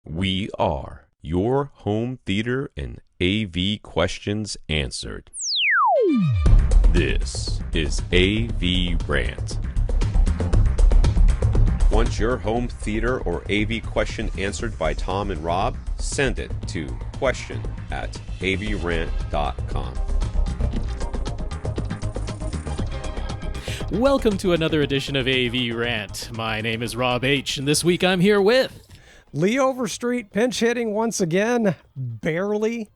We are your home theater and AV questions answered. This is AVRant. Want your home theater or AV question answered by Tom and Rob? Send it to question@avrant.com. Welcome to another edition of AV Rant. My name is Rob H, and this week I'm here with... Lee Overstreet pinch hitting once again, barely.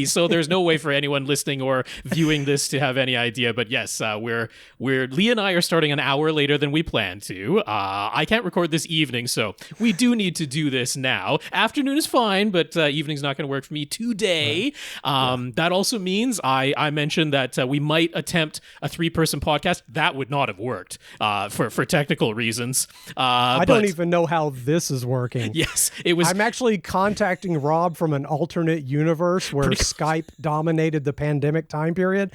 So there's no way for anyone listening or viewing this to have any idea, but yes, we're Lee and I are starting an hour later than we planned to. I can't record this evening, so we do need to do this now. Afternoon is fine, but evening's not going to work for me today. That also means I mentioned that we might attempt a 3-person podcast. That would not have worked for technical reasons. I don't even know how this is working. Yes, it was. I'm actually contacting Rob from an alternate universe where Skype dominated the pandemic time period.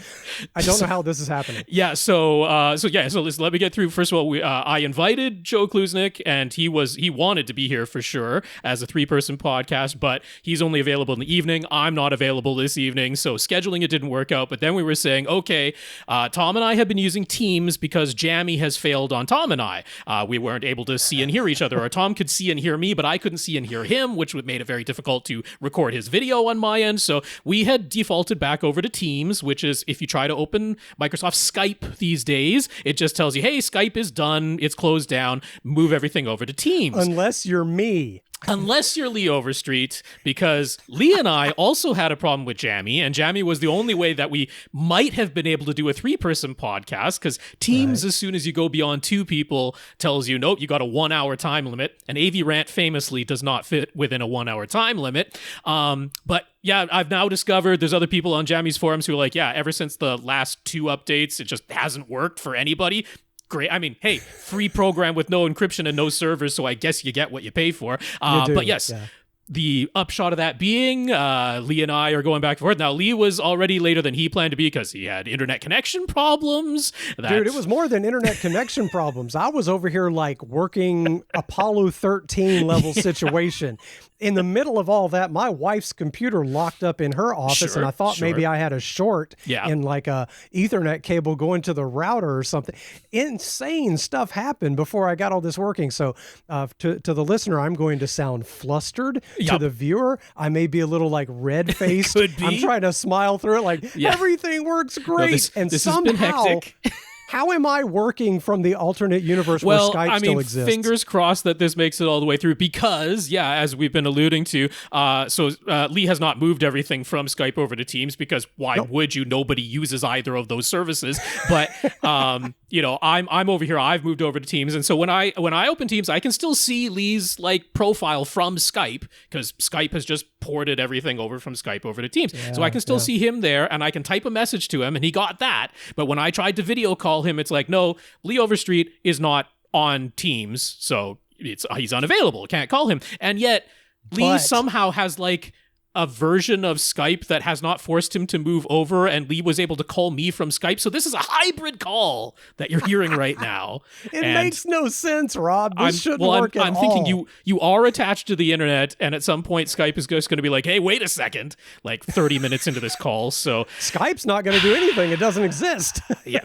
I don't know how this is happening. Yeah, so let me get through. First of all, I invited Joe Kluznik, and he wanted to be here for sure as a 3-person podcast, but he's only available in the evening. I'm not available this evening, so scheduling it didn't work out. But then we were saying, okay, Tom and I have been using Teams because Jammy has failed on Tom and I. We weren't able to see and hear each other, or Tom could see and hear me, but I couldn't see and hear him, which made it very difficult to record his video on my end. So we had defaulted back over to Teams, which is, if you try to open Microsoft Skype these days, it just tells you, hey, Skype is done, it's closed down, move everything over to Teams. Unless you're me. Unless you're Lee Overstreet, because Lee and I also had a problem with Jammy, and Jammy was the only way that we might have been able to do a 3-person podcast, because Teams, as soon as you go beyond 2 people, tells you, nope, you got a 1-hour time limit, and AVRant famously does not fit within a 1-hour time limit. But yeah, I've now discovered there's other people on Jammy's forums who are like, yeah, ever since the last 2 updates, it just hasn't worked for anybody. Great. I mean, hey, free program with no encryption and no servers, so I guess you get what you pay for. But yes, the upshot of that being, Lee and I are going back and forth. Now, Lee was already later than he planned to be because he had internet connection problems. Dude, it was more than internet connection problems. I was over here like working Apollo 13 level situation. In the middle of all that, my wife's computer locked up in her office, and I thought maybe I had a short in like a Ethernet cable going to the router or something. Insane stuff happened before I got all this working. So to the listener, I'm going to sound flustered. To the viewer, I may be a little like red-faced. I'm trying to smile through it like everything works great. No, this somehow, has been hectic. How am I working from the alternate universe where Skype still exists? Fingers crossed that this makes it all the way through because, as we've been alluding to, Lee has not moved everything from Skype over to Teams because why would you? Nobody uses either of those services. But, I'm over here. I've moved over to Teams. And so when I open Teams, I can still see Lee's profile from Skype because Skype has just ported everything over from Skype over to Teams. So I can still see him there and I can type a message to him and he got that. But when I tried to video call him, it's like, no, Lee Overstreet is not on Teams, so he's unavailable. Can't call him. And yet, Lee somehow has a version of Skype that has not forced him to move over, and Lee was able to call me from Skype. So this is a hybrid call that you're hearing right now. It makes no sense, Rob. This shouldn't work at all. I'm thinking you are attached to the internet, and at some point Skype is just going to be like, hey, wait a second, 30 minutes into this call. So Skype's not going to do anything. It doesn't exist.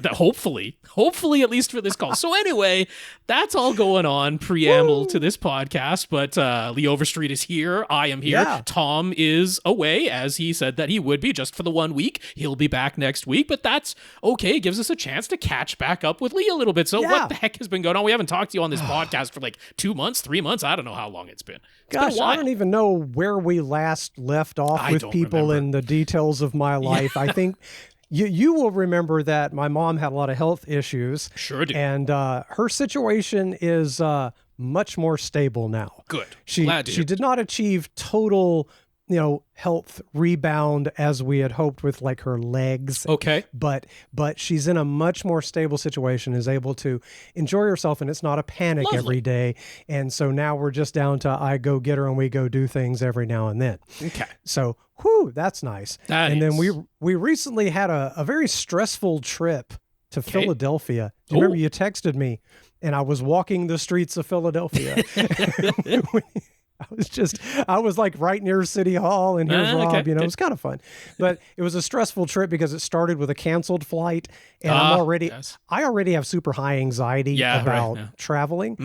Hopefully at least for this call. So anyway, that's all going on, preamble to this podcast, but Lee Overstreet is here. I am here. Yeah. Tom is away, as he said that he would be, just for the 1 week. He'll be back next week, but that's okay. It gives us a chance to catch back up with Lee a little bit. So what the heck has been going on? We haven't talked to you on this podcast for 2 months, 3 months. I don't know how long it's been. Gosh, I don't even know where we last left off with people in the details of my life. I think you will remember that my mom had a lot of health issues. Sure do. And her situation is much more stable now. Good. She did not achieve total health rebound as we had hoped with her legs. Okay. But she's in a much more stable situation, is able to enjoy herself, and it's not a panic every day. And so now we're just down to I go get her and we go do things every now and then. Okay. So, that's nice. Then we recently had a very stressful trip to Philadelphia. Do you remember you texted me and I was walking the streets of Philadelphia? I was like right near City Hall, and here's Rob. Okay, It was kind of fun, but it was a stressful trip because it started with a canceled flight, and I already have super high anxiety about traveling.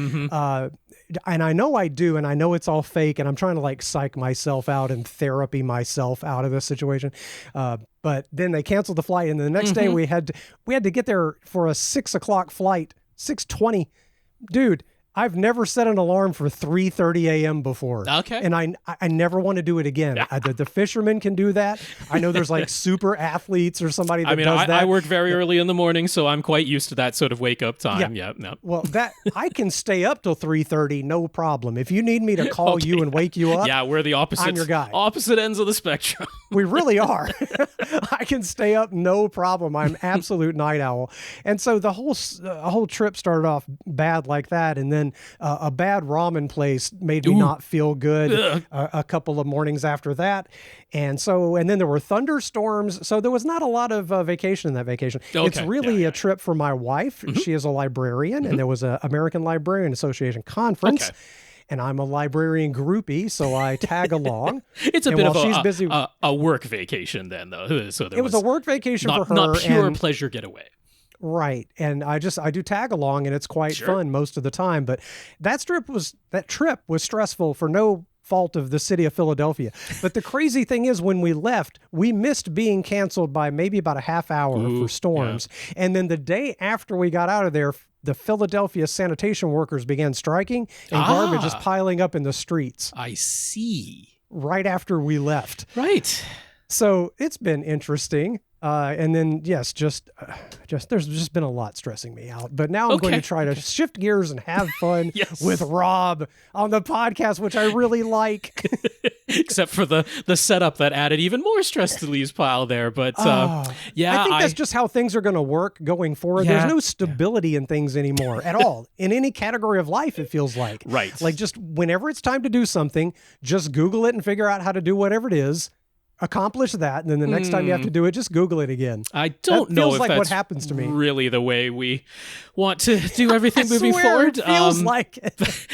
And I know I do, and I know it's all fake, and I'm trying to like psych myself out and therapy myself out of this situation. But then they canceled the flight, and the next day we had to get there for a 6:00 flight, 6:20. Dude, I've never set an alarm for 3:30 a.m. before. Okay. And I never want to do it again. The fishermen can do that. I know there's like super athletes or somebody that does that. I work very early in the morning, so I'm quite used to that sort of wake up time. Yeah. No. Well, I can stay up till 3:30, no problem. If you need me to call you and wake you up, we're the opposite. I'm your guy. Opposite ends of the spectrum. We really are. I can stay up, no problem. I'm absolute night owl. And so the whole trip started off bad like that, and then a bad ramen place made me not feel good a couple of mornings after that. And then there were thunderstorms. So there was not a lot of vacation in that vacation. Okay. It's really a trip for my wife. She is a librarian, and there was an American Librarian Association conference. Okay. And I'm a librarian groupie, so I tag along. It's a bit of a work vacation then, though. So it was a work vacation for her. Not pure pleasure getaway. Right. And I do tag along, and it's quite fun most of the time. But that trip was stressful for no fault of the city of Philadelphia. But the crazy thing is, when we left, we missed being canceled by maybe about a half hour for storms. Yeah. And then the day after we got out of there, the Philadelphia sanitation workers began striking, and garbage is piling up in the streets. I see. Right after we left. Right. So it's been interesting. And then, yes, just there's just been a lot stressing me out. But now I'm going to try to shift gears and have fun with Rob on the podcast, which I really like. Except for the setup that added even more stress to Lee's pile there. But I think that's just how things are going to work going forward. There's no stability in things anymore at all. In any category of life, it feels like. Right. Like just whenever it's time to do something, just Google it and figure out how to do whatever it is. Accomplish that, and then the next time you have to do it, just Google it again. I don't know if like that's what happens to me. Really the way we want to do everything moving forward. It feels like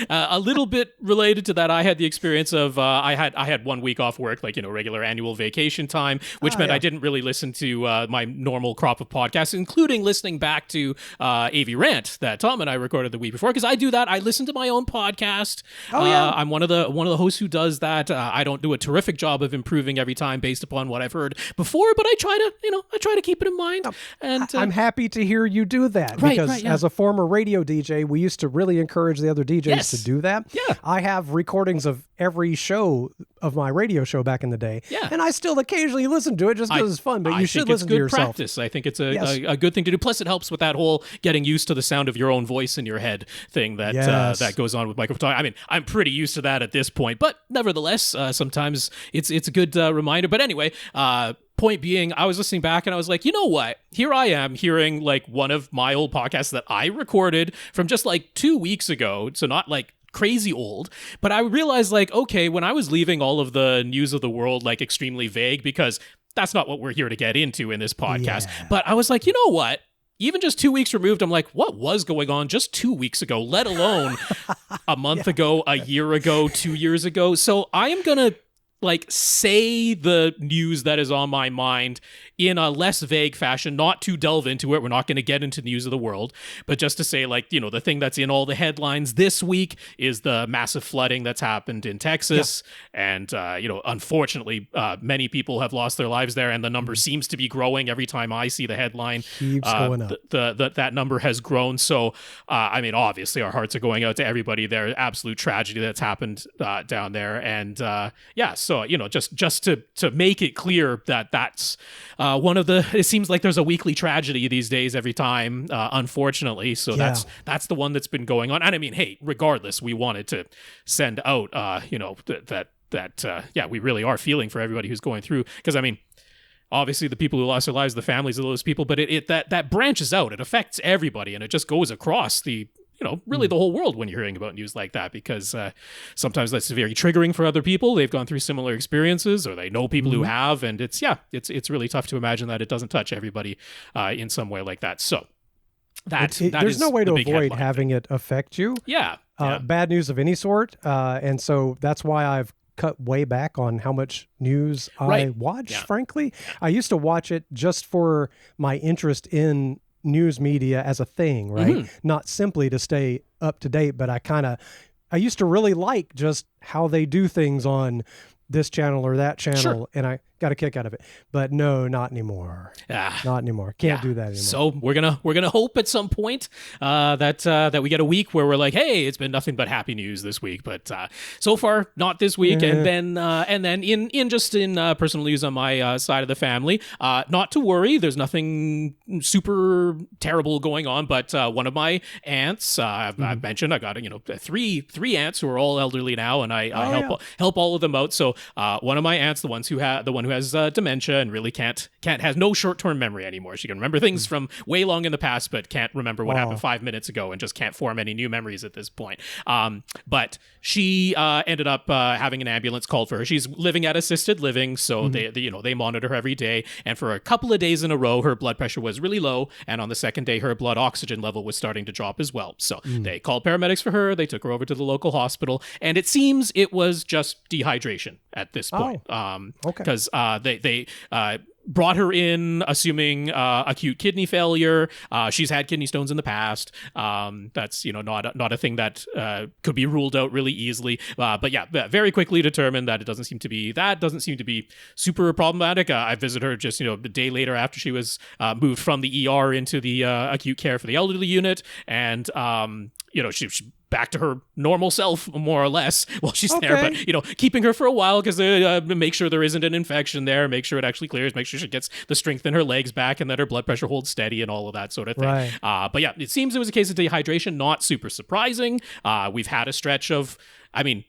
a little bit related to that. I had the experience of I had 1 week off work, like regular annual vacation time, which meant I didn't really listen to my normal crop of podcasts, including listening back to AVRant that Tom and I recorded the week before, because I do that. I listen to my own podcast. I'm one of the hosts who does that. I don't do a terrific job of improving every time based upon what I've heard before, but I try to keep it in mind. And I'm happy to hear you do that, because as a former radio DJ, we used to really encourage the other DJs to do that. Yeah. I have recordings of every show of my radio show back in the day, and I still occasionally listen to it just because it's fun, but you should listen to yourself. Practice. I think it's a good thing to do. Plus, it helps with that whole getting used to the sound of your own voice in your head thing that that goes on with microphone. I mean, I'm pretty used to that at this point, but nevertheless, sometimes it's a good reminder. But anyway, point being, I was listening back and I was like, you know what? Here I am hearing like one of my old podcasts that I recorded from just like 2 weeks ago. So not like crazy old, but I realized like, okay, when I was leaving all of the news of the world like extremely vague, because that's not what we're here to get into in this podcast. But I was like, you know what? Even just 2 weeks removed, I'm like, what was going on just 2 weeks ago, let alone a month ago, a year ago, 2 years ago? So I am going to like say the news that is on my mind in a less vague fashion, not to delve into it. We're not going to get into news of the world, but just to say like, the thing that's in all the headlines this week is the massive flooding that's happened in Texas. And, unfortunately, many people have lost their lives there, and the number seems to be growing every time I see the headline. Keeps going up. That number has grown. So, obviously our hearts are going out to everybody there. Absolute tragedy that's happened down there. And, so, just to make it clear that that's one of the, it seems like there's a weekly tragedy these days every time, unfortunately. So that's the one that's been going on. And I mean, hey, regardless, we wanted to send out, we really are feeling for everybody who's going through, because I mean, obviously the people who lost their lives, the families of those people, but that branches out. It affects everybody, and it just goes across the, really the whole world when you're hearing about news like that, because sometimes that's very triggering for other people. They've gone through similar experiences, or they know people who have, and it's really tough to imagine that it doesn't touch everybody in some way like that. So there's no way to avoid having it affect you. Yeah. bad news of any sort. And so that's why I've cut way back on how much news I watch, frankly. I used to watch it just for my interest in news media as a thing, right? Not simply to stay up to date, but I used to really like just how they do things on this channel or that channel, and I got a kick out of it. But no, not anymore. Not anymore. Can't do that anymore. So we're gonna hope at some point that we get a week where we're like, hey, it's been nothing but happy news this week. But so far, not this week. And then in personal news on my side of the family, not to worry. There's nothing super terrible going on. But one of my aunts, I've mentioned, I got three aunts who are all elderly now, and I help all of them out. So one of my aunts, the one who has dementia and really has no short-term memory anymore. She can remember things from way long in the past, but can't remember what happened 5 minutes ago, and just can't form any new memories at this point. But she ended up having an ambulance called for her. She's living at assisted living, so they monitor her every day. And for a couple of days in a row, her blood pressure was really low, and on the second day, her blood oxygen level was starting to drop as well. So they called paramedics for her. They took her over to the local hospital, and it seems it was just dehydration at this point. Because they brought her in assuming acute kidney failure. She's had kidney stones in the past. That's not a thing that could be ruled out really easily. But yeah, very quickly determined that it doesn't seem to be super problematic. I visited her just a day later after she was moved from the ER into the acute care for the elderly unit, and she back to her normal self, more or less, while she's there. But, keeping her for a while because make sure there isn't an infection there, make sure it actually clears, make sure she gets the strength in her legs back and that her blood pressure holds steady and all of that sort of thing. Right. But yeah, it seems it was a case of dehydration, not super surprising. We've had a stretch of,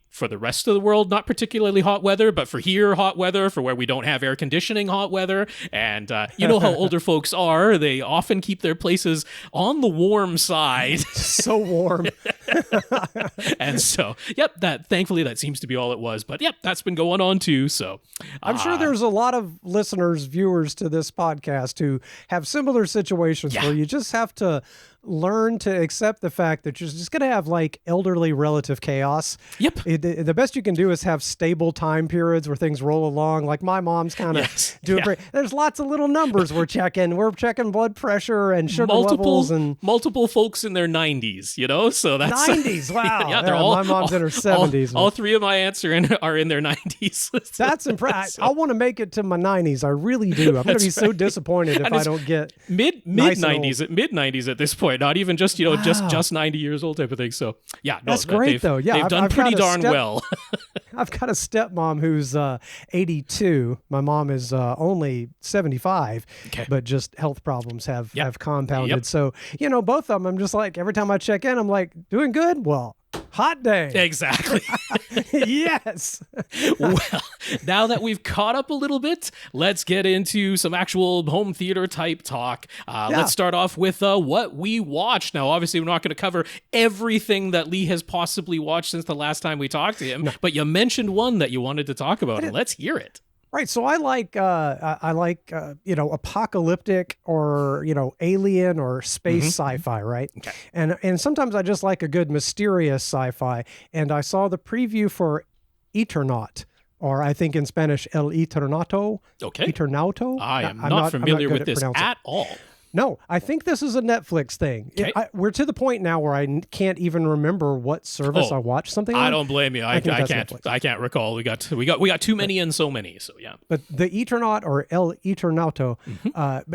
for the rest of the world, not particularly hot weather, but for here, hot weather, for where we don't have air conditioning, hot weather. And you know how older folks are. They often keep their places on the warm side. So warm. And so, thankfully, that seems to be all it was. But that's been going on too. So I'm sure there's a lot of listeners, viewers to this podcast who have similar situations where you just have to learn to accept the fact that you're just going to have like elderly relative chaos. The best you can do is have stable time periods where things roll along. Like my mom's kind of doing great. There's lots of little numbers we're checking. We're checking blood pressure and sugar levels, and multiple folks in their 90s, so that's 90s. Wow. They're all, my mom's in her 70s. All three of my aunts are in their 90s. That's impressive. I want to make it to my 90s. I really do. I'm going to be so disappointed if I don't get mid 90s at this point. Not even just just 90 years old type of thing. So that's great though. Yeah, they've done pretty darn well. I've got a stepmom who's 82. My mom is only 75, but just health problems have compounded. So both of them. I'm just like, every time I check in, I'm like, doing good. Well, hot day. Exactly. Yes. Well, now that we've caught up a little bit, let's get into some actual home theater type talk. Let's start off with what we watched. Now, obviously, we're not going to cover everything that Lee has possibly watched since the last time we talked to him, but you mentioned one that you wanted to talk about, and let's hear it. Right. So I like apocalyptic or, alien or space sci-fi, right? Okay. And sometimes I just like a good mysterious sci-fi. And I saw the preview for Eternaut, or I think in Spanish, El Eternato. Okay. Eternauto. I am not familiar with this at all. No, I think this is a Netflix thing. Okay. We're to the point now where I can't even remember what service I watched something on. I don't blame you. I can't. Netflix. I can't recall. We got too many and so many. So yeah. But the Eternaut or El Eternauto,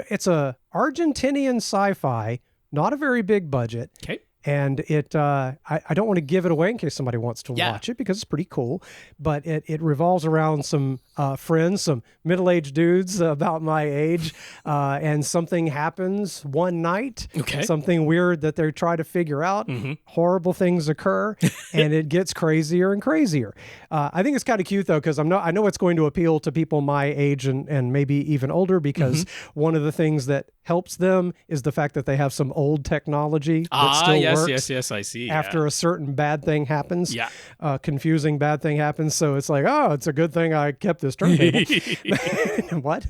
it's a Argentinian sci-fi, not a very big budget. Okay. And it, I don't want to give it away in case somebody wants to watch it because it's pretty cool. But it revolves around some friends, some middle-aged dudes about my age, and something happens one night. Okay. Something weird that they try to figure out. Horrible things occur, and it gets crazier and crazier. I think it's kind of cute though, because I know it's going to appeal to people my age and maybe even older, because one of the things that helps them is the fact that they have some old technology that still works. Yes, I see. After a certain bad thing happens, Yeah. Confusing bad thing happens. So it's like, oh, it's a good thing I kept this turntable. What?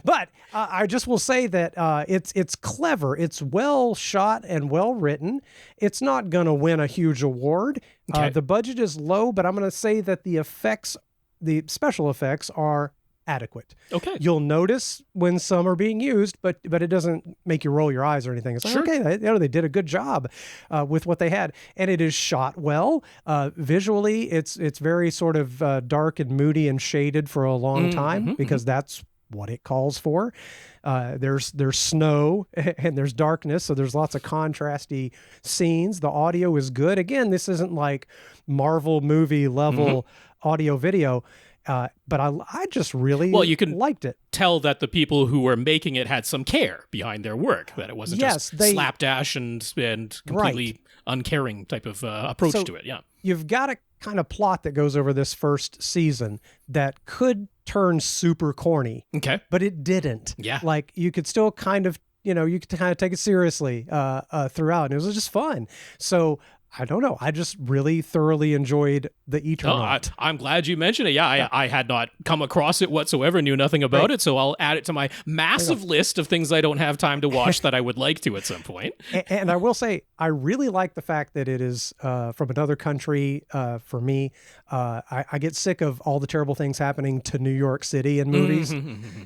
But I just will say that it's clever. It's well shot and well written. It's not going to win a huge award. Okay. The budget is low, but I'm going to say that the special effects are adequate. Okay. You'll notice when some are being used, but it doesn't make you roll your eyes or anything. It's like, Sure. okay, they did a good job with what they had, and it is shot well. Visually, it's very sort of dark and moody and shaded for a long time because that's what it calls for. There's snow and there's darkness, so there's lots of contrasty scenes. The audio is good. Again, this isn't like Marvel movie level audio video. But I just really liked it. Tell that the people who were making it had some care behind their work, that it wasn't just slapdash and completely uncaring type of approach to it. Yeah. You've got a kind of plot that goes over this first season that could turn super corny. Okay. But it didn't. Yeah. Like you could still kind of, you could kind of take it seriously throughout. And it was just fun. So I don't know. I just really thoroughly enjoyed the Eternaut. I'm glad you mentioned it. Yeah, I had not come across it whatsoever, knew nothing about it, so I'll add it to my massive list of things I don't have time to watch that I would like to at some point. And I will say, I really like the fact that it is from another country. For me, I get sick of all the terrible things happening to New York City in movies.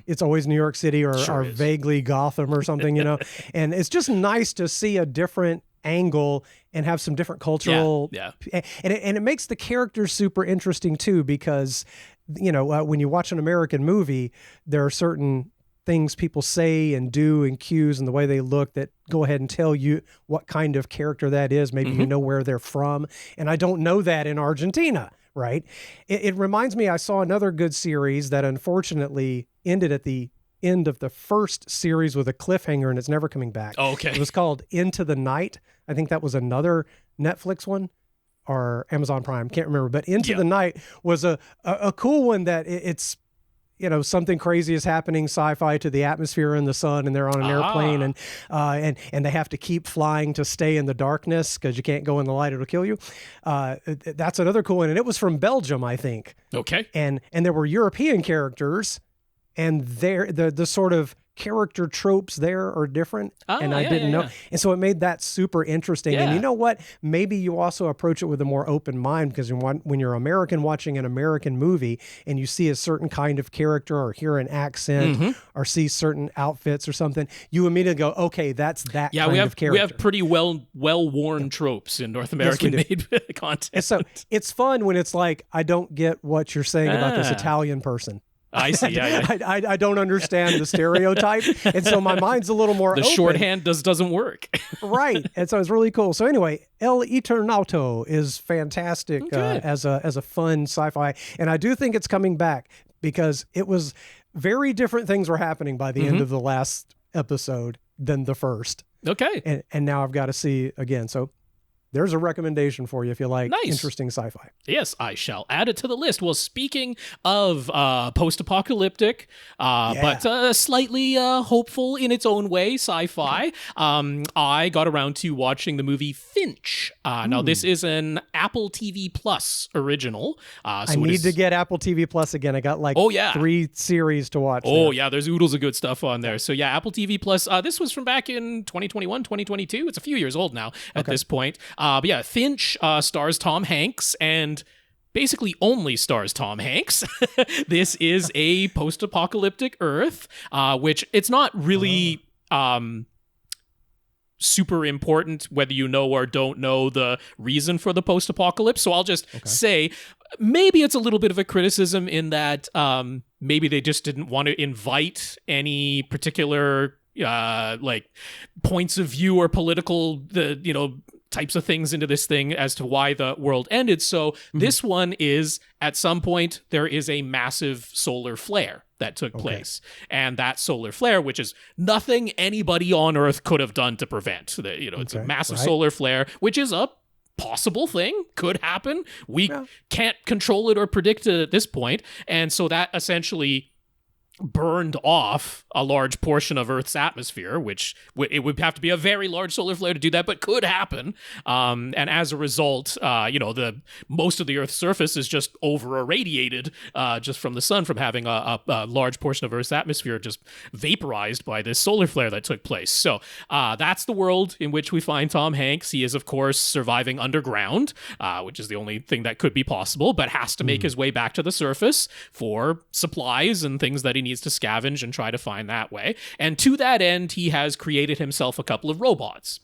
It's always New York City or vaguely Gotham or something, and it's just nice to see a different angle and have some different cultural and it makes the characters super interesting too, because when you watch an American movie, there are certain things people say and do and cues and the way they look that go ahead and tell you what kind of character that is. Maybe you know where they're from, and I don't know that in Argentina, right? It reminds me, I saw another good series that unfortunately ended at the end of the first series with a cliffhanger, and it's never coming back. Okay. It was called Into the Night. I think that was another Netflix one or Amazon Prime. Can't remember. But Into the Night was a cool one that it's, something crazy is happening, sci-fi, to the atmosphere and the sun, and they're on an airplane and they have to keep flying to stay in the darkness because you can't go in the light, it'll kill you. That's another cool one. And it was from Belgium, I think. Okay. And there were European characters, and the sort of character tropes there are different, and I didn't know. And so it made that super interesting. And you know what? Maybe you also approach it with a more open mind, because when you're American watching an American movie and you see a certain kind of character or hear an accent or see certain outfits or something, you immediately go, okay, that's that kind of character. We have pretty well-worn tropes in North American made content. And so it's fun when it's like, I don't get what you're saying about this Italian person. I see. I don't understand the stereotype, and so my mind's a little more the open. shorthand doesn't work. Right, and so it's really cool. So anyway, El Eternauto is fantastic as a fun sci-fi, and I do think it's coming back because it was very different things were happening by the end of the last episode than the first. Okay, and now I've got to see again. So there's a recommendation for you if you like interesting sci-fi. Yes, I shall add it to the list. Well, speaking of post-apocalyptic, but slightly hopeful in its own way, sci-fi, I got around to watching the movie Finch. Now, this is an Apple TV Plus original. I need to get Apple TV Plus again. I got 3 series to watch. Yeah, there's oodles of good stuff on there. So yeah, Apple TV Plus. This was from back in 2021, 2022. It's a few years old now at this point. But yeah, Finch stars Tom Hanks and basically only stars Tom Hanks. This is a post-apocalyptic Earth, which it's not really super important whether you know or don't know the reason for the post-apocalypse. So I'll just say maybe it's a little bit of a criticism in that maybe they just didn't want to invite any particular points of view or political types of things into this thing as to why the world ended. So this one is, at some point, there is a massive solar flare that took place. And that solar flare, which is nothing anybody on Earth could have done to prevent. It's a massive solar flare, which is a possible thing, could happen. We can't control it or predict it at this point. And so that essentially burned off a large portion of Earth's atmosphere, which it would have to be a very large solar flare to do that, but could happen. And as a result, the most of the Earth's surface is just over irradiated just from the sun, from having a large portion of Earth's atmosphere just vaporized by this solar flare that took place. So that's the world in which we find Tom Hanks. He is, of course, surviving underground, which is the only thing that could be possible, but has to make his way back to the surface for supplies and things that he needs to scavenge and try to find that way. And to that end, he has created himself a couple of robots.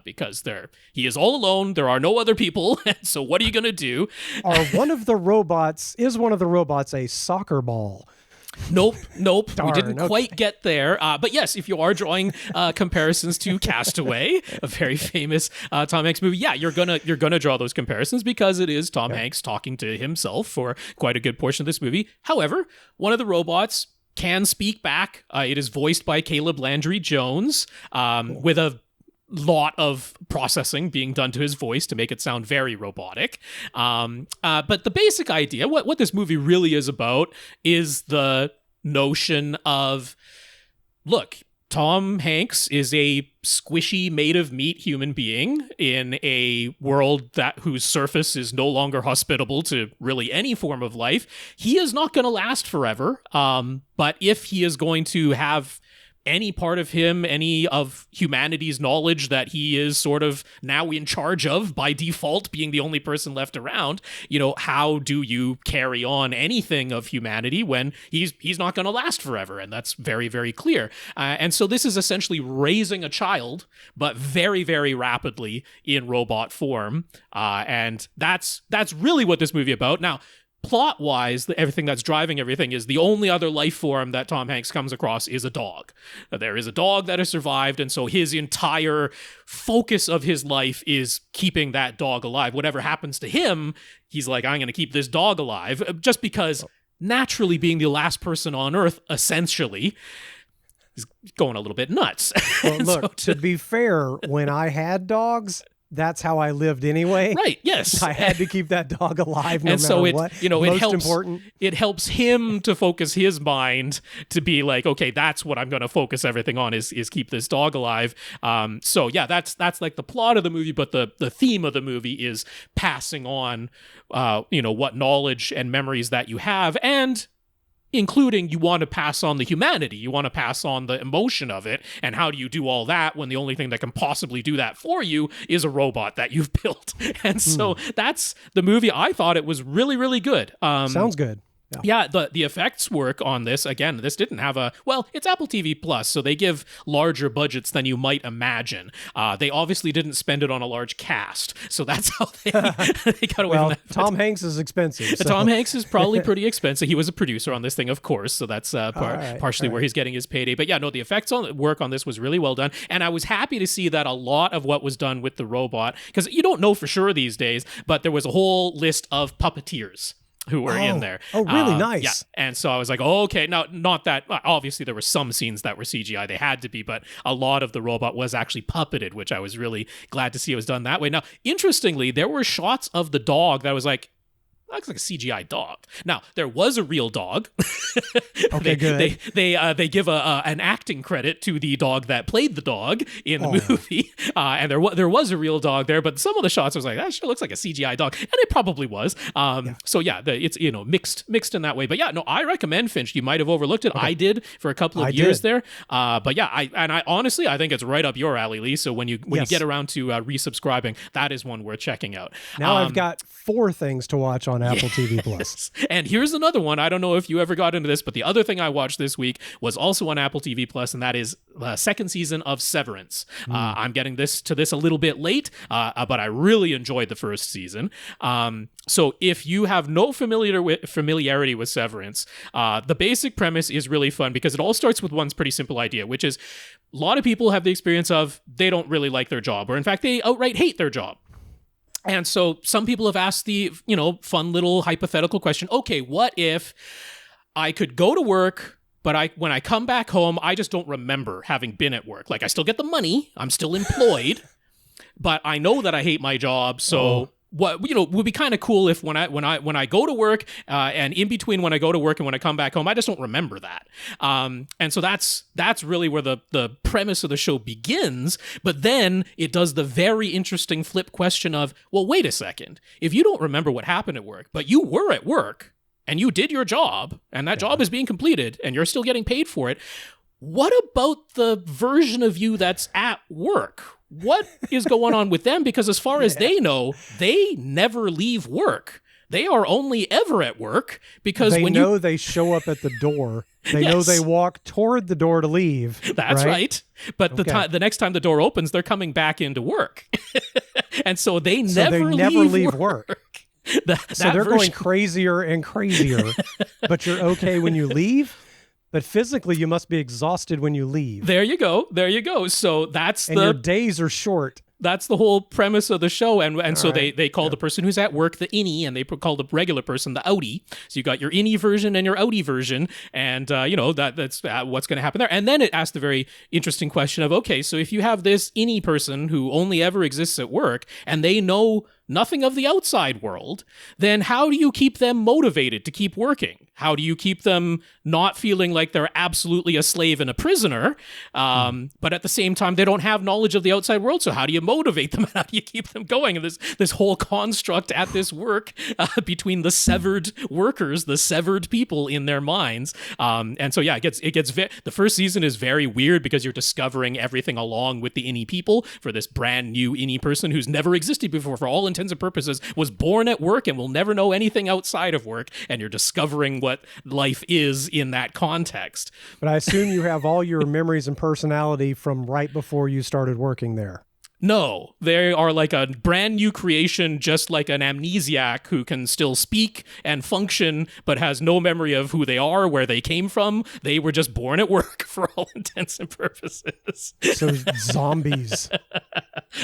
Because he is all alone. There are no other people. So what are you going to do? Is one of the robots a soccer ball? Nope. Darn, we didn't quite get there. But yes, if you are drawing comparisons to Castaway, a very famous Tom Hanks movie, yeah, you're gonna draw those comparisons because it is Tom Hanks talking to himself for quite a good portion of this movie. However, one of the robots can speak back. It is voiced by Caleb Landry Jones, with a lot of processing being done to his voice to make it sound very robotic. But the basic idea, what this movie really is about, is the notion of, look, Tom Hanks is a squishy, made of meat human being in a world whose surface is no longer hospitable to really any form of life. He is not going to last forever. But if he is going to have any part of him, any of humanity's knowledge that he is sort of now in charge of by default, being the only person left around, how do you carry on anything of humanity when he's not going to last forever? And that's very, very clear. And so this is essentially raising a child, but very, very rapidly in robot form. And that's really what this movie is about. Now, plot-wise, everything that's driving everything is the only other life form that Tom Hanks comes across is a dog. There is a dog that has survived, and so his entire focus of his life is keeping that dog alive. Whatever happens to him, he's like, I'm going to keep this dog alive, just because naturally being the last person on Earth, essentially, is going a little bit nuts. Well, look, to be fair, when I had dogs, that's how I lived anyway. Right, yes. I had to keep that dog alive no and matter so what. It helps him to focus his mind to be like, okay, that's what I'm going to focus everything on is keep this dog alive. So yeah, that's like the plot of the movie, but the theme of the movie is passing on, what knowledge and memories that you have, and including you want to pass on the humanity, you want to pass on the emotion of it, and how do you do all that when the only thing that can possibly do that for you is a robot that you've built? And so that's the movie. I thought it was really, really good. Sounds good. Yeah, the effects work on this. Again, this didn't have it's Apple TV Plus, so they give larger budgets than you might imagine. They obviously didn't spend it on a large cast, so that's how they got away from that. Tom Hanks is expensive. So. Tom Hanks is probably pretty expensive. He was a producer on this thing, of course, so that's partially where he's getting his payday. But yeah, no, the effects work on this was really well done, and I was happy to see that a lot of what was done with the robot, because you don't know for sure these days, but there was a whole list of puppeteers who were in there. Oh, really nice. Yeah. And so I was like, oh, okay. Now, not that, obviously there were some scenes that were CGI, they had to be, but a lot of the robot was actually puppeted, which I was really glad to see it was done that way. Now, interestingly, there were shots of the dog that was like, looks like a CGI dog. Now, there was a real dog. Okay, good. They give an acting credit to the dog that played the dog in the movie, and there was a real dog there. But some of the shots I was like, that sure looks like a CGI dog, and it probably was. So yeah, it's mixed in that way. But yeah, no, I recommend Finch. You might have overlooked it. Okay. I did for a couple of years there. But yeah, I honestly I think it's right up your alley, Lee. So when you get around to resubscribing, that is one worth checking out. Now I've got 4 things to watch on Apple TV Plus. And here's another one. I don't know if you ever got into this, but the other thing I watched this week was also on Apple TV Plus, and that is the second season of Severance. I'm getting to this a little bit late, but I really enjoyed the first season. So if you have no familiarity with Severance, the basic premise is really fun because it all starts with one pretty simple idea, which is a lot of people have the experience of they don't really like their job, or in fact, they outright hate their job. And so some people have asked the, fun little hypothetical question, okay, what if I could go to work, but when I come back home, I just don't remember having been at work. Like, I still get the money, I'm still employed, but I know that I hate my job, so what would be kind of cool if when I go to work and in between when I go to work and when I come back home, I just don't remember that. And so that's really where the premise of the show begins. But then it does the very interesting flip question of, well, wait a second. If you don't remember what happened at work, but you were at work and you did your job and that job is being completed and you're still getting paid for it, what about the version of you that's at work? What is going on with them? Because as far as they know, they never leave work. They are only ever at work because they show up at the door. They know they walk toward the door to leave. That's right. But the next time the door opens, they're coming back into work. And so they never leave work. So they're going crazier and crazier, but you're okay when you leave? But physically, you must be exhausted when you leave. There you go. So your days are short. That's the whole premise of the show. And so they call the person who's at work the innie, and they call the regular person the outie. So you got your innie version and your outie version. And, that's what's going to happen there. And then it asks the very interesting question of, okay, so if you have this innie person who only ever exists at work and they know nothing of the outside world, then how do you keep them motivated to keep working? How do you keep them not feeling like they're absolutely a slave and a prisoner, but at the same time, they don't have knowledge of the outside world? So how do you motivate them? How do you keep them going? And this whole construct at this work between the severed workers, the severed people in their minds. And so, yeah, the first season is very weird because you're discovering everything along with the innie people for this brand new innie person who's never existed before, for all intents and purposes, was born at work and will never know anything outside of work. And you're discovering what life is in that context. But I assume you have all your memories and personality from right before you started working there. No, they are like a brand new creation, just like an amnesiac who can still speak and function, but has no memory of who they are, where they came from. They were just born at work for all intents and purposes. So zombies.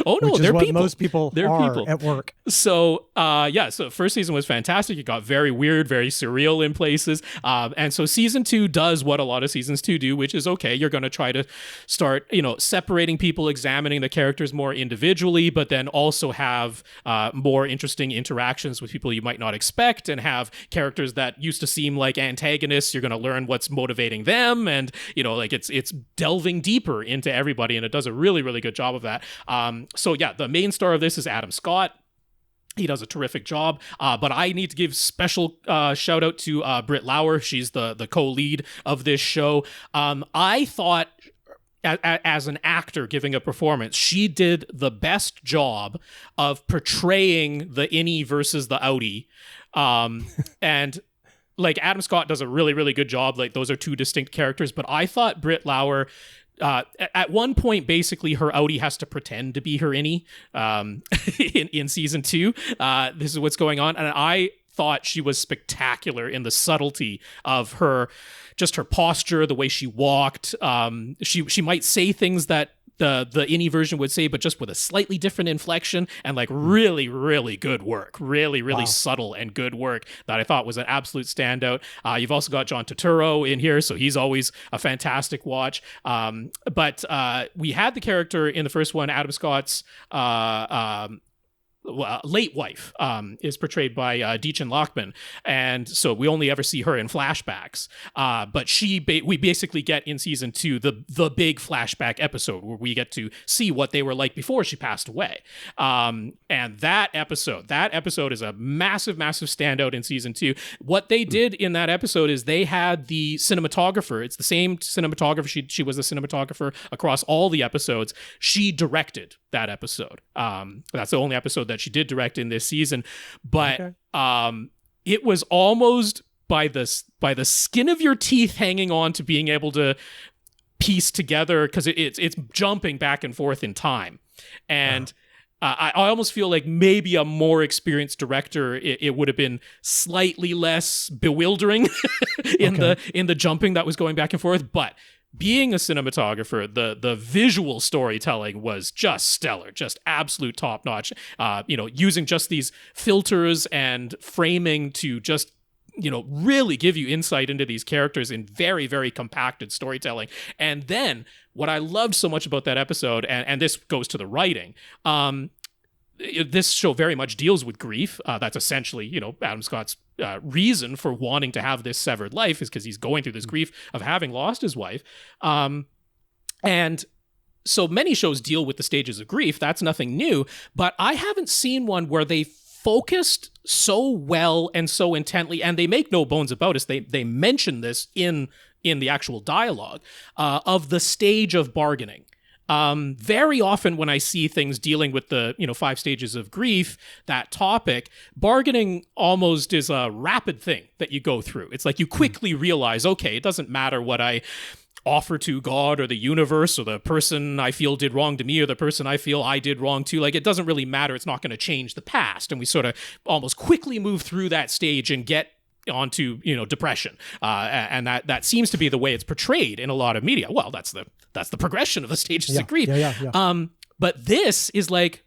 Oh no, which is they're what people. Most people are at work. So so first season was fantastic. It got very weird, very surreal in places. And so season 2 does what a lot of seasons 2 do, which is, okay, you're going to try to start, separating people, examining the characters more individually, but then also have more interesting interactions with people you might not expect, and have characters that used to seem like antagonists. You're going to learn what's motivating them, and it's delving deeper into everybody, and it does a really, really good job of that. The main star of this is Adam Scott. He does a terrific job, but I need to give special shout out to Britt Lauer. She's the co-lead of this show. I thought, as an actor giving a performance, she did the best job of portraying the innie versus the outie. And like, Adam Scott does a really, really good job. Like, those are two distinct characters, but I thought Britt Lauer, at one point, basically, her outie has to pretend to be her innie in season 2. This is what's going on. And I thought she was spectacular in the subtlety of her posture, the way she walked. She might say things that the innie version would say, but just with a slightly different inflection, and like really, really good work. Really, really subtle and good work that I thought was an absolute standout. You've also got John Turturro in here, so he's always a fantastic watch. But we had the character in the first one, Adam Scott's late wife is portrayed by Deechin Lockman, and so we only ever see her in flashbacks. But we basically get in season 2 the big flashback episode where we get to see what they were like before she passed away. And that episode is a massive, massive standout in season 2. What they did in that episode is they had the cinematographer. It's the same cinematographer. She was the cinematographer across all the episodes. She directed that episode. That's the only episode that she did direct in this season, but it was almost by the skin of your teeth hanging on to being able to piece together, because it's jumping back and forth in time. And I almost feel like maybe a more experienced director, it would have been slightly less bewildering in the jumping that was going back and forth. But being a cinematographer, the visual storytelling was just stellar, just absolute top notch. Using just these filters and framing to just really give you insight into these characters in very, very compacted storytelling. And then what I loved so much about that episode, and this goes to the writing, this show very much deals with grief. That's essentially, Adam Scott's reason for wanting to have this severed life is because he's going through this grief of having lost his wife. And so many shows deal with the stages of grief. That's nothing new. But I haven't seen one where they focused so well and so intently, and they make no bones about it. They mention this in the actual dialogue of the stage of bargaining. Very often when I see things dealing with the, 5 stages of grief, that topic, bargaining almost is a rapid thing that you go through. It's like you quickly realize, okay, it doesn't matter what I offer to God or the universe or the person I feel did wrong to me or the person I feel I did wrong to. Like, it doesn't really matter. It's not going to change the past. And we sort of almost quickly move through that stage and get onto depression, and that seems to be the way it's portrayed in a lot of media. Well, that's the progression of the stages of grief. But this is like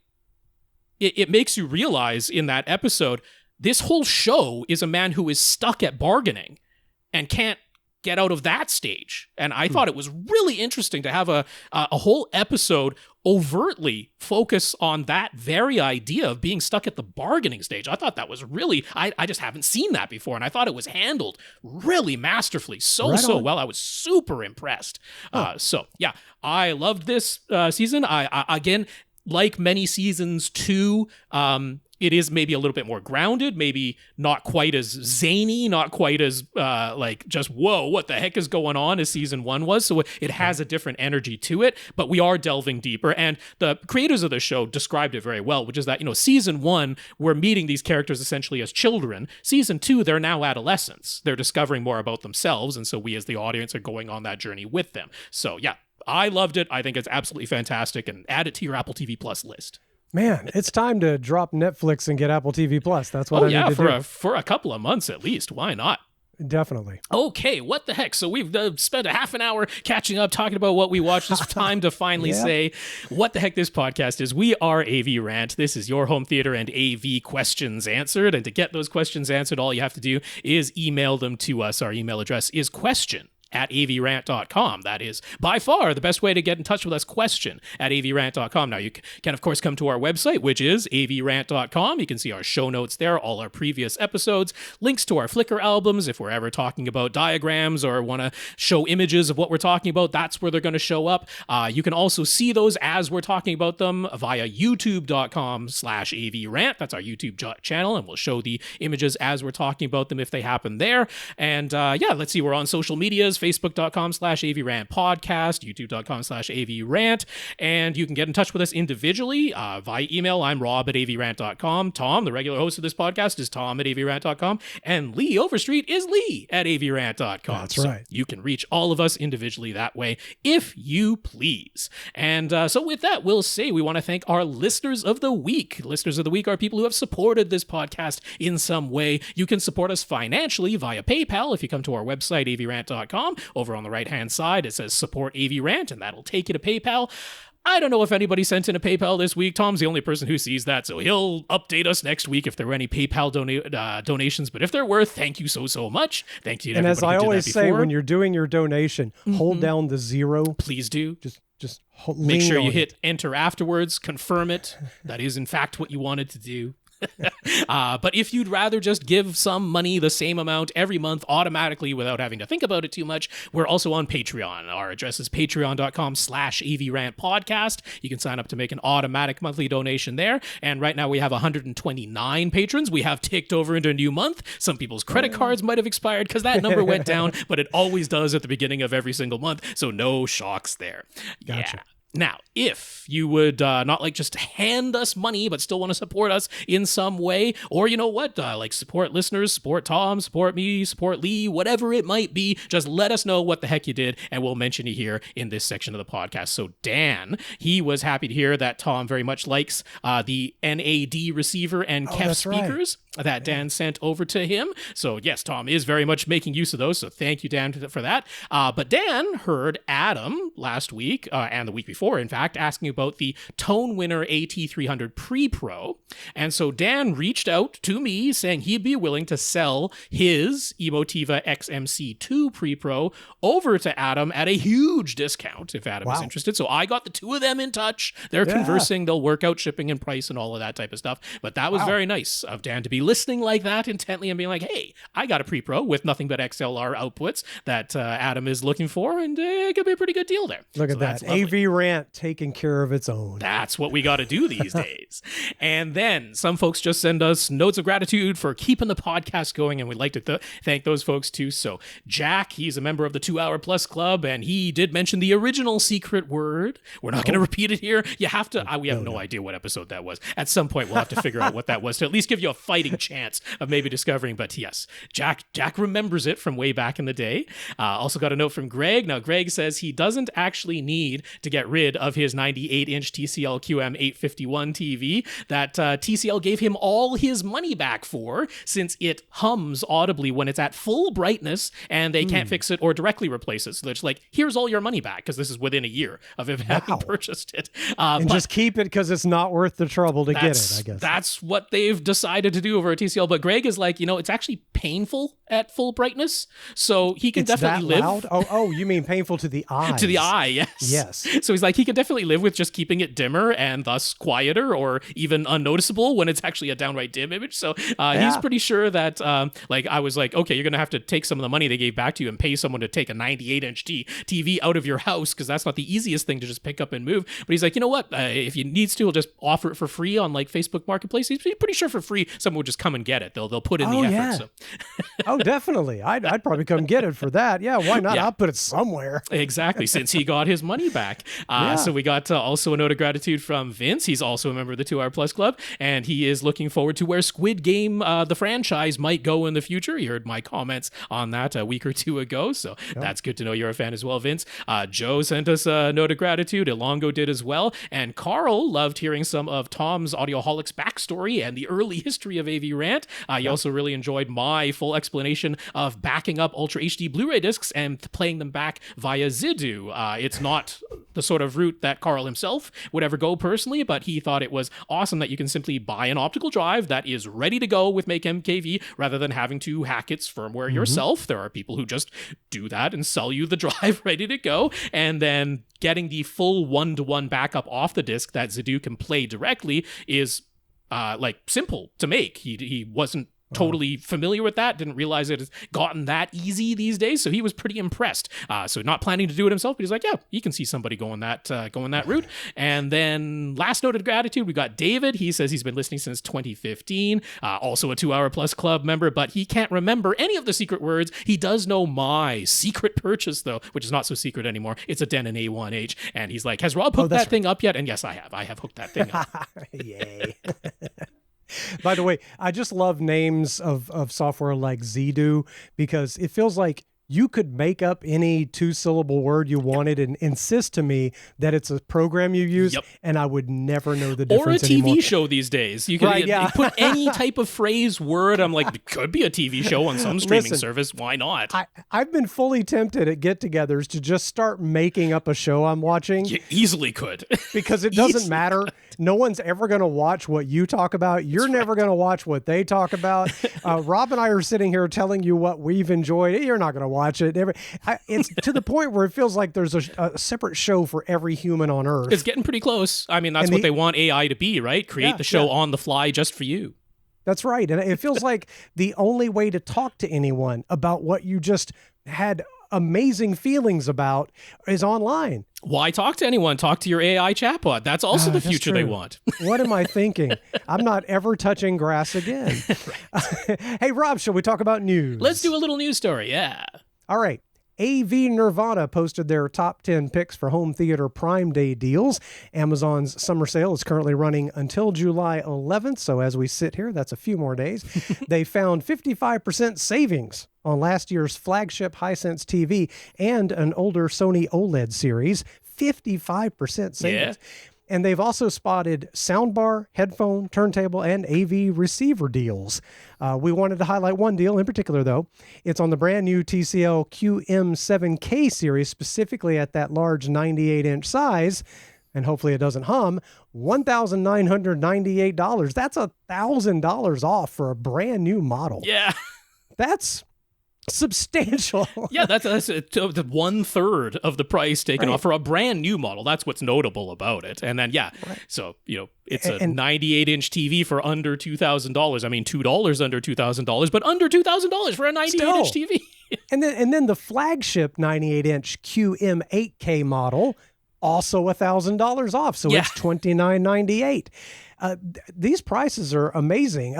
it makes you realize in that episode, this whole show is a man who is stuck at bargaining and can't get out of that stage. And I thought it was really interesting to have a whole episode overtly focus on that very idea of being stuck at the bargaining stage. I thought that was really, I just haven't seen that before. And I thought it was handled really masterfully, so well. I was super impressed. So yeah, I loved this season. I again, like many seasons too, it is maybe a little bit more grounded, maybe not quite as zany, not quite as like just, whoa, what the heck is going on as season 1 was. So it has a different energy to it, but we are delving deeper. And the creators of the show described it very well, which is that, season 1, we're meeting these characters essentially as children. Season 2, they're now adolescents. They're discovering more about themselves. And so we as the audience are going on that journey with them. So yeah, I loved it. I think it's absolutely fantastic, and add it to your Apple TV Plus list. Man, it's time to drop Netflix and get Apple TV Plus. That's what I need to do. For a couple of months at least. Why not? Definitely. Okay, what the heck? So we've spent a half an hour catching up, talking about what we watched. It's time to finally say what the heck this podcast is. We are AVRant. This is your home theater and AV questions answered. And to get those questions answered, all you have to do is email them to us. Our email address is question@avrant.com. That is by far the best way to get in touch with us, question@avrant.com. Now, you can, of course, come to our website, which is avrant.com. You can see our show notes there, all our previous episodes, links to our Flickr albums. If we're ever talking about diagrams or want to show images of what we're talking about, that's where they're going to show up. You can also see those as we're talking about them via youtube.com/avrant. That's our YouTube channel, and we'll show the images as we're talking about them if they happen there. And let's see, we're on social medias, Facebook.com/AVRant podcast, YouTube.com/AVRant, and you can get in touch with us individually via email. I'm Rob@AVRant.com. Tom, the regular host of this podcast, is Tom@AVRant.com, and Lee Overstreet is Lee@AVRant.com. That's right. So you can reach all of us individually that way, if you please. And so with that, we'll say we want to thank our listeners of the week. Listeners of the week are people who have supported this podcast in some way. You can support us financially via PayPal if you come to our website, avrant.com. Over on the right-hand side, it says support AVRant, and that'll take you to PayPal. I don't know if anybody sent in a PayPal this week. Tom's the only person who sees that, so he'll update us next week if there were any PayPal donations. But if there were, thank you so much. Thank you to everybody who did that before. And as I always say, when you're doing your donation, hold down the 0. Please do. Just make sure you hit enter afterwards. Confirm it. That is, in fact, what you wanted to do. But if you'd rather just give some money, the same amount every month automatically without having to think about it too much, we're also on Patreon. Our address is patreon.com/AVRant podcast. You can sign up to make an automatic monthly donation there. And right now we have 129 patrons. We have ticked over into a new month. Some people's credit cards might have expired because that number went down, but it always does at the beginning of every single month. So no shocks there. Gotcha. Yeah. Now, if you would not like just hand us money, but still want to support us in some way, or you know what, like support listeners, support Tom, support me, support Lee, whatever it might be, just let us know what the heck you did, and we'll mention you here in this section of the podcast. So Dan, he was happy to hear that Tom very much likes the NAD receiver and KEF speakers that Dan sent over to him. So yes, Tom is very much making use of those, so thank you, Dan, for that. But Dan heard Adam last week, and the week before, before, in fact, asking about the Tone Winner AT300 Pre-Pro. And so Dan reached out to me saying he'd be willing to sell his Emotiva XMC2 Pre-Pro over to Adam at a huge discount if Adam is interested. So I got the two of them in touch. They're conversing. They'll work out shipping and price and all of that type of stuff. But that was very nice of Dan to be listening like that intently and being like, hey, I got a Pre-Pro with nothing but XLR outputs that Adam is looking for, and it could be a pretty good deal there. Look at that. AVRant taking care of its own. That's what we got to do these days. And then some folks just send us notes of gratitude for keeping the podcast going, and we'd like to thank those folks too. So Jack, he's a member of the 2 Hour Plus Club, and he did mention the original secret word. We're not going to repeat it here. You have to, we have no idea what episode that was. At some point, we'll have to figure out what that was to at least give you a fighting chance of maybe discovering. But yes, Jack remembers it from way back in the day. Also got a note from Greg. Now, Greg says he doesn't actually need to get rid of his 98-inch TCL QM851 TV that TCL gave him all his money back for, since it hums audibly when it's at full brightness and they can't fix it or directly replace it. So they're just like, here's all your money back, because this is within a year of him having purchased it. And just keep it because it's not worth the trouble to get it, I guess. That's what they've decided to do over at TCL. But Greg is like, it's actually painful at full brightness. So he can definitely live. Loud? Oh, you mean painful to the eye? To the eye, yes. Yes. So he's like, he can definitely live with just keeping it dimmer and thus quieter or even unnoticeable when it's actually a downright dim image. So he's pretty sure that, I was like, okay, you're going to have to take some of the money they gave back to you and pay someone to take a 98-inch TV out of your house, because that's not the easiest thing to just pick up and move. But he's like, you know what? If he needs to, he'll just offer it for free on Facebook Marketplace. He's pretty sure for free someone would just come and get it. They'll put in the effort. Yeah. So. Oh, definitely. I'd probably come get it for that. Yeah, why not? I'll put it somewhere. Exactly, since he got his money back. So we got also a note of gratitude from Vince. He's also a member of the 2 Hour Plus Club, and he is looking forward to where Squid Game, the franchise, might go in the future. You heard my comments on that a week or two ago, so that's good to know you're a fan as well, Vince. Joe sent us a note of gratitude. Ilango did as well, and Karl loved hearing some of Tom's Audioholics backstory and the early history of AVRant. He also really enjoyed my full explanation of backing up Ultra HD Blu-ray discs and playing them back via Zidu. It's not the sort of route that Karl himself would ever go personally, but he thought it was awesome that you can simply buy an optical drive that is ready to go with Make MKV rather than having to hack its firmware yourself. There are people who just do that and sell you the drive ready to go, and then getting the full one-to-one backup off the disc that Zidu can play directly is simple to make. He wasn't totally familiar with that, didn't realize it has gotten that easy these days, so he was pretty impressed. So not planning to do it himself, but he's like, yeah, you can see somebody going that route. And then last note of gratitude, we got David. He says he's been listening since 2015, also a 2 Hour Plus Club member, but he can't remember any of the secret words. He does know my secret purchase, though, which is not so secret anymore. It's a Denon A1H, and he's like, has Rob hooked that thing up yet? And yes, I have hooked that thing up. Yay. By the way, I just love names of software like Zidu, because it feels like you could make up any 2-syllable word you wanted and insist to me that it's a program you use, and I would never know the difference anymore. Or a TV show these days. You can put any type of phrase, word. I'm like, it could be a TV show on some streaming service. Why not? I've been fully tempted at get-togethers to just start making up a show I'm watching. You easily could. Because it doesn't matter. No one's ever going to watch what you talk about. You're never going to watch what they talk about. Rob and I are sitting here telling you what we've enjoyed. You're not going to watch it. It's to the point where it feels like there's a separate show for every human on Earth. It's getting pretty close. I mean, that's what they want AI to be, right? Create the show on the fly just for you. That's right. And it feels like the only way to talk to anyone about what you just had amazing feelings about is online. Why talk to anyone? Talk to your AI chatbot. That's also the future they want. What am I thinking? I'm not ever touching grass again. Hey, Rob, shall we talk about news? Let's do a little news story, yeah. All right. AV Nirvana posted their top 10 picks for home theater Prime Day deals. Amazon's summer sale is currently running until July 11th, so as we sit here, that's a few more days. They found 55% savings on last year's flagship Hisense TV and an older Sony OLED series. 55% savings. Yeah. And they've also spotted soundbar, headphone, turntable, and AV receiver deals. We wanted to highlight one deal in particular, though. It's on the brand new TCL QM7K series, specifically at that large 98-inch size. and hopefully it doesn't hum, $1,998. That's $1,000 off for a brand new model. Yeah. That's substantial. Yeah, that's 1/3 of the price taken off for a brand new model. That's what's notable about it. And then, so, it's a 98-inch TV for under $2,000. I mean, $2 under $2,000, but under $2,000 for a 98-inch TV. and then the flagship 98-inch QM 8K model, also $1,000 off. So it's $2,998. These prices are amazing.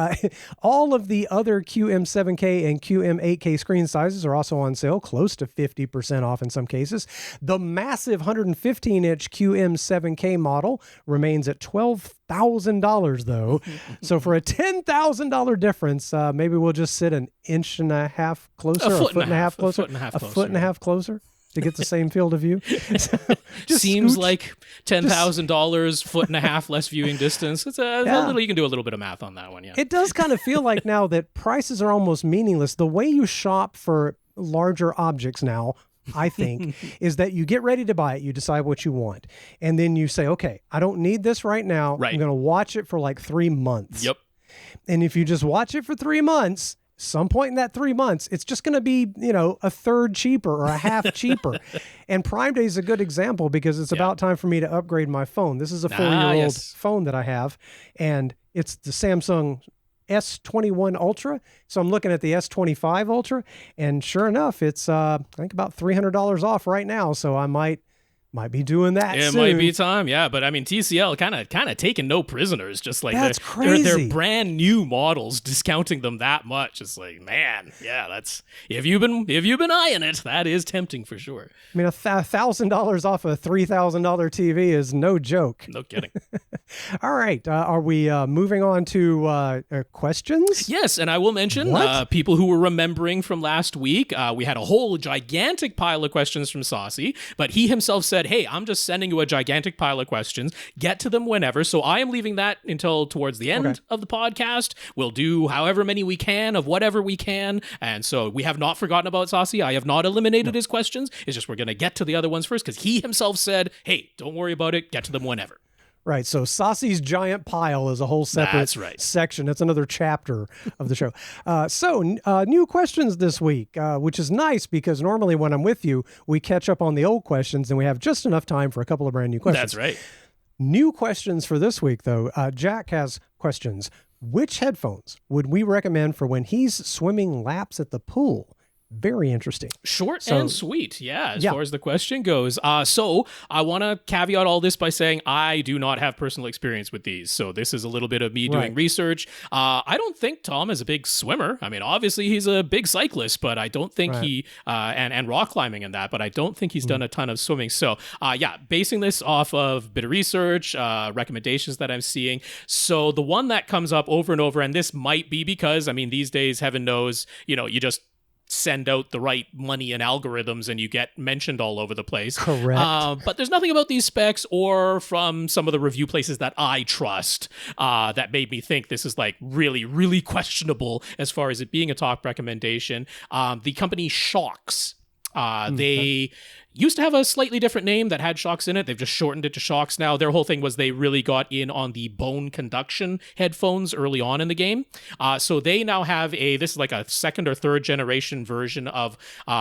All of the other QM 7K and QM 8K screen sizes are also on sale, close to 50% off in some cases. The massive 115-inch QM 7K model remains at $12,000 though. So for a $10,000 difference, maybe we'll just sit an inch and a half closer, a foot and a half closer, a foot and a half closer to get the same field of view. Just seems like $10,000, foot and a half less viewing distance. It's a little. You can do a little bit of math on that one. Yeah, it does kind of feel like now that prices are almost meaningless. The way you shop for larger objects now, I think, is that you get ready to buy it, you decide what you want, and then you say, okay, I don't need this right now. Right. I'm going to watch it for like 3 months. Yep. And if you just watch it for 3 months, some point in that 3 months, it's just going to be, a third cheaper or a half cheaper. And Prime Day is a good example because it's about time for me to upgrade my phone. This is a 4-year-old phone that I have, and it's the Samsung S21 Ultra. So I'm looking at the S25 Ultra, and sure enough, it's I think about $300 off right now. So I might be doing that It soon. might be time, yeah. But I mean, TCL kind of taking no prisoners. Just like that's crazy. They're brand new models, discounting them that much. It's like, man, yeah, that's if you've been eyeing it, that is tempting for sure. I mean, $1,000 off a $3,000 TV is no joke. No kidding. All right, are we moving on to questions? Yes, and I will mention people who were remembering from last week. We had a whole gigantic pile of questions from Saucy, but he himself said, hey, I'm just sending you a gigantic pile of questions. Get to them whenever. So I am leaving that until towards the end of the podcast. We'll do however many we can of whatever we can. And so we have not forgotten about Saucy. I have not eliminated his questions. It's just we're going to get to the other ones first because he himself said, hey, don't worry about it. Get to them whenever. Right. So Saucy's giant pile is a whole separate section. It's another chapter of the show. New questions this week, which is nice because normally when I'm with you, we catch up on the old questions and we have just enough time for a couple of brand new questions. That's right. New questions for this week, though. Jack has questions. Which headphones would we recommend for when he's swimming laps at the pool? Very interesting. Short and sweet, as far as the question goes. So I want to caveat all this by saying I do not have personal experience with these. So this is a little bit of me doing research. I don't think Tom is a big swimmer. I mean, obviously he's a big cyclist, but I don't think he, and rock climbing and that, but I don't think he's done a ton of swimming. So basing this off of a bit of research, recommendations that I'm seeing. So the one that comes up over and over, and this might be because, I mean, these days, heaven knows, you just send out the right money and algorithms and you get mentioned all over the place. Correct. But there's nothing about these specs or from some of the review places that I trust that made me think this is like really, really questionable as far as it being a top recommendation. The company Shocks. They used to have a slightly different name that had shocks in it. They've just shortened it to Shocks now. Their whole thing was they really got in on the bone conduction headphones early on in the game. So they now have this is like a second or third generation version of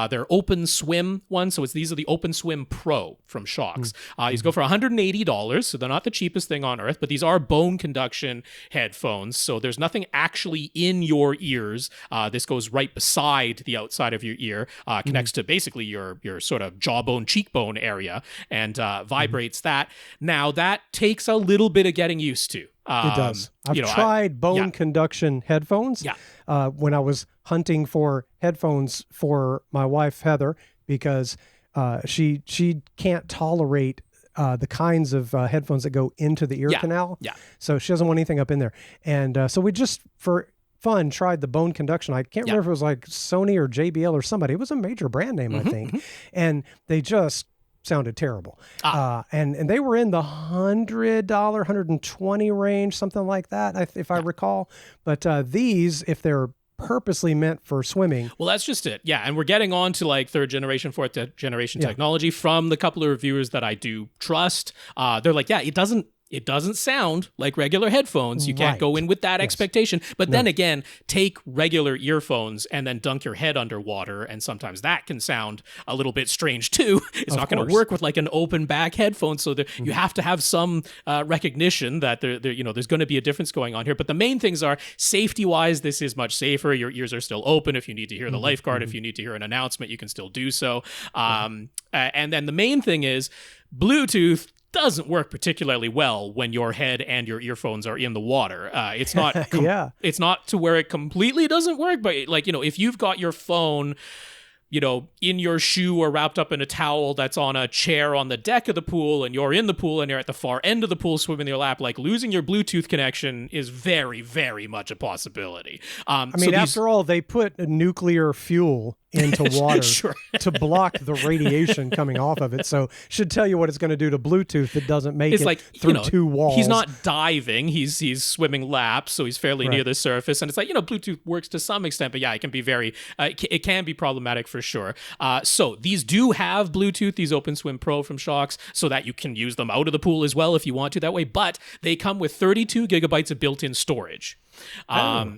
their Open Swim one. So these are the Open Swim Pro from Shocks. These go for $180. So they're not the cheapest thing on earth, but these are bone conduction headphones. So there's nothing actually in your ears. This goes right beside the outside of your ear, connects to basically your sort of jawbone, cheekbone area, and vibrates that. Now that takes a little bit of getting used to. It does. I've tried bone conduction headphones when I was hunting for headphones for my wife, Heather, because she can't tolerate the kinds of headphones that go into the ear canal. Yeah. So she doesn't want anything up in there. And so we just, for fun, tried the bone conduction. I can't remember if it was like Sony or JBL or somebody. It was a major brand name, I think. And they just sounded terrible. And they were in the $100, $120 range, something like that, if I recall. But these, if they're purposely meant for swimming. Well, that's just it. Yeah. And we're getting on to like third generation, fourth generation technology from the couple of reviewers that I do trust. They're like, yeah, it doesn't sound like regular headphones. You can't go in with that expectation. But then again, take regular earphones and then dunk your head underwater, and sometimes that can sound a little bit strange too. It's not going to work with like an open back headphone. So you have to have some recognition that there's going to be a difference going on here. But the main things are safety-wise, this is much safer. Your ears are still open. If you need to hear the lifeguard, if you need to hear an announcement, you can still do so. And then the main thing is Bluetooth doesn't work particularly well when your head and your earphones are in the water. It's not it's not to where it completely doesn't work, but like, if you've got your phone, in your shoe or wrapped up in a towel that's on a chair on the deck of the pool, and you're in the pool and you're at the far end of the pool swimming in your lap, like losing your Bluetooth connection is very, very much a possibility. After all, they put nuclear fuel into water to block the radiation coming off of it. So should tell you what it's going to do to Bluetooth that doesn't make it through two walls. He's not diving. He's swimming laps, so he's fairly near the surface. And it's like, Bluetooth works to some extent, but yeah, it can be it can be problematic for sure. So these do have Bluetooth, these Open Swim Pro from Shocks, so that you can use them out of the pool as well if you want to that way. But they come with 32 gigabytes of built-in storage.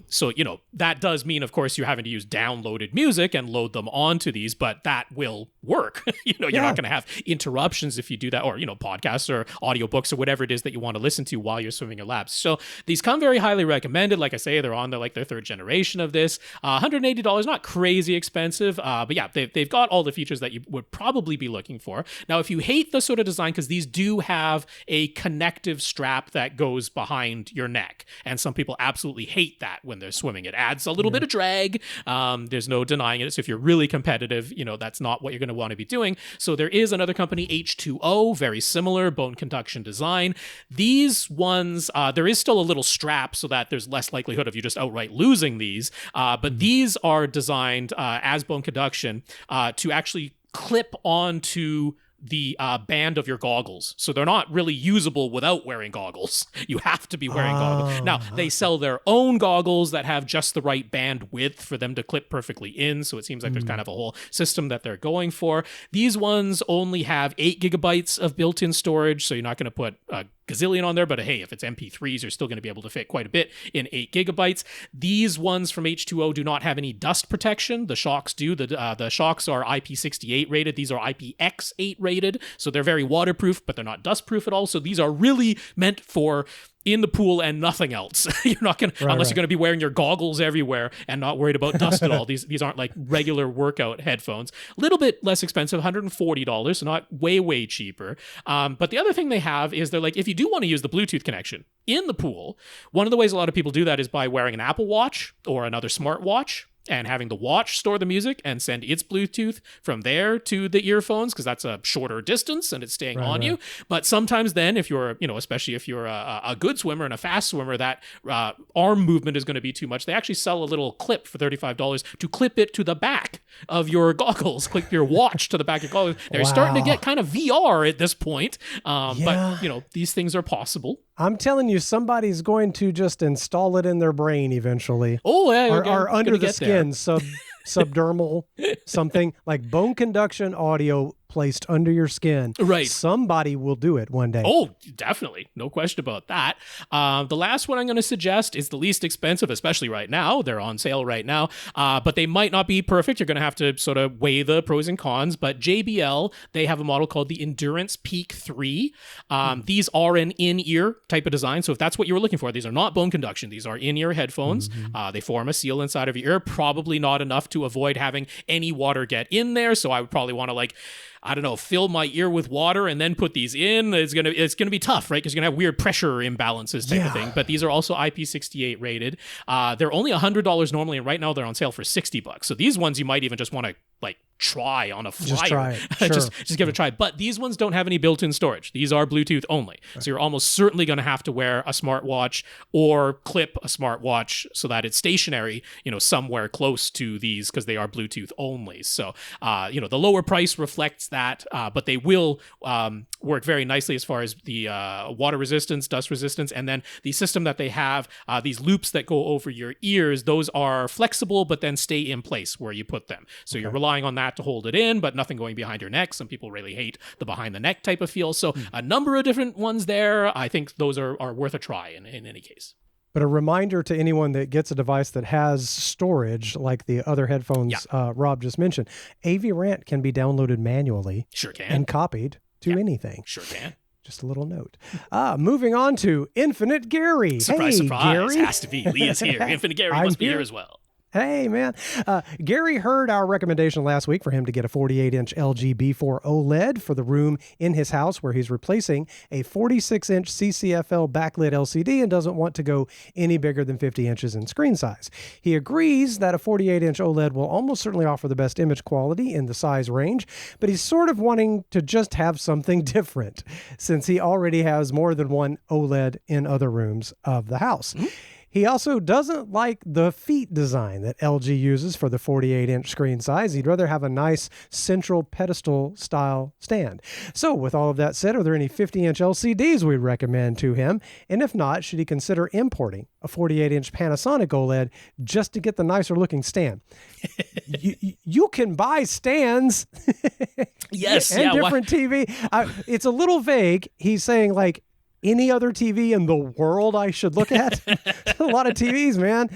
So, that does mean, of course, you're having to use downloaded music and load them onto these, but that will work. You're not going to have interruptions if you do that, or, podcasts or audiobooks or whatever it is that you want to listen to while you're swimming your laps. So these come very highly recommended. Like I say, they're on their third generation of this. $180, not crazy expensive. But yeah, they've got all the features that you would probably be looking for. Now, if you hate the sort of design, because these do have a connective strap that goes behind your neck, and some people absolutely hate that when they're swimming. It adds a little bit of drag. There's no denying it. So if you're really competitive, that's not what you're going to want to be doing. So there is another company, H2O, very similar bone conduction design. These ones, there is still a little strap so that there's less likelihood of you just outright losing these. But these are designed as bone conduction to actually clip onto the band of your goggles. So they're not really usable without wearing goggles. You have to be wearing goggles. Now, they sell their own goggles that have just the right band width for them to clip perfectly in. So it seems like there's kind of a whole system that they're going for. These ones only have 8 gigabytes of built-in storage. So you're not going to put a gazillion on there, but hey, if it's MP3s, you're still going to be able to fit quite a bit in 8 gigabytes. These ones from H2O do not have any dust protection. The Shocks do. The Shocks are IP68 rated. These are IPX8 rated. So they're very waterproof, but they're not dust proof at all. So these are really meant for in the pool and nothing else. You're not going to, unless you're going to be wearing your goggles everywhere and not worried about dust at all. These aren't like regular workout headphones. A little bit less expensive, $140, so not way cheaper. But the other thing they have is they're like, if you do want to use the Bluetooth connection in the pool, one of the ways a lot of people do that is by wearing an Apple Watch or another smartwatch, and having the watch store the music and send its Bluetooth from there to the earphones, because that's a shorter distance and it's staying on you. But sometimes then, if you're, especially if you're a good swimmer and a fast swimmer, that arm movement is going to be too much. They actually sell a little clip for $35 to clip it to the back of your goggles, clip your watch to the back of your goggles. They're starting to get kind of VR at this point. But, these things are possible. I'm telling you, somebody's going to just install it in their brain eventually. Oh, yeah. Or under the skin, subdermal, something like bone conduction audio placed under your skin. Right. Somebody will do it one day. Oh, definitely. No question about that. The last one I'm going to suggest is the least expensive, especially right now. They're on sale right now, but they might not be perfect. You're going to have to sort of weigh the pros and cons, but JBL, they have a model called the Endurance Peak 3. These are an in-ear type of design. So if that's what you were looking for, these are not bone conduction. These are in-ear headphones. They form a seal inside of your ear, probably not enough to avoid having any water get in there. So I would probably want to fill my ear with water and then put these in. It's gonna be tough, right? Because you're gonna have weird pressure imbalances type of thing. But these are also IP68 rated. They're only $100 normally, and right now they're on sale for $60. So these ones you might even just want to try on a flyer. Just try it. Sure. just give it a try. But these ones don't have any built-in storage. These are Bluetooth only. So you're almost certainly going to have to wear a smartwatch or clip a smartwatch so that it's stationary, somewhere close to these, because they are Bluetooth only. So, the lower price reflects that, but they will work very nicely as far as the water resistance, dust resistance, and then the system that they have, these loops that go over your ears, those are flexible, but then stay in place where you put them. So you're relying on that to hold it in, but nothing going behind your neck. Some people really hate the behind the neck type of feel. So a number of different ones there. I think those are worth a try in any case. But a reminder to anyone that gets a device that has storage, like the other headphones Rob just mentioned, AVRant can be downloaded manually. Sure can. And copied to anything. Sure can. Just a little note. Moving on to Infinite Gary. Surprise, hey, surprise. Gary. Has to be. Lee is here. Infinite Gary must be here as well. Hey, man. Gary heard our recommendation last week for him to get a 48-inch LG B4 OLED for the room in his house where he's replacing a 46-inch CCFL backlit LCD and doesn't want to go any bigger than 50 inches in screen size. He agrees that a 48-inch OLED will almost certainly offer the best image quality in the size range, but he's sort of wanting to just have something different since he already has more than one OLED in other rooms of the house. Mm-hmm. He also doesn't like the feet design that LG uses for the 48-inch screen size. He'd rather have a nice central pedestal style stand. So with all of that said, are there any 50-inch LCDs we'd recommend to him? And if not, should he consider importing a 48-inch Panasonic OLED just to get the nicer looking stand? you can buy stands yes, and different TV. It's a little vague. He's saying like, any other TV in the world I should look at? A lot of TVs, man,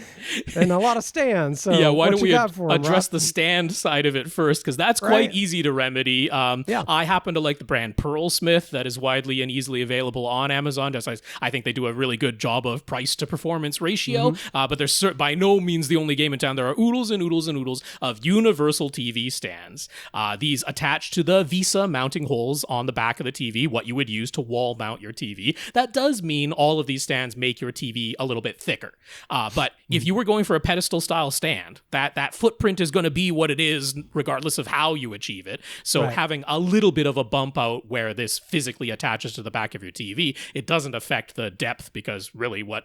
and a lot of stands. So yeah, why don't we address the stand side of it first? Because that's quite easy to remedy. I happen to like the brand Pearlsmith that is widely and easily available on Amazon. I think they do a really good job of price to performance ratio, but they're by no means the only game in town. There are oodles and oodles and oodles of universal TV stands. These attach to the VESA mounting holes on the back of the TV, what you would use to wall mount your TV. That does mean all of these stands make your TV a little bit thicker. But if you were going for a pedestal style stand, that footprint is going to be what it is regardless of how you achieve it. So having a little bit of a bump out where this physically attaches to the back of your TV, it doesn't affect the depth, because really what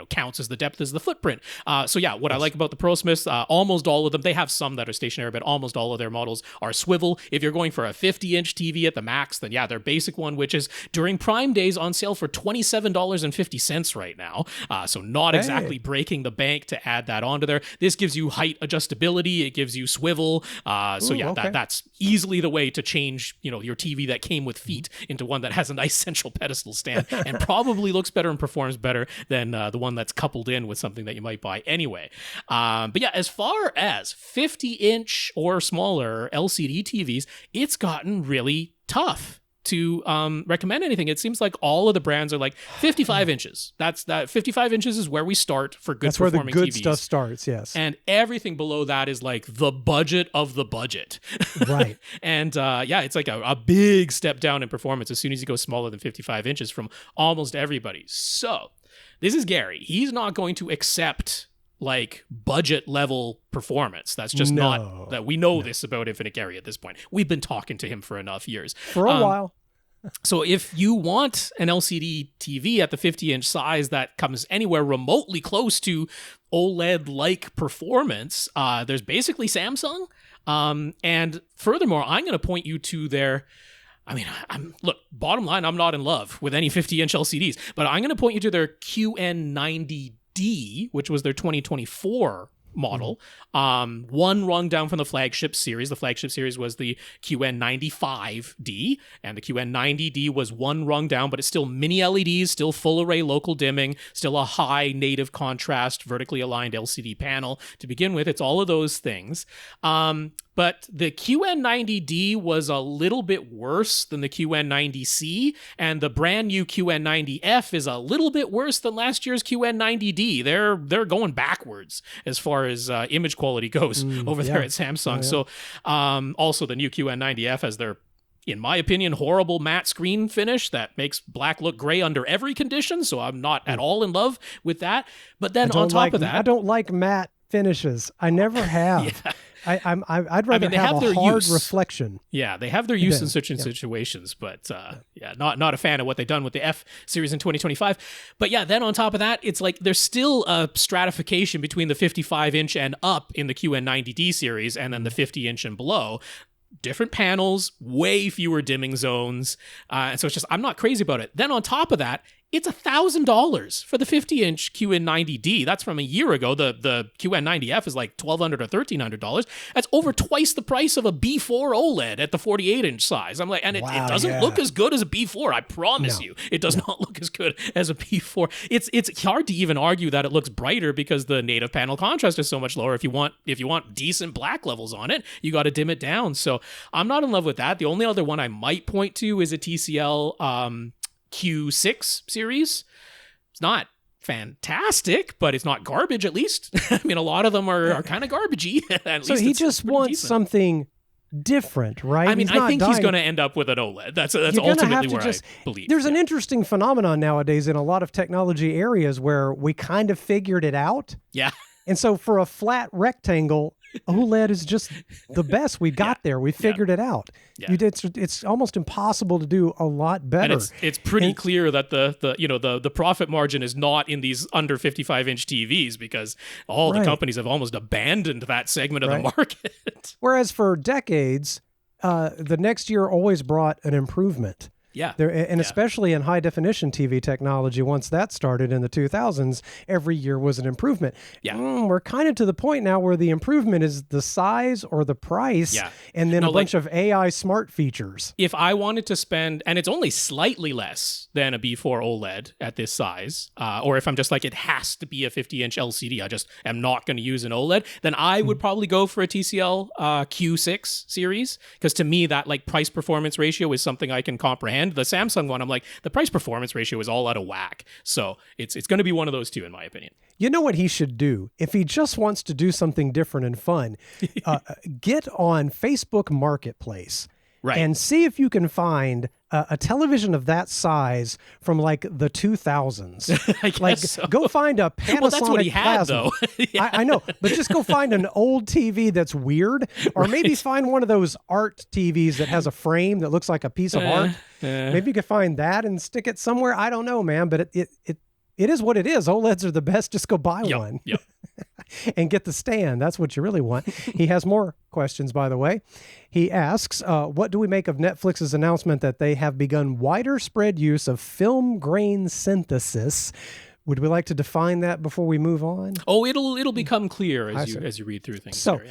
counts as the depth is the footprint. What I like about the Pearlsmiths, almost all of them, they have some that are stationary, but almost all of their models are swivel. If you're going for a 50-inch TV at the max, then their basic one, which is during Prime days on sale for $27.50 right now. So not exactly breaking the bank to add that onto there. This gives you height adjustability. It gives you swivel. That's easily the way to change, your TV that came with feet into one that has a nice central pedestal stand and probably looks better and performs better than the one that's coupled in with something that you might buy anyway. As far as 50-inch or smaller LCD TVs, it's gotten really tough to recommend anything. It seems like all of the brands are like 55 inches. That 55 inches is where we start for good performing TVs. That's where the good stuff starts, yes. And everything below that is like the budget of the budget. Right. And it's like a big step down in performance as soon as you go smaller than 55 inches from almost everybody. So this is Gary. He's not going to accept like budget level performance. That's just not that we know this about Infinite Gary at this point. We've been talking to him for enough years. For a while. So if you want an LCD TV at the 50-inch size that comes anywhere remotely close to OLED-like performance, there's basically Samsung. And furthermore, I'm going to point you to their... bottom line, I'm not in love with any 50-inch LCDs, but I'm going to point you to their QN90D, which was their 2024 model. One rung down from the flagship series. The flagship series was the QN95D, and the QN90D was one rung down, but it's still mini LEDs, still full array local dimming, still a high native contrast, vertically aligned LCD panel. To begin with, it's all of those things. But the QN90D was a little bit worse than the QN90C, and the brand new QN90F is a little bit worse than last year's QN90D. They're going backwards as far as image quality goes over there at Samsung. So also the new QN90F has their, in my opinion, horrible matte screen finish that makes black look gray under every condition. So I'm not at all in love with that. But then on top of that, I don't like matte finishes. I never have. I'd rather they have have a their hard use. reflection. Yeah, they have their use in Then, certain situations, but not a fan of what they've done with the F series in 2025. But yeah, then on top of that, it's like there's still a stratification between the 55-inch and up in the QN90D series, and then the 50-inch and below. Different panels, way fewer dimming zones, and so it's just I'm not crazy about it. Then on top of that, it's $1,000 for the 50-inch QN90D. That's from a year ago. The QN90F is like $1,200 or $1,300. That's over twice the price of a B4 OLED at the 48-inch size. I'm like, and it doesn't look as good as a B4. I promise you, it does not look as good as a B4. It's hard to even argue that it looks brighter because the native panel contrast is so much lower. If you want decent black levels on it, you got to dim it down. So I'm not in love with that. The only other one I might point to is a TCL Q6 series. It's not fantastic, but it's not garbage, at least. I mean, a lot of them are kind of garbagey. So he just wants something different, right? I mean, I think he's going to end up with an OLED. That's ultimately where I believe. There's an interesting phenomenon nowadays in a lot of technology areas where we kind of figured it out. Yeah. And so for a flat rectangle, OLED is just the best. We got there. We figured it out. Yeah. It's almost impossible to do a lot better. And it's pretty clear that the profit margin is not in these under 55-inch TVs because all the companies have almost abandoned that segment of the market. Whereas for decades, the next year always brought an improvement. Yeah. Especially in high definition TV technology, once that started in the 2000s, every year was an improvement. Yeah. We're kind of to the point now where the improvement is the size or the price and then a bunch of AI smart features. If I wanted to spend, and it's only slightly less than a B4 OLED at this size, or if I'm just like, it has to be a 50-inch LCD, I just am not going to use an OLED, then I would probably go for a TCL Q6 series, because to me, that like price performance ratio is something I can comprehend. The Samsung one, I'm like, the price performance ratio is all out of whack. So it's going to be one of those two, in my opinion. You know what he should do? If he just wants to do something different and fun, get on Facebook Marketplace. Right. And see if you can find a television of that size from like the 2000s. I guess so. Go find a Panasonic well, that's what he had, plasma. though. I know, but just go find an old TV that's weird, or maybe find one of those art TVs that has a frame that looks like a piece of art. Maybe you could find that and stick it somewhere. I don't know, man, but it is what it is. OLEDs are the best. Just go buy one. Yep. And get the stand. That's what you really want. He has more questions, by the way. He asks, what do we make of Netflix's announcement that they have begun wider spread use of film grain synthesis? Would we like to define that before we move on? Oh, it'll become clear as you read through things. So,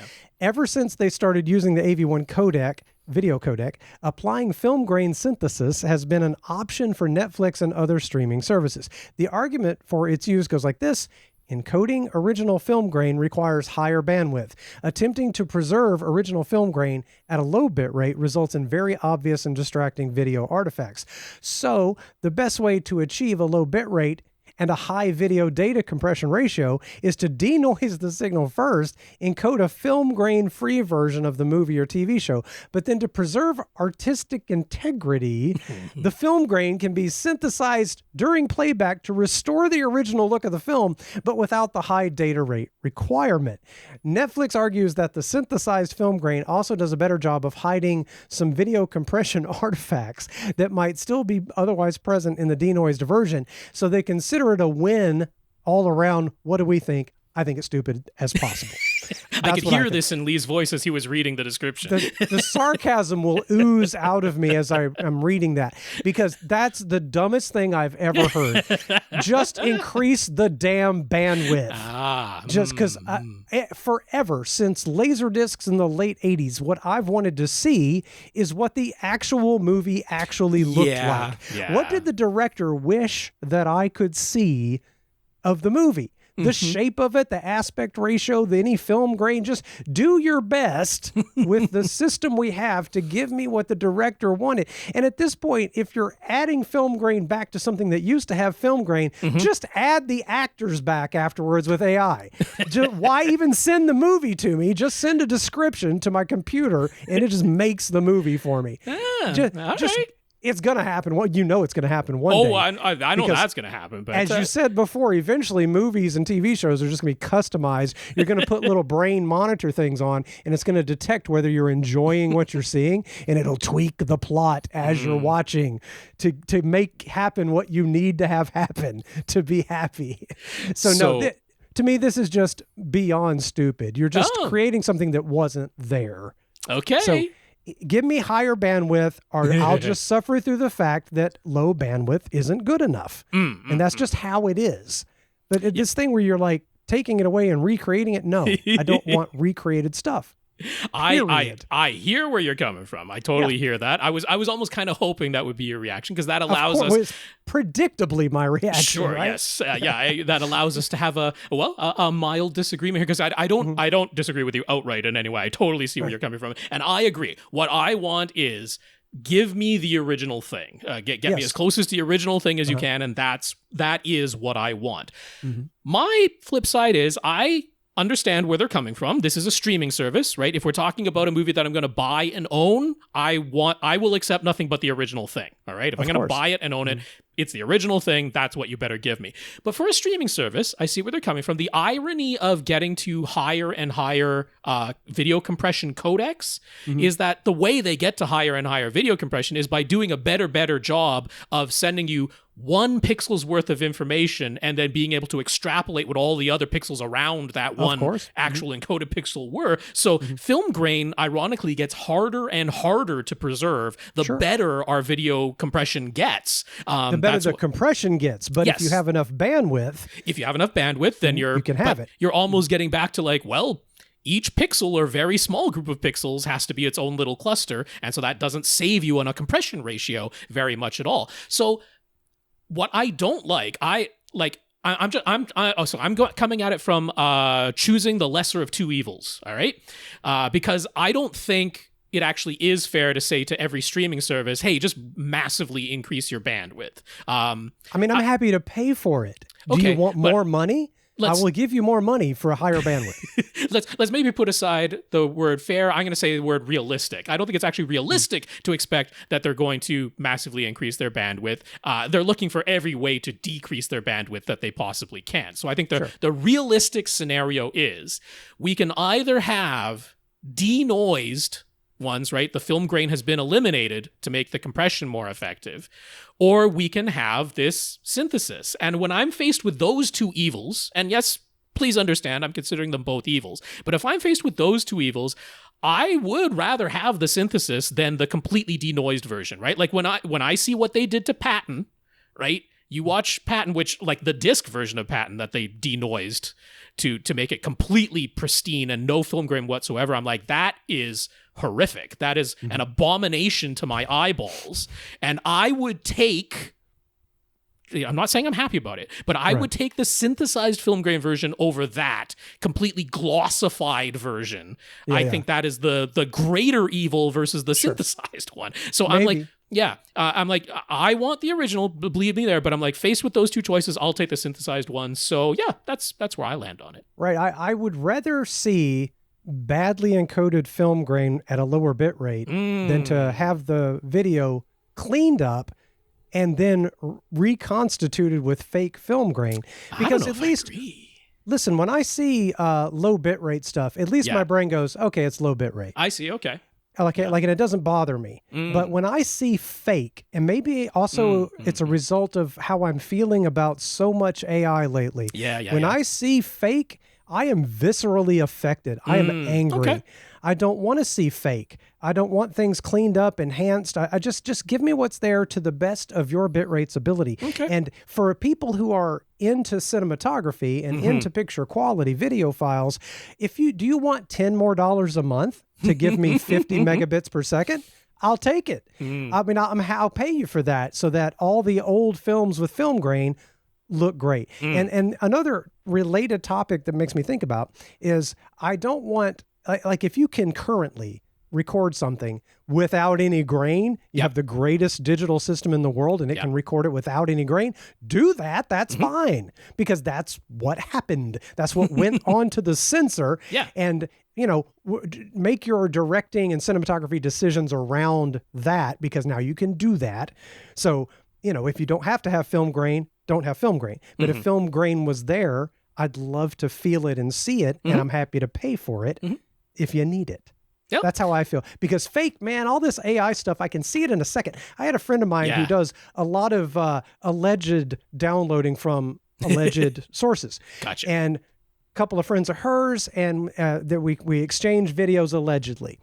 ever since they started using the AV1 codec, video codec, applying film grain synthesis has been an option for Netflix and other streaming services. The argument for its use goes like this. Encoding original film grain requires higher bandwidth. Attempting to preserve original film grain at a low bit rate results in very obvious and distracting video artifacts. So, the best way to achieve a low bit rate and a high video data compression ratio is to denoise the signal first, encode a film grain free version of the movie or TV show, but then to preserve artistic integrity, the film grain can be synthesized during playback to restore the original look of the film, but without the high data rate requirement. Netflix argues that the synthesized film grain also does a better job of hiding some video compression artifacts that might still be otherwise present in the denoised version, so they consider it a win all around. What do we think? I think it's stupid as possible. I could hear this in Lee's voice as he was reading the description. The sarcasm will ooze out of me as I'm reading that, because that's the dumbest thing I've ever heard. Just increase the damn bandwidth. Just because forever, since Laserdiscs in the late 80s, what I've wanted to see is what the actual movie actually looked like. Yeah. What did the director wish that I could see of the movie? The shape of it, the aspect ratio, any film grain, just do your best with the system we have to give me what the director wanted. And at this point, if you're adding film grain back to something that used to have film grain, just add the actors back afterwards with AI. Why even send the movie to me? Just send a description to my computer and it just makes the movie for me. It's going to happen. Well, you know it's going to happen one day. Oh, I know Because that's going to happen. But as you said before, eventually movies and TV shows are just going to be customized. You're going to put little brain monitor things on, and it's going to detect whether you're enjoying what you're seeing, and it'll tweak the plot as you're watching to make happen what you need to have happen to be happy. So to me, this is just beyond stupid. You're just creating something that wasn't there. Okay. So give me higher bandwidth, or I'll just suffer through the fact that low bandwidth isn't good enough. And that's just how it is. But this thing where you're like taking it away and recreating it, no, I don't want recreated stuff. I hear where you're coming from. I totally hear that. I was almost kind of hoping that would be your reaction, because that allows us. It's predictably my reaction. Sure. Right? Yes. That allows us to have a mild disagreement here, because I don't disagree with you outright in any way. I totally see where you're coming from, and I agree. What I want is, give me the original thing. Get me as close as the original thing as you can, and that is what I want. My flip side is, I understand where they're coming from. This is a streaming service, right? If we're talking about a movie that I'm going to buy and own, I will accept nothing but the original thing. All right. If I'm going to buy it and own it, it's the original thing. That's what you better give me. But for a streaming service, I see where they're coming from. The irony of getting to higher and higher video compression codecs is that the way they get to higher and higher video compression is by doing a better job of sending you 1 pixel's worth of information and then being able to extrapolate what all the other pixels around that one actual encoded pixel were. So film grain, ironically, gets harder and harder to preserve the better our video compression gets. The better the compression gets. But if you have enough bandwidth, then you can have it. You're almost getting back to like, well, each pixel or very small group of pixels has to be its own little cluster. And so that doesn't save you on a compression ratio very much at all. So what I don't like, I'm coming at it from choosing the lesser of two evils. All right. Because I don't think it actually is fair to say to every streaming service, hey, just massively increase your bandwidth. I'm happy to pay for it. Do you want more money? I will give you more money for a higher bandwidth. Let's maybe put aside the word fair. I'm going to say the word realistic. I don't think it's actually realistic to expect that they're going to massively increase their bandwidth. They're looking for every way to decrease their bandwidth that they possibly can. So I think the realistic scenario is, we can either have denoised ones, right? The film grain has been eliminated to make the compression more effective, or we can have this synthesis. And when I'm faced with those two evils, and yes, please understand, I'm considering them both evils, but if I'm faced with those two evils, I would rather have the synthesis than the completely denoised version, right? Like when I see what they did to Patton, right? You watch Patton, which like the disc version of Patton that they denoised to make it completely pristine and no film grain whatsoever. I'm like, that is horrific. That is an abomination to my eyeballs. And I would take, I'm not saying I'm happy about it, but I would take the synthesized film grain version over that completely glossified version. I think that is the greater evil versus the synthesized one. So I'm like, I want the original, believe me there, but I'm like, faced with those two choices, I'll take the synthesized one. So yeah, that's where I land on it. Right. I would rather see badly encoded film grain at a lower bit rate than to have the video cleaned up and then reconstituted with fake film grain. Because at least, listen, when I see low bit rate stuff, at least my brain goes, okay, it's low bit rate. I see. Okay. And it doesn't bother me. But when I see fake, and maybe also it's a result of how I'm feeling about so much AI lately. When I see fake, I am viscerally affected. I am angry. Okay. I don't want to see fake. I don't want things cleaned up, enhanced. I just give me what's there to the best of your bitrate's ability. Okay. And for people who are into cinematography and into picture quality video files, do you want $10 more a month to give me 50 megabits per second? I'll take it. I mean, I'll pay you for that so that all the old films with film grain look great. And another related topic that makes me think about is I don't want, like if you can currently record something without any grain, you have the greatest digital system in the world and it can record it without any grain, do that. That's fine, because that's what happened. That's what went onto the sensor. Yeah. And, you know, make your directing and cinematography decisions around that, because now you can do that. So, you know, if you don't have to have film grain, don't have film grain. But if film grain was there, I'd love to feel it and see it, and I'm happy to pay for it if you need it. Yep. That's how I feel. Because fake, man, all this AI stuff, I can see it in a second. I had a friend of mine who does a lot of alleged downloading from alleged sources. Gotcha. And a couple of friends of hers, and that we exchange videos allegedly.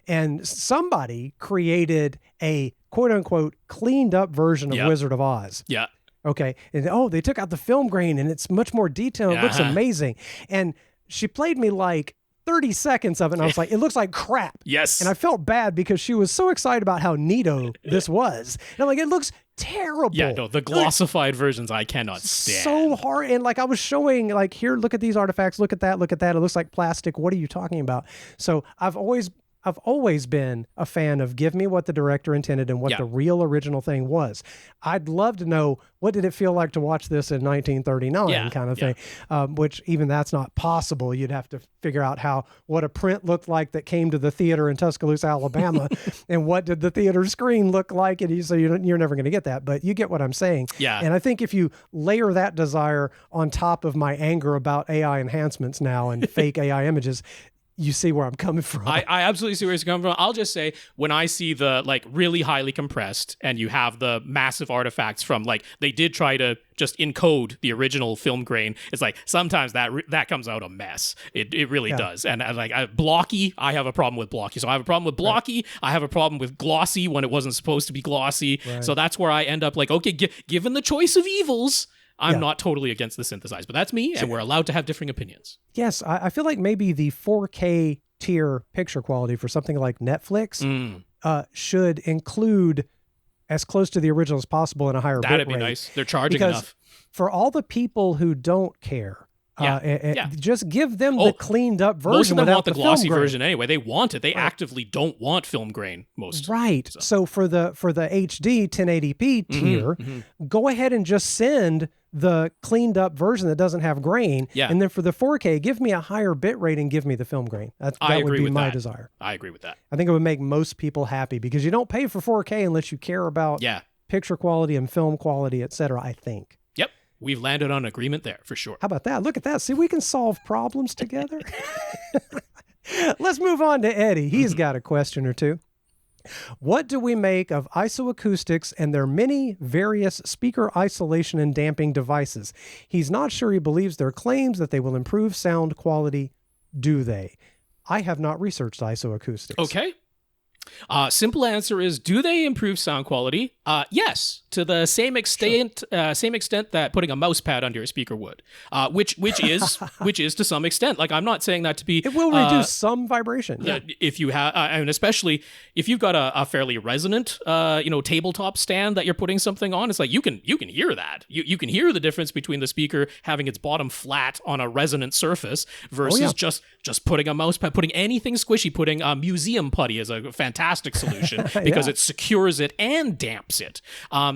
And somebody created a quote unquote cleaned up version of Wizard of Oz. Yeah. Okay. And they took out the film grain and it's much more detailed. It looks amazing. And she played me like 30 seconds of it, and I was like, it looks like crap. Yes. And I felt bad because she was so excited about how neato this was. And I'm like, it looks terrible. Yeah, no, the glossified versions I cannot stand. So hard. And like I was showing, like, here, look at these artifacts, look at that, look at that. It looks like plastic. What are you talking about? So I've always been a fan of give me what the director intended and what the real original thing was. I'd love to know, what did it feel like to watch this in 1939 kind of thing, which even that's not possible. You'd have to figure out what a print looked like that came to the theater in Tuscaloosa, Alabama, and what did the theater screen look like. And so you're never going to get that, but you get what I'm saying. Yeah. And I think if you layer that desire on top of my anger about AI enhancements now and fake AI images, you see where I'm coming from. I absolutely see where you're coming from. I'll just say, when I see the like really highly compressed and you have the massive artifacts from, like, they did try to just encode the original film grain. It's like sometimes that comes out a mess. It really does. And blocky, I have a problem with blocky. So I have a problem with blocky. I have a problem with glossy when it wasn't supposed to be glossy. Right. So that's where I end up like, okay, given the choice of evils, I'm not totally against the synthesize, but that's me, and we're allowed to have differing opinions. Yes, I feel like maybe the 4K tier picture quality for something like Netflix should include as close to the original as possible in a higher bit rate. That'd be nice. They're charging enough. For all the people who don't care, just give them the cleaned up version. Most of them want the glossy film grain version anyway. They want it. They actively don't want film grain. Right. So for the HD 1080p tier, go ahead and just send the cleaned up version that doesn't have grain. Yeah. And then for the 4K, give me a higher bit rate and give me the film grain. That would be my desire. I agree with that. I think it would make most people happy, because you don't pay for 4K unless you care about picture quality and film quality, etc., I think. Yep. We've landed on agreement there for sure. How about that? Look at that. See, we can solve problems together. Let's move on to Eddie. He's got a question or two. What do we make of IsoAcoustics and their many various speaker isolation and damping devices? He's not sure he believes their claims that they will improve sound quality. Do they? I have not researched IsoAcoustics. Okay. Simple answer is, do they improve sound quality? Yes, to the same extent that putting a mouse pad under a speaker would, which is to some extent. Like, I'm not saying that to be. It will reduce some vibration. Yeah. If you have, and especially if you've got a fairly resonant, tabletop stand that you're putting something on, it's like you can hear that. You can hear the difference between the speaker having its bottom flat on a resonant surface versus just putting a mouse pad, putting anything squishy, putting museum putty is a fantastic solution because it secures it and damps it.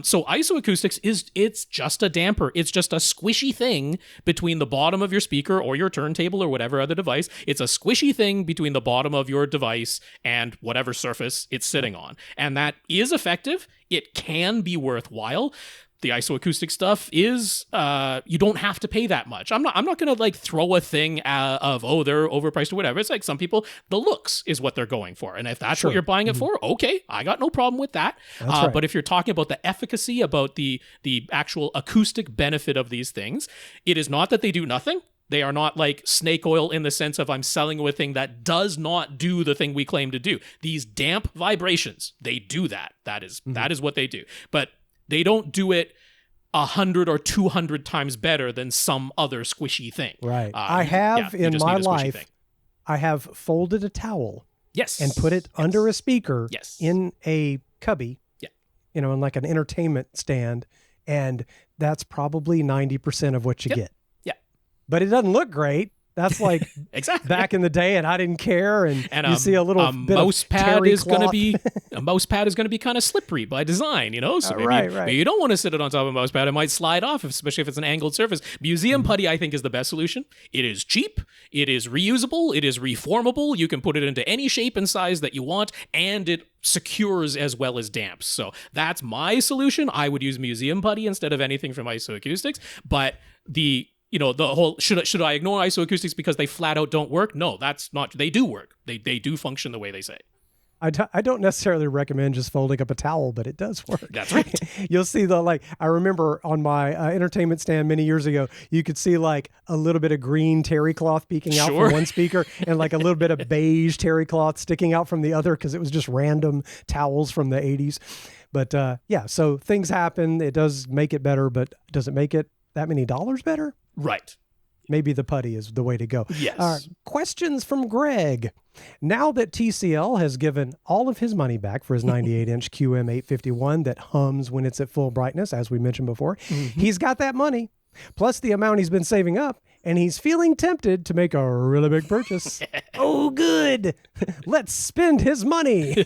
So IsoAcoustics it's just a damper. It's just a squishy thing between the bottom of your speaker or your turntable or whatever other device. It's a squishy thing between the bottom of your device and whatever surface it's sitting on. And that is effective. It can be worthwhile. The IsoAcoustic stuff is, you don't have to pay that much. I'm not going to like throw a thing of, they're overpriced or whatever. It's like some people, the looks is what they're going for. And if that's what you're buying it for, okay, I got no problem with that. Right. But if you're talking about the efficacy, about the actual acoustic benefit of these things, it is not that they do nothing. They are not like snake oil in the sense of I'm selling you a thing that does not do the thing we claim to do. These damp vibrations, they do that. That is what they do. But they don't do it 100 or 200 times better than some other squishy thing. Right. I have in my life, I have folded a towel. Yes. And put it under a speaker. Yes. In a cubby. Yeah. In like an entertainment stand. And that's probably 90% of what you get. Yeah. But it doesn't look great. That's like Exactly. back in the day, and I didn't care. And you see a little bit mouse of pad terry is going to cloth. be a mouse pad is going to be kind of slippery by design, So maybe, right. maybe you don't want to sit it on top of a mouse pad. It might slide off, especially if it's an angled surface. Museum putty, I think, is the best solution. It is cheap. It is reusable. It is reformable. You can put it into any shape and size that you want, and it secures as well as damps. So that's my solution. I would use museum putty instead of anything from IsoAcoustics. But the whole should I ignore IsoAcoustics because they flat out don't work? No, that's not. They do work. They do function the way they say. I don't necessarily recommend just folding up a towel, but it does work. That's right. You'll see I remember on my entertainment stand many years ago, you could see like a little bit of green terry cloth peeking out from one speaker and like a little bit of beige terry cloth sticking out from the other because it was just random towels from the 80s. But so things happen. It does make it better, but does it make it that many dollars better? Right. Maybe the putty is the way to go. Yes. Questions from Greg. Now that TCL has given all of his money back for his 98-inch QM851 that hums when it's at full brightness, as we mentioned before, he's got that money, plus the amount he's been saving up, and he's feeling tempted to make a really big purchase. Oh, good. Let's spend his money.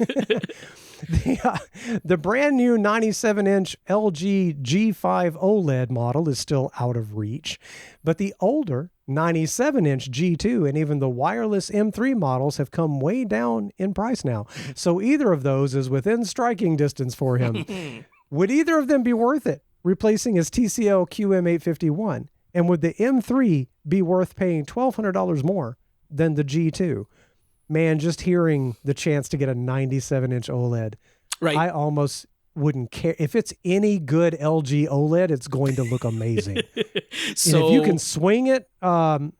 The brand new 97-inch LG G5 OLED model is still out of reach, but the older 97-inch G2 and even the wireless M3 models have come way down in price now. So either of those is within striking distance for him. Would either of them be worth it, replacing his TCL QM851? And would the M3 be worth paying $1,200 more than the G2? Man, just hearing the chance to get a 97-inch OLED, right. I almost wouldn't care. If it's any good LG OLED, it's going to look amazing. So and if you can swing it, I'm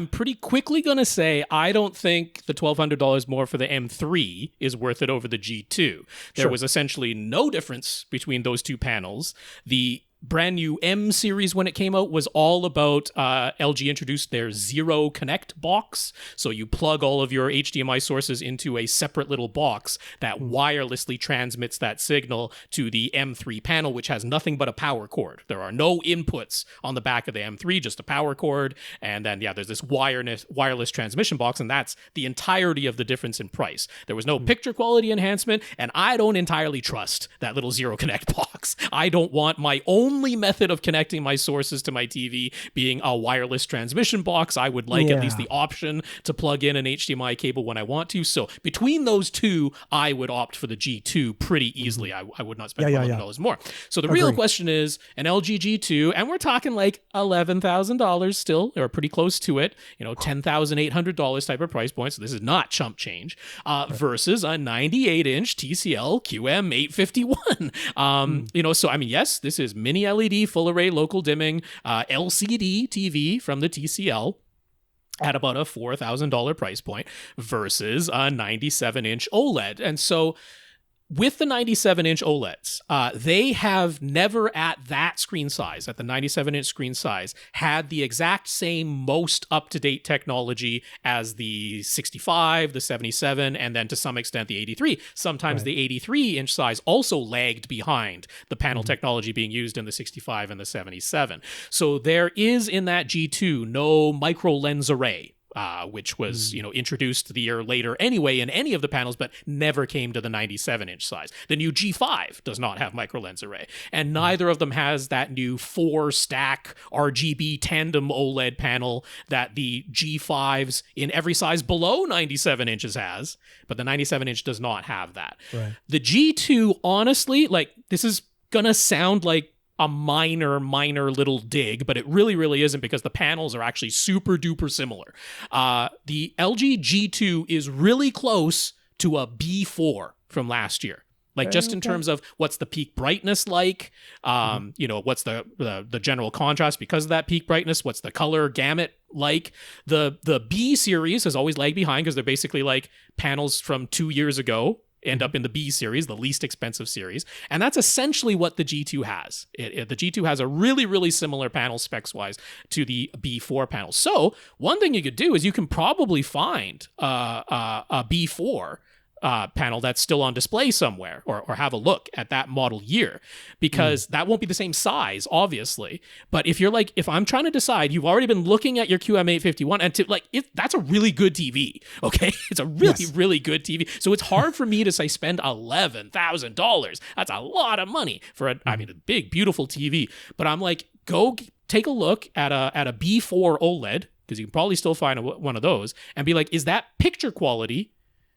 pretty quickly going to say I don't think the $1,200 more for the M3 is worth it over the G2. There was essentially no difference between those two panels. The brand new M series, when it came out, was all about LG introduced their Zero Connect box. So you plug all of your HDMI sources into a separate little box that wirelessly transmits that signal to the M3 panel, which has nothing but a power cord. There are no inputs on the back of the M3, just a power cord. And then, there's this wireless transmission box, and that's the entirety of the difference in price. There was no picture quality enhancement, and I don't entirely trust that little Zero Connect box. I don't want my only method of connecting my sources to my TV being a wireless transmission box. I would like at least the option to plug in an HDMI cable when I want to. So between those two, I would opt for the G2 pretty easily. I would not spend $1,200 more. So the real question is an LG G2, and we're talking like $11,000 still, or pretty close to it, $10,800 type of price point. So this is not chump change, versus a 98-inch TCL QM851. So I mean, yes, this is mini LED full array local dimming LCD TV from the TCL at about a $4,000 price point versus a 97-inch OLED. And so with the 97-inch OLEDs, they have never at that screen size, at the 97-inch screen size, had the exact same most up-to-date technology as the 65, the 77, and then to some extent the 83. Sometimes the 83-inch size also lagged behind the panel technology being used in the 65 and the 77. So there is in that G2 no micro lens array. Which was, introduced the year later anyway in any of the panels, but never came to the 97-inch size. The new G5 does not have micro lens array, and neither of them has that new 4-stack RGB tandem OLED panel that the G5s in every size below 97 inches has, but the 97-inch does not have that. Right. The G2, honestly, this is gonna sound like a minor little dig, but it really isn't, because the panels are actually super duper similar. The LG G2 is really close to a B4 from last year. Just in terms of what's the peak brightness like, what's the general contrast because of that peak brightness, what's the color gamut like. The B series has always lagged behind because they're basically like panels from 2 years ago end up in the B series, the least expensive series. And that's essentially what the G2 has. The G2 has a really similar panel specs-wise to the B4 panel. So one thing you could do is you can probably find a B4 panel that's still on display somewhere, or have a look at that model year, because that won't be the same size, obviously. But if I'm trying to decide, you've already been looking at your QM851, and that's a really good TV, okay? It's a really, really good TV. So it's hard for me to say spend $11,000. That's a lot of money for a big, beautiful TV. But I'm like, go take a look at a B4 OLED, because you can probably still find one of those, and be like, is that picture quality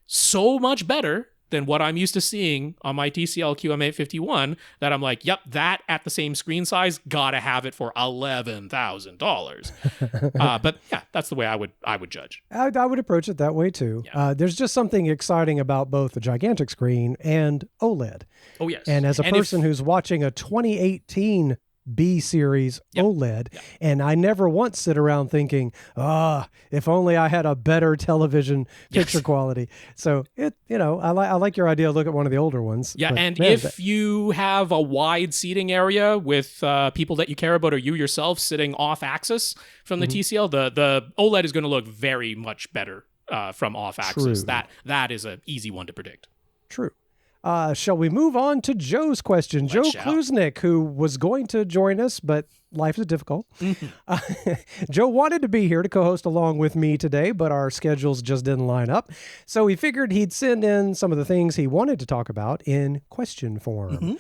so much better than what I'm used to seeing on my TCL QM851 that I'm like, yep, that at the same screen size, gotta have it for $11,000. But yeah, that's the way I would judge. I would approach it that way too. Yeah. There's just something exciting about both a gigantic screen and OLED. Oh yes. And as a person who's watching a 2018 B series OLED, and I never once sit around thinking, if only I had a better television picture quality. So I like your idea. Look at one of the older ones. Yeah, but and if you have a wide seating area with people that you care about, or you yourself sitting off axis from the TCL, the OLED is going to look very much better from off axis. True. That is an easy one to predict. True. Shall we move on to Joe's question? Joe Kluznik, who was going to join us, but life is difficult. Joe wanted to be here to co-host along with me today, but our schedules just didn't line up. So he figured he'd send in some of the things he wanted to talk about in question form.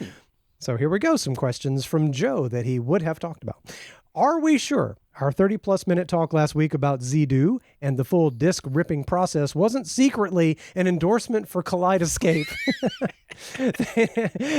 So here we go. Some questions from Joe that he would have talked about. Are we sure our 30-plus minute talk last week about Z2 and the full disk ripping process wasn't secretly an endorsement for Kaleidoscape?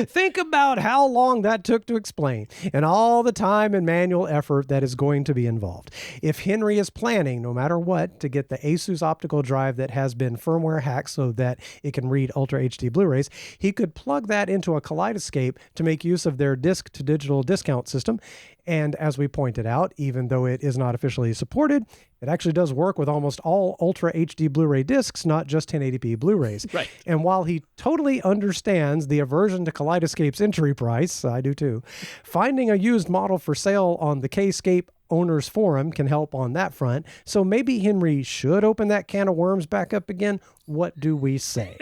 Think about how long that took to explain and all the time and manual effort that is going to be involved. If Henry is planning, no matter what, to get the Asus optical drive that has been firmware hacked so that it can read Ultra HD Blu-rays, he could plug that into a Kaleidoscape to make use of their disk-to-digital discount system. And as we pointed out, even though it is not officially supported, it actually does work with almost all Ultra HD Blu-ray discs, not just 1080p Blu-rays. Right. And while he totally understands the aversion to Kaleidoscape's entry price, I do too, finding a used model for sale on the Kscape Owners Forum can help on that front. So maybe Henry should open that can of worms back up again. What do we say?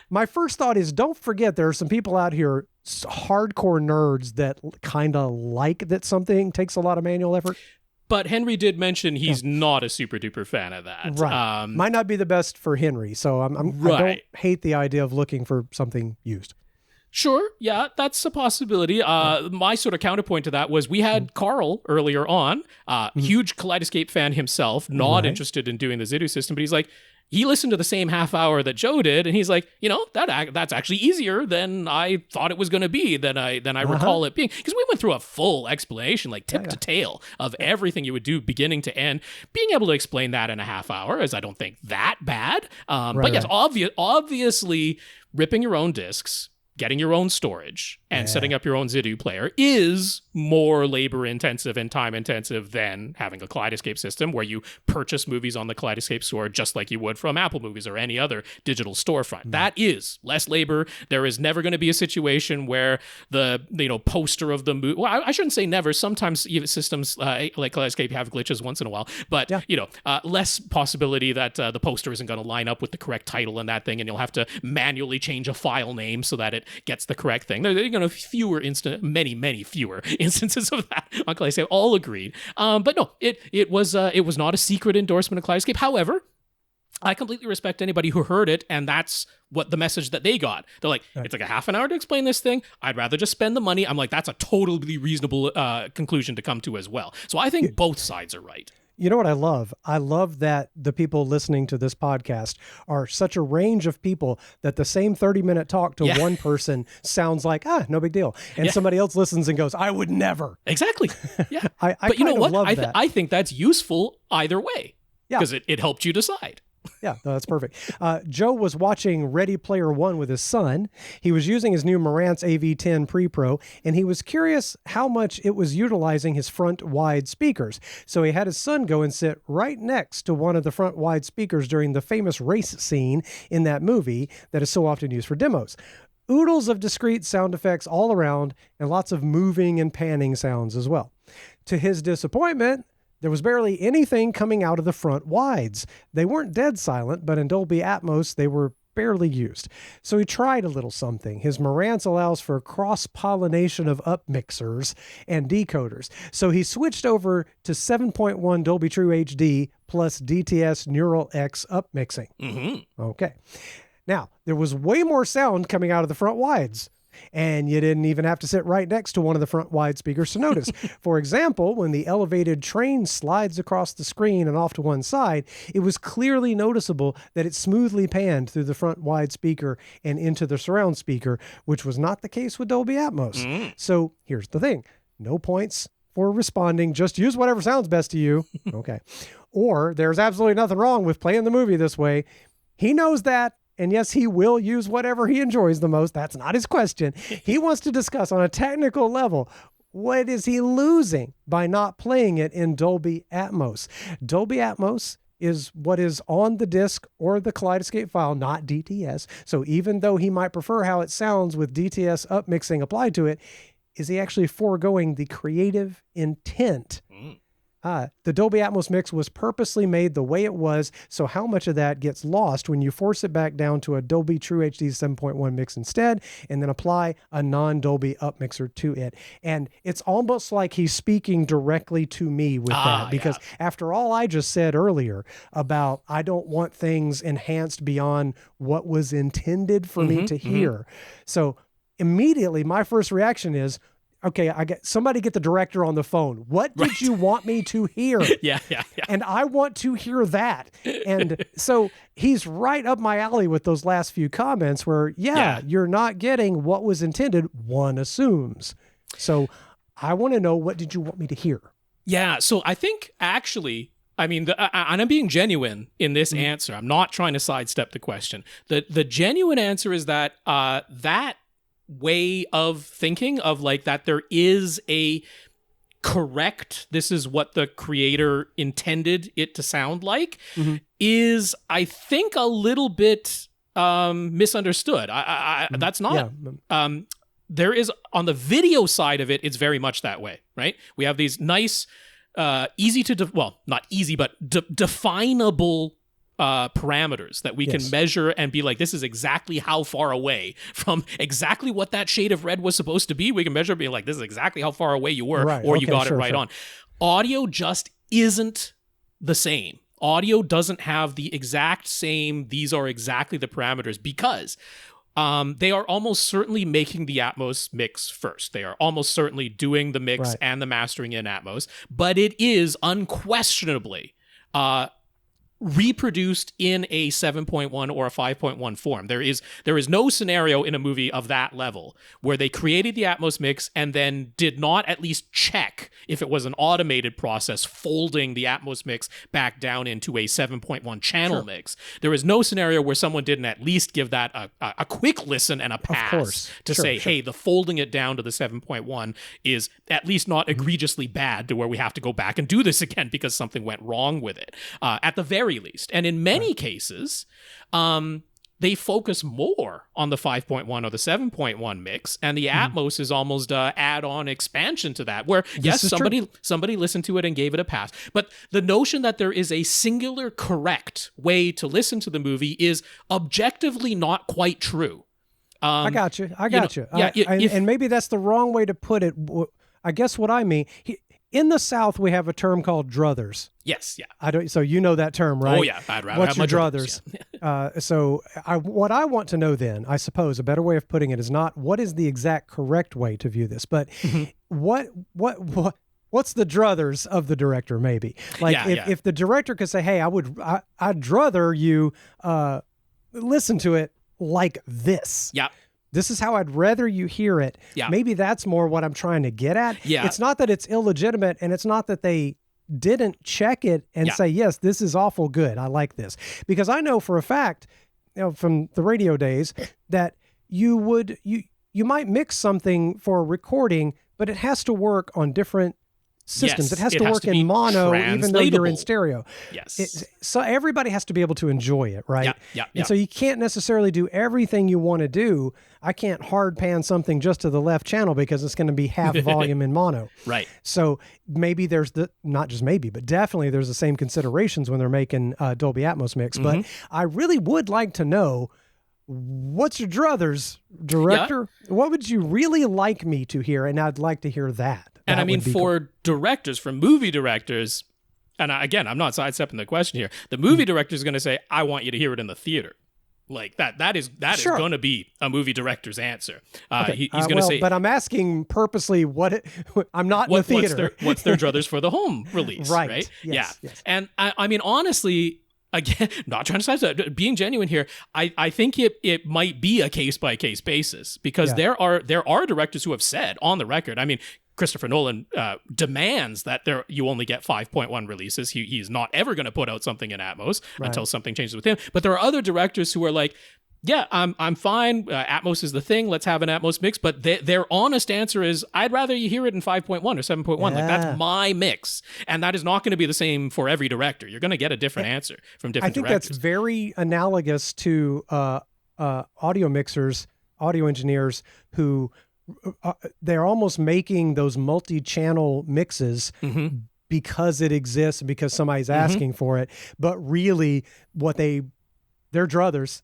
My first thought is, don't forget there are some people out here, hardcore nerds, that kind of like that something takes a lot of manual effort. But Henry did mention he's not a super duper fan of that. Right. Might not be the best for Henry. So I don't hate the idea of looking for something used. Sure. Yeah, that's a possibility. My sort of counterpoint to that was we had Karl earlier on, huge Kaleidoscape fan himself, not interested in doing the Z2 system, but he's like, he listened to the same half hour that Joe did, and he's like, that's actually easier than I thought it was going to be, than I recall it being. Because we went through a full explanation, like tip to tail, of everything you would do beginning to end. Being able to explain that in a half hour is, I don't think, that bad. But yes, obviously, ripping your own discs, getting your own storage, and setting up your own Z2 player is more labor-intensive and time-intensive than having a Kaleidoscape system where you purchase movies on the Kaleidoscape store just like you would from Apple Movies or any other digital storefront. That is less labor. There is never going to be a situation where the poster of the movie... Well, I shouldn't say never. Sometimes systems like Kaleidoscape have glitches once in a while, but less possibility that the poster isn't going to line up with the correct title and that thing, and you'll have to manually change a file name so that it gets the correct thing. There are going to be many fewer instances of that on Kaleidoscape. All agreed. But no, it was not a secret endorsement of Kaleidoscape. However, I completely respect anybody who heard it, and that's what the message that they got. They're like, it's like a half an hour to explain this thing. I'd rather just spend the money. I'm like, that's a totally reasonable conclusion to come to as well. So I think both sides are right. You know what I love? I love that the people listening to this podcast are such a range of people that the same 30-minute talk to one person sounds like, no big deal. And somebody else listens and goes, I would never. Exactly. Yeah. But you know what? I think that's useful either way. Yeah. Because it helped you decide. Yeah, no, that's perfect. Joe was watching Ready Player One with his son. He was using his new Marantz AV10 Pre-Pro, and he was curious how much it was utilizing his front-wide speakers. So he had his son go and sit right next to one of the front-wide speakers during the famous race scene in that movie that is so often used for demos. Oodles of discrete sound effects all around, and lots of moving and panning sounds as well. To his disappointment, there was barely anything coming out of the front wides. They weren't dead silent, but in Dolby Atmos, they were barely used. So he tried a little something. His Marantz allows for cross-pollination of upmixers and decoders. So he switched over to 7.1 Dolby True HD plus DTS Neural X upmixing. Mm-hmm. Okay. Now, there was way more sound coming out of the front wides. And you didn't even have to sit right next to one of the front wide speakers to notice. For example, when the elevated train slides across the screen and off to one side, it was clearly noticeable that it smoothly panned through the front wide speaker and into the surround speaker, which was not the case with Dolby Atmos. So here's the thing. No points for responding. Just use whatever sounds best to you. Okay. Or there's absolutely nothing wrong with playing the movie this way. He knows that. And yes, he will use whatever he enjoys the most. That's not his question. He wants to discuss on a technical level, what is he losing by not playing it in Dolby Atmos? Dolby Atmos is what is on the disc or the Kaleidoscape file, not DTS. So even though he might prefer how it sounds with DTS upmixing applied to it, is he actually foregoing the creative intent? The Dolby Atmos mix was purposely made the way it was, so how much of that gets lost when you force it back down to a Dolby True HD 7.1 mix instead, and then apply a non-Dolby upmixer to it. And it's almost like he's speaking directly to me with that, because after all I just said earlier about I don't want things enhanced beyond what was intended for me to hear. So immediately my first reaction is, okay, somebody get the director on the phone. What did you want me to hear? Yeah. And I want to hear that. And so he's right up my alley with those last few comments where, you're not getting what was intended, one assumes. So I want to know, what did you want me to hear? Yeah, so I think actually, I mean, and I'm being genuine in this answer. I'm not trying to sidestep the question. The genuine answer is that that way of thinking of like that there is a correct, this is what the creator intended it to sound like, is, I think, a little bit misunderstood. That's not... there is, on the video side of it, it's very much that way, right? We have these nice, easy to... not easy, but definable parameters that we can measure and be like, this is exactly how far away from exactly what that shade of red was supposed to be. We can measure, be like, this is exactly how far away you were, or you got it right on. Audio just isn't the same. Audio doesn't have the exact same, these are exactly the parameters, because they are almost certainly making the Atmos mix first. They are almost certainly doing the mix and the mastering in Atmos, but it is unquestionably reproduced in a 7.1 or a 5.1 form. There is no scenario in a movie of that level where they created the Atmos mix and then did not at least check if it was an automated process folding the Atmos mix back down into a 7.1 channel mix. There is no scenario where someone didn't at least give that a quick listen and a pass to say, hey, the folding it down to the 7.1 is at least not egregiously bad to where we have to go back and do this again because something went wrong with it. At the very least. And in many cases, they focus more on the 5.1 or the 7.1 mix, and the Atmos is almost an add-on expansion to that, where, somebody listened to it and gave it a pass. But the notion that there is a singular correct way to listen to the movie is objectively not quite true. I got you. And maybe that's the wrong way to put it. I guess what I mean... In the South, we have a term called druthers. Yes, yeah. So you know that term, right? Oh, yeah. I'd rather What's have your my druthers? What I want to know then, I suppose, a better way of putting it is not what is the exact correct way to view this, but what's the druthers of the director, maybe? Like if the director could say, hey, I'd druther you listen to it like this. Yeah. This is how I'd rather you hear it. Yeah. Maybe that's more what I'm trying to get at. Yeah. It's not that it's illegitimate, and it's not that they didn't check it and say, yes, this is awful good. I like this. Because I know for a fact, from the radio days, that you might mix something for a recording, but it has to work on different systems. It has to work in mono, even though you're in stereo. Yes. So everybody has to be able to enjoy it, right? Yeah. And so you can't necessarily do everything you want to do. I can't hard pan something just to the left channel because it's going to be half volume in mono. Right. So maybe there's not just maybe, but definitely there's the same considerations when they're making Dolby Atmos mix. But I really would like to know what's your druthers, director? What would you really like me to hear? And I'd like to hear that. And I mean, for cool. directors, for movie directors, and again, I'm not sidestepping the question here. The movie director is going to say, I want you to hear it in the theater. Like that is sure. going to be a movie director's answer. Okay. He's going to say, but I'm asking purposely I'm not in the theater. What's their druthers for the home release, right? Yes, yeah. Yes. And I mean, honestly, again, not trying to sidestep, being genuine here, I think it might be a case by case basis, because there are directors who have said on the record, I mean, Christopher Nolan demands that you only get 5.1 releases. He's not ever going to put out something in Atmos until something changes with him. But there are other directors who are like, yeah, I'm fine. Atmos is the thing. Let's have an Atmos mix. But their honest answer is, I'd rather you hear it in 5.1 or 7.1. Like, that's my mix. And that is not going to be the same for every director. You're going to get a different answer from different directors. I think that's very analogous to audio mixers, audio engineers who they're almost making those multi-channel mixes because it exists, because somebody's asking for it. But really, what their druthers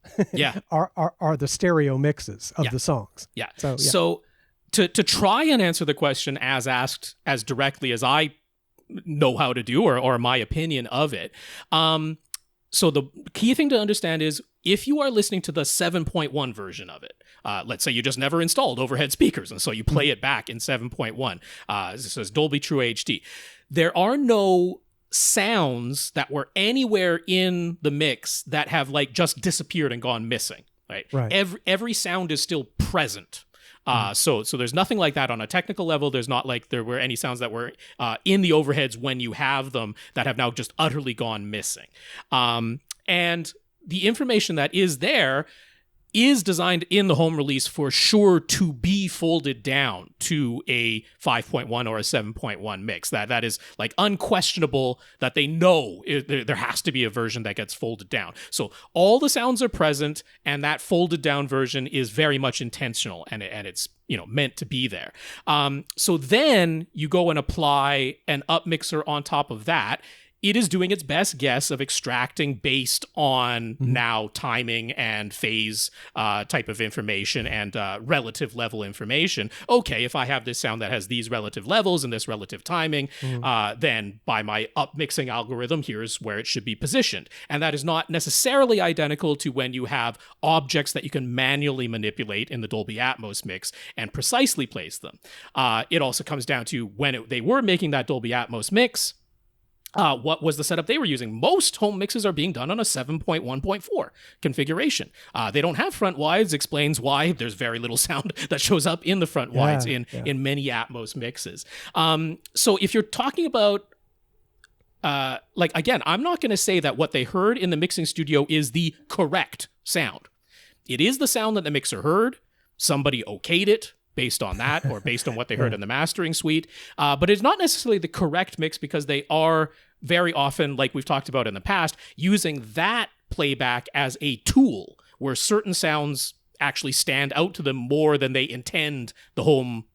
are the stereo mixes of the songs. Yeah. So to try and answer the question as asked, as directly as I know how to do, or my opinion of it. So the key thing to understand is, if you are listening to the 7.1 version of it, let's say you just never installed overhead speakers, and so you play it back in 7.1, this is Dolby True HD, there are no sounds that were anywhere in the mix that have like just disappeared and gone missing, right? Every sound is still present. So there's nothing like that on a technical level. There's not like there were any sounds that were in the overheads when you have them that have now just utterly gone missing. And the information that is there is designed in the home release for sure to be folded down to a 5.1 or a 7.1 mix. That is like unquestionable, that they know there has to be a version that gets folded down. So all the sounds are present, and that folded down version is very much intentional, and it's meant to be there. So then you go and apply an upmixer on top of that. It is doing its best guess of extracting based on now timing and phase type of information and relative level information. Okay, if I have this sound that has these relative levels and this relative timing, then by my upmixing algorithm, here's where it should be positioned. And that is not necessarily identical to when you have objects that you can manually manipulate in the Dolby Atmos mix and precisely place them. It also comes down to when they were making that Dolby Atmos mix, what was the setup they were using? Most home mixes are being done on a 7.1.4 configuration. They don't have front wides, explains why there's very little sound that shows up in the front wides in many Atmos mixes. So if you're talking about, again, I'm not going to say that what they heard in the mixing studio is the correct sound. It is the sound that the mixer heard. Somebody okayed it based on that, or based on what they heard in the mastering suite. But it's not necessarily the correct mix, because they are very often, like we've talked about in the past, using that playback as a tool where certain sounds actually stand out to them more than they intend the home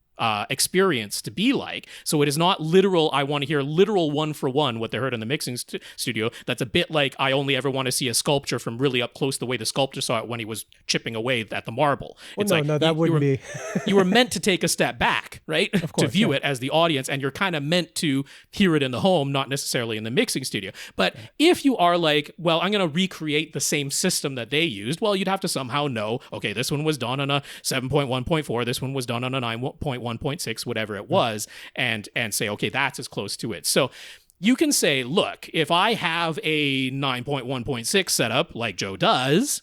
experience to be like. So it is not literal, I want to hear literal one for one what they heard in the mixing studio. That's a bit like, I only ever want to see a sculpture from really up close the way the sculptor saw it when he was chipping away at the marble. Well, that wouldn't be. You were meant to take a step back, right? Of course, to view it as the audience, and you're kind of meant to hear it in the home, not necessarily in the mixing studio. But if you are like, well, I'm going to recreate the same system that they used, well, you'd have to somehow know, okay, this one was done on a 7.1.4, this one was done on a 9.1.6, whatever it was, and say, okay, that's as close to it. So you can say, look, if I have a 9.1.6 setup like Joe does,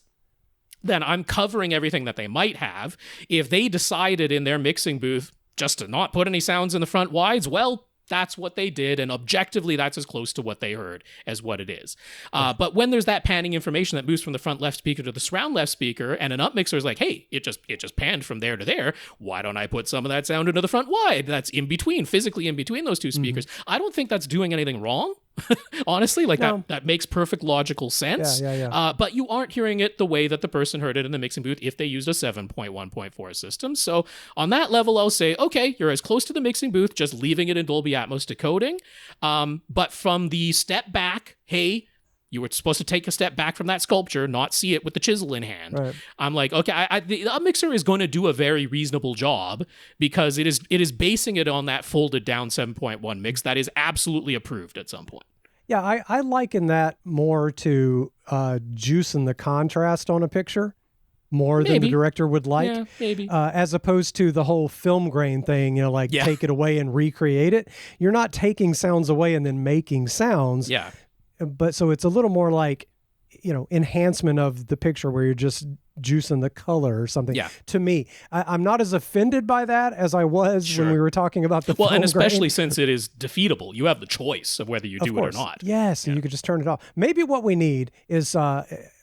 then I'm covering everything that they might have. If they decided in their mixing booth just to not put any sounds in the front wides, well, that's what they did, and objectively, that's as close to what they heard as what it is. But when there's that panning information that moves from the front left speaker to the surround left speaker, and an upmixer is like, hey, it just panned from there to there, why don't I put some of that sound into the front wide that's in between, physically in between those two speakers? I don't think that's doing anything wrong. Honestly, that makes perfect logical sense. But you aren't hearing it the way that the person heard it in the mixing booth if they used a 7.1.4 system. So on that level, I'll say, okay, you're as close to the mixing booth, just leaving it in Dolby Atmos decoding. But from the step back, hey, You were supposed to take a step back from that sculpture, not see it with the chisel in hand. Right. I'm like, okay, the Upmixer is going to do a very reasonable job because it is basing it on that folded down 7.1 mix that is absolutely approved at some point. Yeah, I liken that more to juicing the contrast on a picture more than the director would like. Yeah, maybe. As opposed to the whole film grain thing, take it away and recreate it. You're not taking sounds away and then making sounds. Yeah. But so it's a little more like, enhancement of the picture where you're just juicing the color or something. Yeah. To me, I'm not as offended by that as I was when we were talking about the film and especially grain. since it is defeatable. You have the choice of whether you do it or not. Yes, you could just turn it off. Maybe what we need is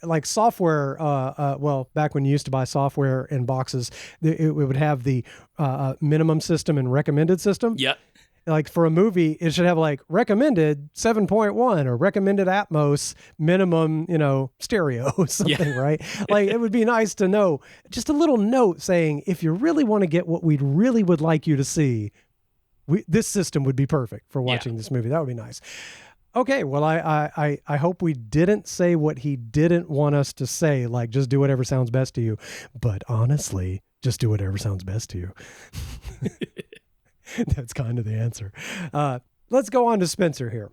like software. Back when you used to buy software in boxes, it would have the minimum system and recommended system. Yeah. Like for a movie, it should have like recommended 7.1 or recommended Atmos minimum, stereo or something, right? Like it would be nice to know just a little note saying, if you really want to get what we really would like you to see, this system would be perfect for watching this movie. That would be nice. Okay, well, I hope we didn't say what he didn't want us to say, like just do whatever sounds best to you. But honestly, just do whatever sounds best to you. That's kind of the answer. Let's go on to Spencer here.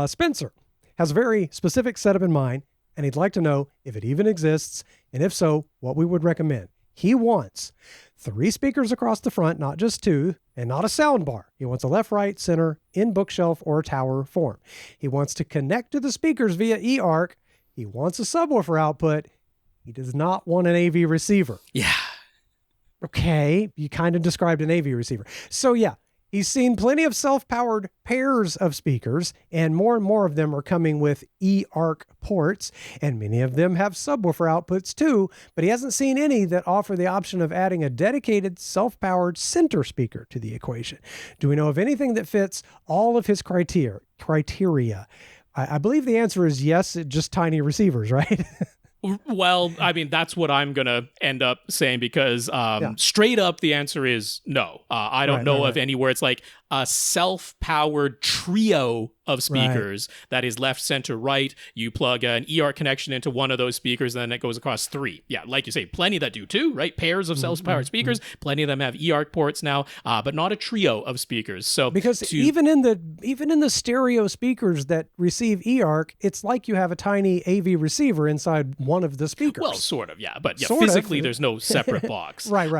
Spencer has a very specific setup in mind, and he'd like to know if it even exists, and if so, what we would recommend. He wants 3 speakers across the front, not just 2, and not a sound bar. He wants a left, right, center, in bookshelf, or tower form. He wants to connect to the speakers via eARC. He wants a subwoofer output. He does not want an AV receiver. Yeah. Okay, you kind of described an AV receiver. So yeah, he's seen plenty of self-powered pairs of speakers, and more of them are coming with eARC ports, and many of them have subwoofer outputs too, but he hasn't seen any that offer the option of adding a dedicated self-powered center speaker to the equation. Do we know of anything that fits all of his criteria? I believe the answer is yes, just tiny receivers, right? Well, I mean, that's what I'm going to end up saying because straight up the answer is no. I don't know of anywhere it's like a self-powered trio of speakers that is left, center, right. You plug an eARC connection into one of those speakers, and then it goes across 3. Yeah, like you say, plenty that do too, right? Pairs of self-powered speakers. Plenty of them have eARC ports now, but not a trio of speakers. So because even in the stereo speakers that receive eARC, it's like you have a tiny AV receiver inside one of the speakers. Well, sort of, yeah. But yeah, sort physically, of. there's no separate box. Right.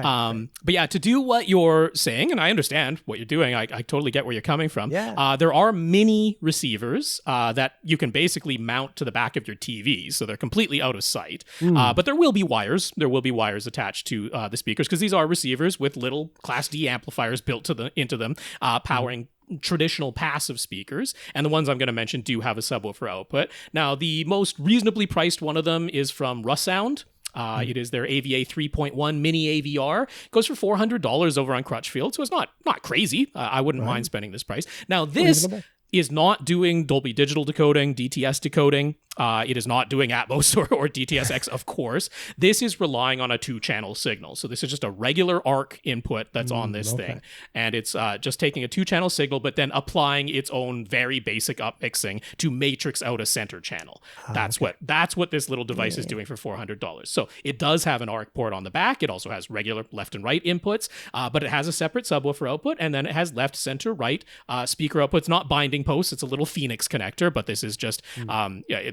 But yeah, to do what you're saying, and I understand what you're doing, I totally get where you're coming from. Yeah. There are mini receivers that you can basically mount to the back of your TV, so they're completely out of sight. But there will be wires. There will be wires attached to the speakers because these are receivers with little Class D amplifiers built into them, powering traditional passive speakers, and the ones I'm going to mention do have a subwoofer output. Now, the most reasonably priced one of them is from Russound. It is their AVA 3.1 mini AVR. It goes for $400 over on Crutchfield, so it's not crazy. I wouldn't mind spending this price. Now, this is not doing Dolby Digital decoding, DTS decoding. It is not doing Atmos or DTS:X, of course. This is relying on a 2-channel signal. So this is just a regular ARC input that's on this thing. And it's just taking a 2-channel signal, but then applying its own very basic upmixing to matrix out a center channel. That's what this little device is doing for $400. So it does have an ARC port on the back. It also has regular left and right inputs, but it has a separate subwoofer output, and then it has left, center, right speaker outputs, not binding posts. It's a little Phoenix connector, but this is just,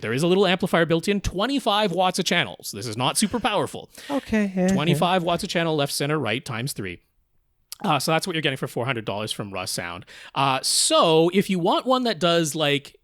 there is a little amplifier built in, 25 watts a channel. So this is not super powerful. Okay. 25 watts a channel, left, center, right, times 3. So that's what you're getting for $400 from Russound. So if you want one that does like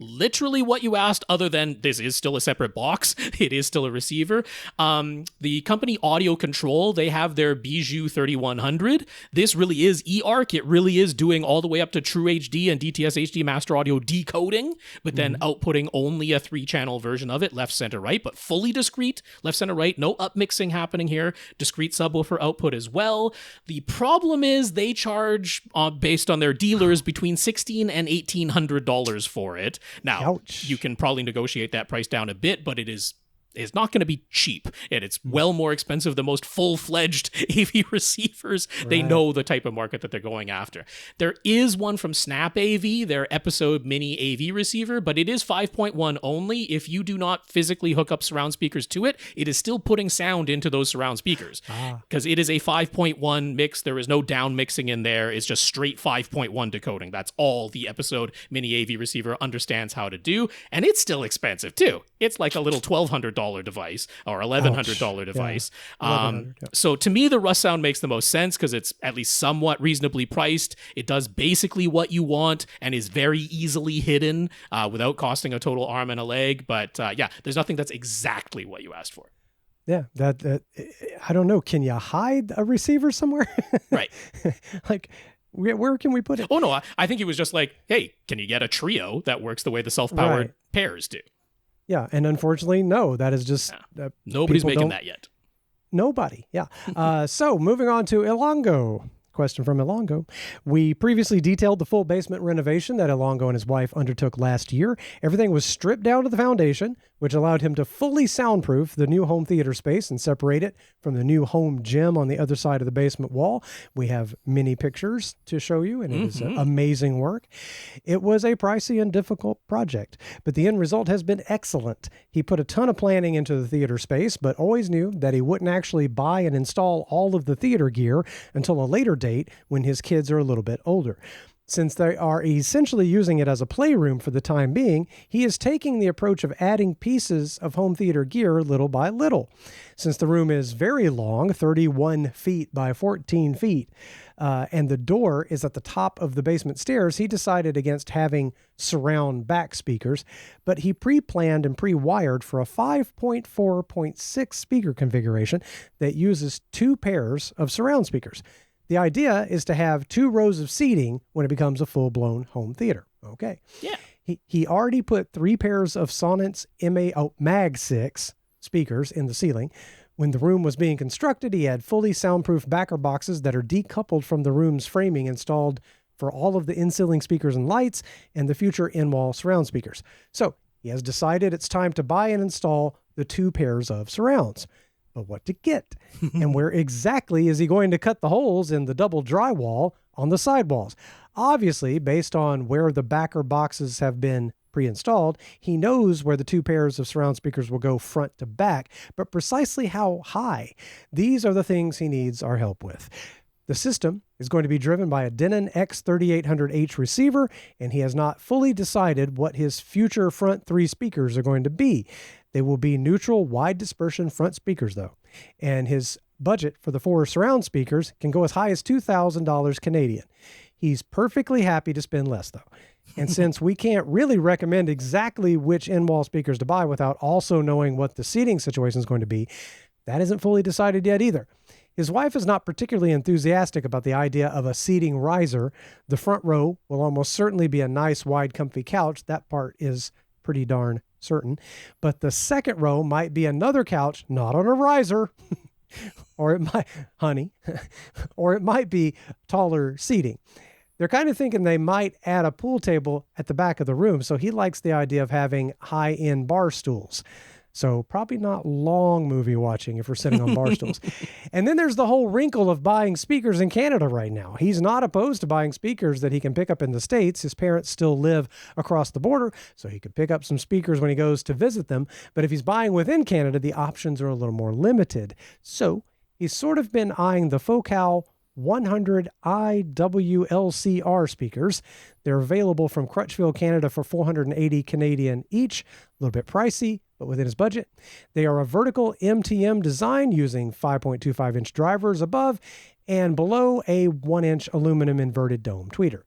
literally what you asked, other than this is still a separate box, it is still a receiver. The company Audio Control, they have their Bijou 3100. This really is eARC. It really is doing all the way up to True HD and DTS HD Master Audio decoding, but then outputting only a 3-channel version of it, left, center, right, but fully discrete, left, center, right, no upmixing happening here, discrete subwoofer output as well. The problem is they charge, based on their dealers, between $1,600 and $1,800 for it. Now, Ouch. You can probably negotiate that price down a bit, but it is is not going to be cheap, and it's well more expensive than most full-fledged AV receivers. Right. They know the type of market that they're going after. There is one from Snap AV, their Episode Mini AV receiver, but it is 5.1 only. If you do not physically hook up surround speakers to it, it is still putting sound into those surround speakers because it is a 5.1 mix. There is no down mixing in there. It's just straight 5.1 decoding. That's all the Episode Mini AV receiver understands how to do, and it's still expensive too. It's like a little $1,200 device or $1,100 device. Yeah. So to me, the Rust sound makes the most sense because it's at least somewhat reasonably priced. It does basically what you want and is very easily hidden without costing a total arm and a leg. But yeah, there's nothing that's exactly what you asked for. Yeah, that I don't know. Can you hide a receiver somewhere? Right. Like, where can we put it? Oh, no, I think it was just like, hey, can you get a trio that works the way the self-powered pairs do? Yeah, and unfortunately, no, that is just... Nobody's making that yet. Nobody, yeah. So moving on to Ilango. Question from Ilango. We previously detailed the full basement renovation that Ilango and his wife undertook last year. Everything was stripped down to the foundation, which allowed him to fully soundproof the new home theater space and separate it from the new home gym on the other side of the basement wall. We have many pictures to show you, and it is amazing work. It was a pricey and difficult project, but the end result has been excellent. He put a ton of planning into the theater space, but always knew that he wouldn't actually buy and install all of the theater gear until a later date when his kids are a little bit older. Since they are essentially using it as a playroom for the time being, he is taking the approach of adding pieces of home theater gear little by little. Since the room is very long, 31 feet by 14 feet, and the door is at the top of the basement stairs, he decided against having surround back speakers, but he pre-planned and pre-wired for a 5.4.6 speaker configuration that uses 2 pairs of surround speakers. The idea is to have 2 rows of seating when it becomes a full-blown home theater. Okay. Yeah. He already put 3 pairs of Sonance Mag 6 speakers in the ceiling. When the room was being constructed, he had fully soundproof backer boxes that are decoupled from the room's framing installed for all of the in-ceiling speakers and lights and the future in-wall surround speakers. So he has decided it's time to buy and install the 2 pairs of surrounds. But what to get? And where exactly is he going to cut the holes in the double drywall on the sidewalls? Obviously, based on where the backer boxes have been pre-installed, he knows where the 2 pairs of surround speakers will go front to back, but precisely how high? These are the things he needs our help with. The system is going to be driven by a Denon X3800H receiver, and he has not fully decided what his future front 3 speakers are going to be. They will be neutral, wide dispersion front speakers, though. And his budget for the 4 surround speakers can go as high as $2,000 Canadian. He's perfectly happy to spend less, though. And since we can't really recommend exactly which in-wall speakers to buy without also knowing what the seating situation is going to be, that isn't fully decided yet either. His wife is not particularly enthusiastic about the idea of a seating riser. The front row will almost certainly be a nice, wide, comfy couch. That part is pretty darn certain. But the second row might be another couch, not on a riser, or it might, or it might be taller seating. They're kind of thinking they might add a pool table at the back of the room, so he likes the idea of having high-end bar stools. So probably not long movie watching if we're sitting on bar stools. And then there's the whole wrinkle of buying speakers in Canada right now. He's not opposed to buying speakers that he can pick up in the States. His parents still live across the border, so he could pick up some speakers when he goes to visit them. But if he's buying within Canada, the options are a little more limited. So he's sort of been eyeing the Focal 100 IWLCR speakers. They're available from Crutchfield, Canada for $480 Canadian each. A little bit pricey, but within his budget. They are a vertical MTM design using 5.25-inch drivers above and below a 1-inch aluminum inverted dome tweeter.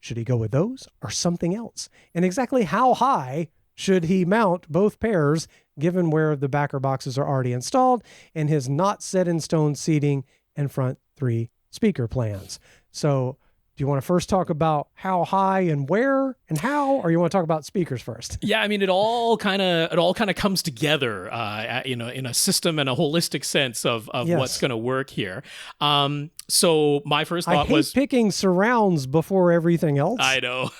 Should he go with those or something else? And exactly how high should he mount both pairs given where the backer boxes are already installed and his not set in stone seating and front 3 speaker plans? So do you want to first talk about how high and where and how, or you want to talk about speakers first? Yeah, I mean, it all kind of comes together, in a system and a holistic sense of yes. what's going to work here. So my first I thought hate was picking surrounds before everything else. I know.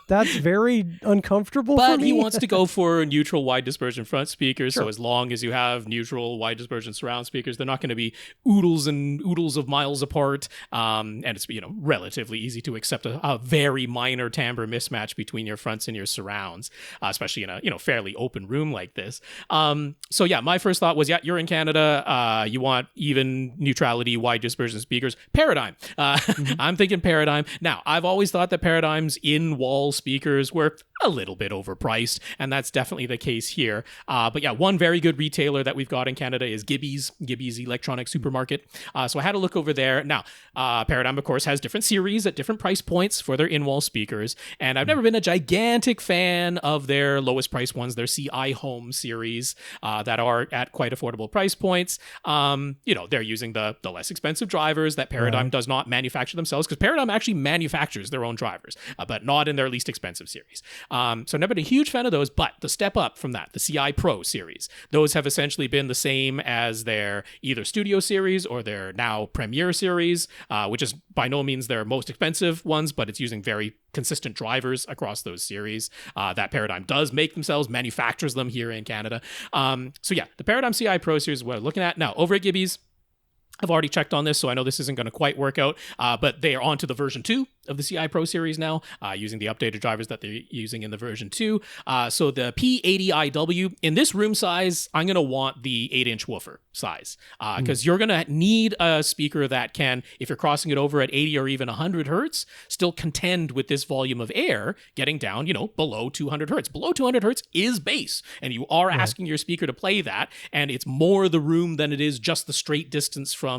That's very uncomfortable But for me. he wants to go for neutral wide dispersion front speakers. Sure. So as long as you have neutral wide dispersion surround speakers, they're not going to be oodles and oodles of miles apart. And it's relatively easy to accept a very minor timbre mismatch between your fronts and your surrounds, especially in a fairly open room like this. So yeah, my first thought was, you're in Canada. You want even neutrality wide dispersion speakers. Paradigm. I'm thinking Paradigm. Now, I've always thought that Paradigm's in-wall speakers were a little bit overpriced, and that's definitely the case here. But yeah, one very good retailer that we've got in Canada is Gibby's Electronic Supermarket. So I had a look over there. Now, Paradigm, of course, has different series at different price points for their in-wall speakers, and I've never been a gigantic fan of their lowest price ones, their CI Home series, that are at quite affordable price points. They're using the less expensive drivers that Paradigm does not manufacture themselves, because Paradigm actually manufactures their own drivers, but not in their least expensive series. So I've never been a huge fan of those, but the step up from that, the CI Pro series, those have essentially been the same as their either Studio series or their now Premiere series, which is by no means their most expensive ones, but it's using very consistent drivers across those series. That Paradigm does make themselves, manufactures them here in Canada. So yeah, the Paradigm CI Pro series is what I'm looking at. Now, over at Gibby's, I've already checked on this, so I know this isn't going to quite work out, but they are on to the version 2 of the CI Pro series now, using the updated drivers that they're using in the version 2. So the P80IW, in this room size, I'm going to want the 8-inch woofer size, because you're going to need a speaker that can, if you're crossing it over at 80 or even 100 hertz, still contend with this volume of air getting down, below 200 hertz. Below 200 hertz is bass, and you are asking your speaker to play that, and it's more the room than it is just the straight distance from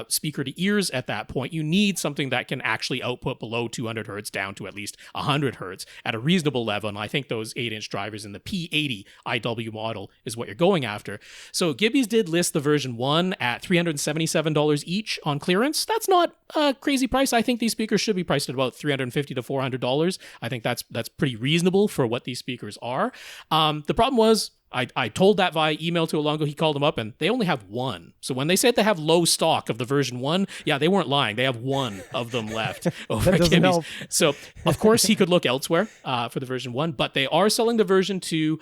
speaker to ears at that point. You need something that can actually output below 200 hertz down to at least 100 hertz at a reasonable level, and I think those 8-inch drivers in the P80 IW model is what you're going after. So Gibby's did list the version 1 at $377 each on clearance. That's not a crazy price. I think these speakers should be priced at about $350 to $400. I think that's pretty reasonable for what these speakers are. The problem was, I told that via email to Ilango. He called them up, and they only have one. So when they said they have low stock of the version 1, yeah, they weren't lying. They have one of them left over at Gibby's. So, of course, he could look elsewhere for the version 1, but they are selling the version 2.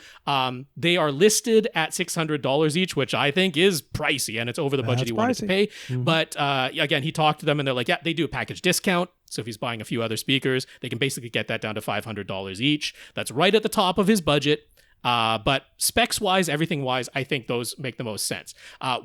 They are listed at $600 each, which I think is pricey, and it's over the budget he wanted to pay. Mm-hmm. But again, he talked to them, and they're like, yeah, they do a package discount. So if he's buying a few other speakers, they can basically get that down to $500 each. That's right at the top of his budget. But specs-wise, everything-wise, I think those make the most sense.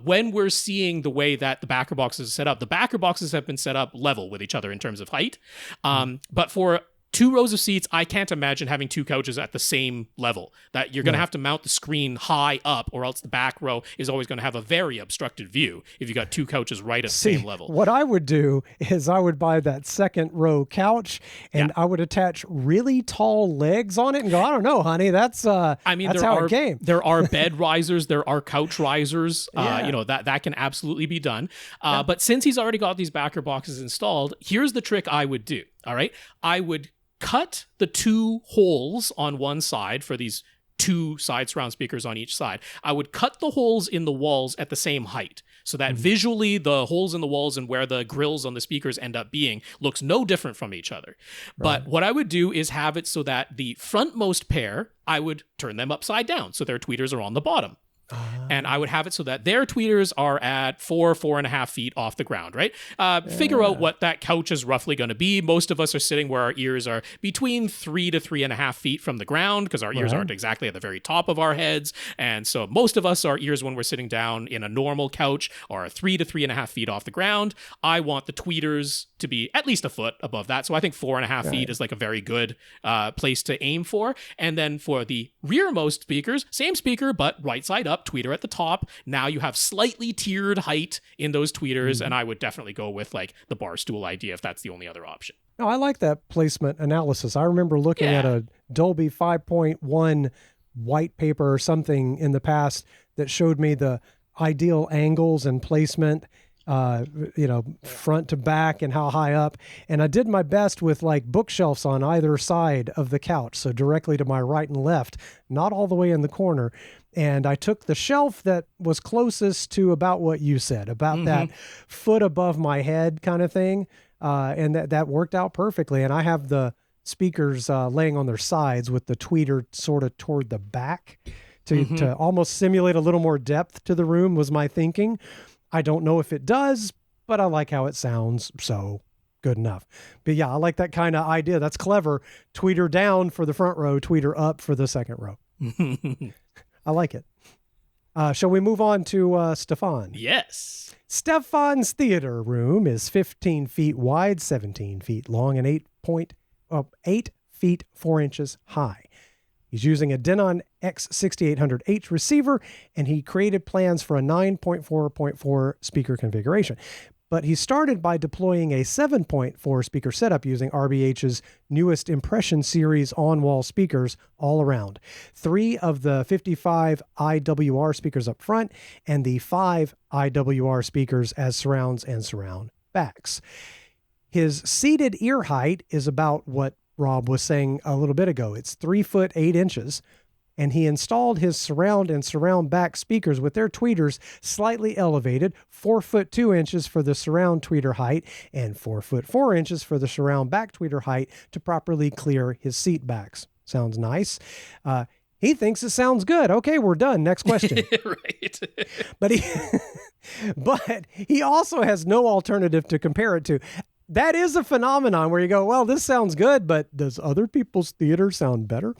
When we're seeing the way that the backer boxes are set up, the backer boxes have been set up level with each other in terms of height. But for 2 rows of seats, I can't imagine having 2 couches at the same level. That you're going to have to mount the screen high up, or else the back row is always going to have a very obstructed view if you got 2 couches right at the same level. What I would do is I would buy that second row couch, and I would attach really tall legs on it and go, I don't know, honey, that's how it came. There are bed risers, there are couch risers, that can absolutely be done. But since he's already got these backer boxes installed, here's the trick I would do, all right? I would cut the 2 holes on one side for these 2 side surround speakers on each side. I would cut the holes in the walls at the same height, so that visually the holes in the walls and where the grills on the speakers end up being looks no different from each other. Right. But what I would do is have it so that the frontmost pair, I would turn them upside down so their tweeters are on the bottom. And I would have it so that their tweeters are at 4.5 feet off the ground, right? Figure out what that couch is roughly going to be. Most of us are sitting where our ears are between 3 to 3.5 feet from the ground, because our ears aren't exactly at the very top of our heads. And so most of us, our ears when we're sitting down in a normal couch are 3 to 3.5 feet off the ground. I want the tweeters to be at least a foot above that. So I think 4.5 feet is like a very good place to aim for. And then for the rearmost speakers, same speaker, but right side up, tweeter at the top. Now you have slightly tiered height in those tweeters, and I would definitely go with like the bar stool idea if that's the only other option. No, I like that placement analysis. I remember looking at a Dolby 5.1 white paper or something in the past that showed me the ideal angles and placement, front to back and how high up. And I did my best with like bookshelves on either side of the couch, so directly to my right and left, not all the way in the corner. And I took the shelf that was closest to about what you said, about that foot above my head kind of thing. And that worked out perfectly. And I have the speakers laying on their sides with the tweeter sort of toward the back to almost simulate a little more depth to the room was my thinking. I don't know if it does, but I like how it sounds, so good enough. But yeah, I like that kind of idea. That's clever. Tweeter down for the front row, tweeter up for the second row. I like it. Shall we move on to Stefan? Yes. Stefan's theater room is 15 feet wide, 17 feet long, and 8 feet 4 inches high. He's using a Denon X6800H receiver, and he created plans for a 9.4.4 speaker configuration. But he started by deploying a 7.4 speaker setup using RBH's newest Impression series on-wall speakers all around. 3 of the 55 IWR speakers up front, and the 5 IWR speakers as surrounds and surround backs. His seated ear height is about what Rob was saying a little bit ago. It's 3 foot 8 inches, and he installed his surround and surround back speakers with their tweeters slightly elevated, 4 foot 2 inches for the surround tweeter height and 4 foot 4 inches for the surround back tweeter height to properly clear his seat backs. Sounds nice. He thinks it sounds good. Okay, we're done. Next question. Right. But he also has no alternative to compare it to. That is a phenomenon where you go, well, this sounds good, but does other people's theater sound better?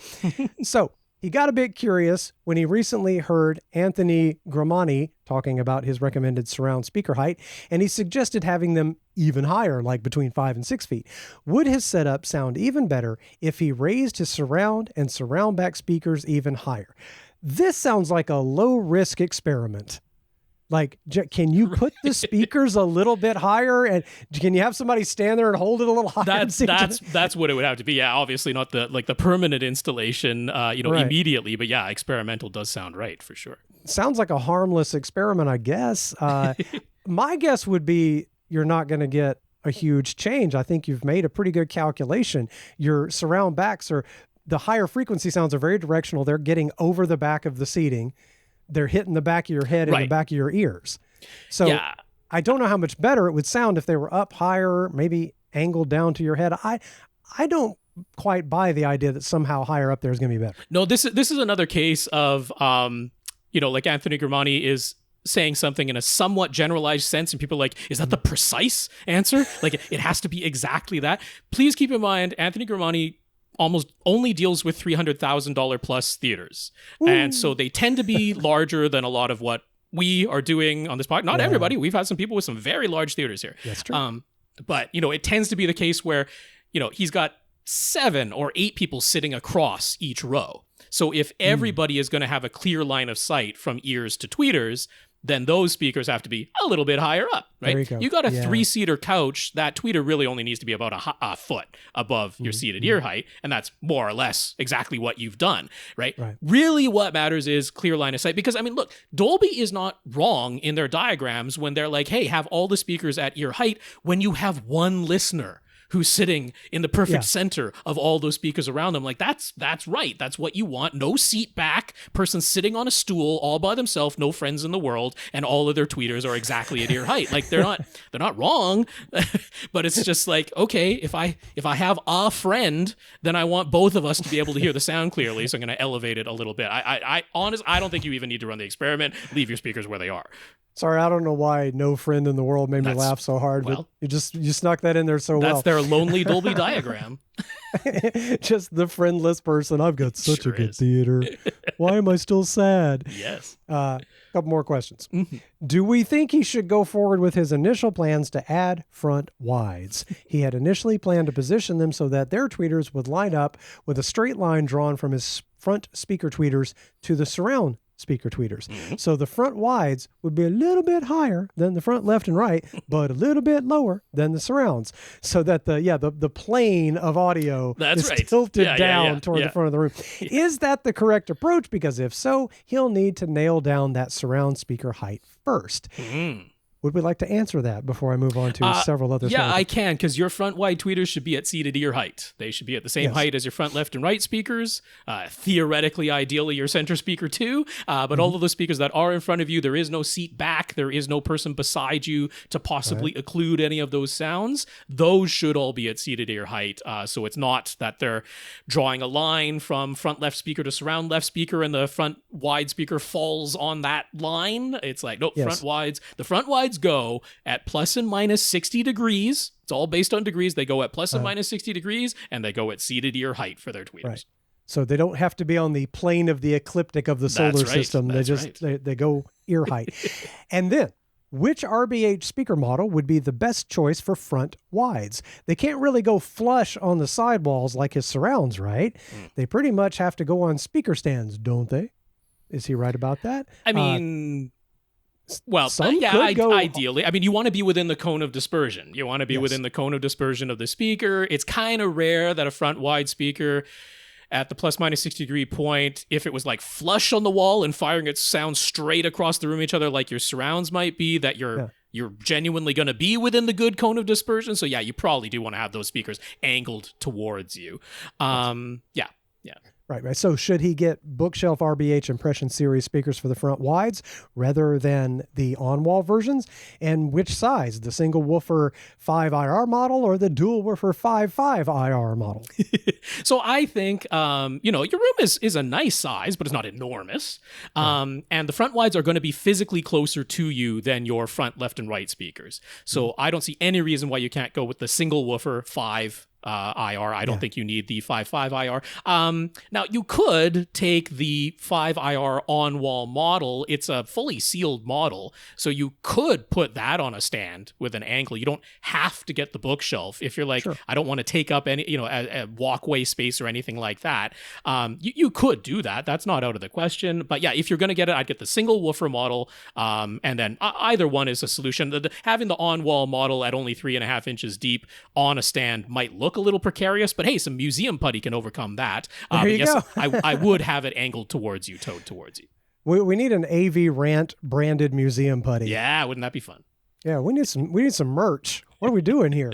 So he got a bit curious when he recently heard Anthony Gramani talking about his recommended surround speaker height, and he suggested having them even higher, like between 5 and 6 feet. Would his setup sound even better if he raised his surround and surround back speakers even higher? This sounds like a low-risk experiment. Like, can you put the speakers a little bit higher, and can you have somebody stand there and hold it a little higher? That's what it would have to be. Yeah, obviously not the permanent installation, right, immediately, but yeah, experimental does sound right for sure. Sounds like a harmless experiment, I guess. My guess would be you're not going to get a huge change. I think you've made a pretty good calculation. Your surround backs the higher frequency sounds are very directional. They're getting over the back of the seating. They're hitting the back of your head and the back of your ears. So yeah. I don't know how much better it would sound if they were up higher, maybe angled down to your head. I don't quite buy the idea that somehow higher up there is going to be better. No, this is another case of, like Anthony Gramani is saying something in a somewhat generalized sense, and people are like, is that the precise answer? Like, it has to be exactly that. Please keep in mind, Anthony Gramani almost only deals with $300,000 plus theaters. Ooh. And so they tend to be larger than a lot of what we are doing on this podcast. Not everybody. We've had some people with some very large theaters here. That's true. But, it tends to be the case where, he's got 7 or 8 people sitting across each row. So if everybody is going to have a clear line of sight from ears to tweeters, then those speakers have to be a little bit higher up, right? You got a 3-seater couch, that tweeter really only needs to be about a foot above your seated ear height, and that's more or less exactly what you've done, right? Really what matters is clear line of sight, because, look, Dolby is not wrong in their diagrams when they're like, hey, have all the speakers at ear height when you have one listener who's sitting in the perfect center of all those speakers around them. Like, that's right. That's what you want. No seat back, person sitting on a stool all by themselves, no friends in the world, and all of their tweeters are exactly at ear height. Like, they're not wrong, but it's just like, okay, if I have a friend, then I want both of us to be able to hear the sound clearly, so I'm going to elevate it a little bit. I honestly, I don't think you even need to run the experiment. Leave your speakers where they are. Sorry, I don't know why no friend in the world made me laugh so hard, but you snuck that in there so well. That's their lonely Dolby diagram. Just the friendless person. I've got such a good theater. Why am I still sad? Yes. Couple more questions. Do we think he should go forward with his initial plans to add front wides? He had initially planned to position them so that their tweeters would line up with a straight line drawn from his front speaker tweeters to the surround speaker tweeters. So the front wides would be a little bit higher than the front left and right, but a little bit lower than the surrounds, so that the plane of audio is tilted down toward the front of the room. Is that the correct approach? Because if so, he'll need to nail down that surround speaker height first. Would we like to answer that before I move on to several others? Yeah, I can, because your front wide tweeters should be at seated ear height. They should be at the same height as your front left and right speakers. Theoretically, ideally, your center speaker too. But all of the speakers that are in front of you, there is no seat back. There is no person beside you to possibly occlude any of those sounds. Those should all be at seated ear height. So it's not that they're drawing a line from front left speaker to surround left speaker and the front wide speaker falls on that line. It's like, nope, front wides. The front wides go at plus and minus 60 degrees. It's all based on degrees. They go at plus and minus 60 degrees, and they go at seated ear height for their tweeters. Right. So they don't have to be on the plane of the ecliptic of the solar system. They just they go ear height. And then, which RBH speaker model would be the best choice for front wides? They can't really go flush on the sidewalls like his surrounds, right? They pretty much have to go on speaker stands, don't they? Is he right about that? I mean... Well, ideally. I mean, you want to be within the cone of dispersion. You want to be within the cone of dispersion of the speaker. It's kind of rare that a front wide speaker at the plus minus 60 degree point, if it was like flush on the wall and firing its sound straight across the room each other like your surrounds might be, that you're genuinely going to be within the good cone of dispersion. So yeah, you probably do want to have those speakers angled towards you. Yeah. Right. So should he get bookshelf RBH Impression Series speakers for the front wides rather than the on-wall versions? And which size, the single woofer 5 IR model or the dual woofer 5.5 IR model? So I think, your room is a nice size, but it's not enormous. And the front wides are going to be physically closer to you than your front left and right speakers. So I don't see any reason why you can't go with the single woofer 5 IR. I don't think you need the 5.5 IR. Now, you could take the 5 IR on-wall model. It's a fully sealed model, so you could put that on a stand with an angle. You don't have to get the bookshelf. If you're like, I don't want to take up any, a walkway space or anything like that, you could do that. That's not out of the question. But yeah, if you're going to get it, I'd get the single woofer model, and then either one is a solution. Having the on-wall model at only 3.5 inches deep on a stand might look a little precarious, but hey, some museum putty can overcome that. There you go. I would have it angled towards you, towed towards you. We need an AVRant branded museum putty. Yeah, wouldn't that be fun? Yeah, we need some merch. What are we doing here?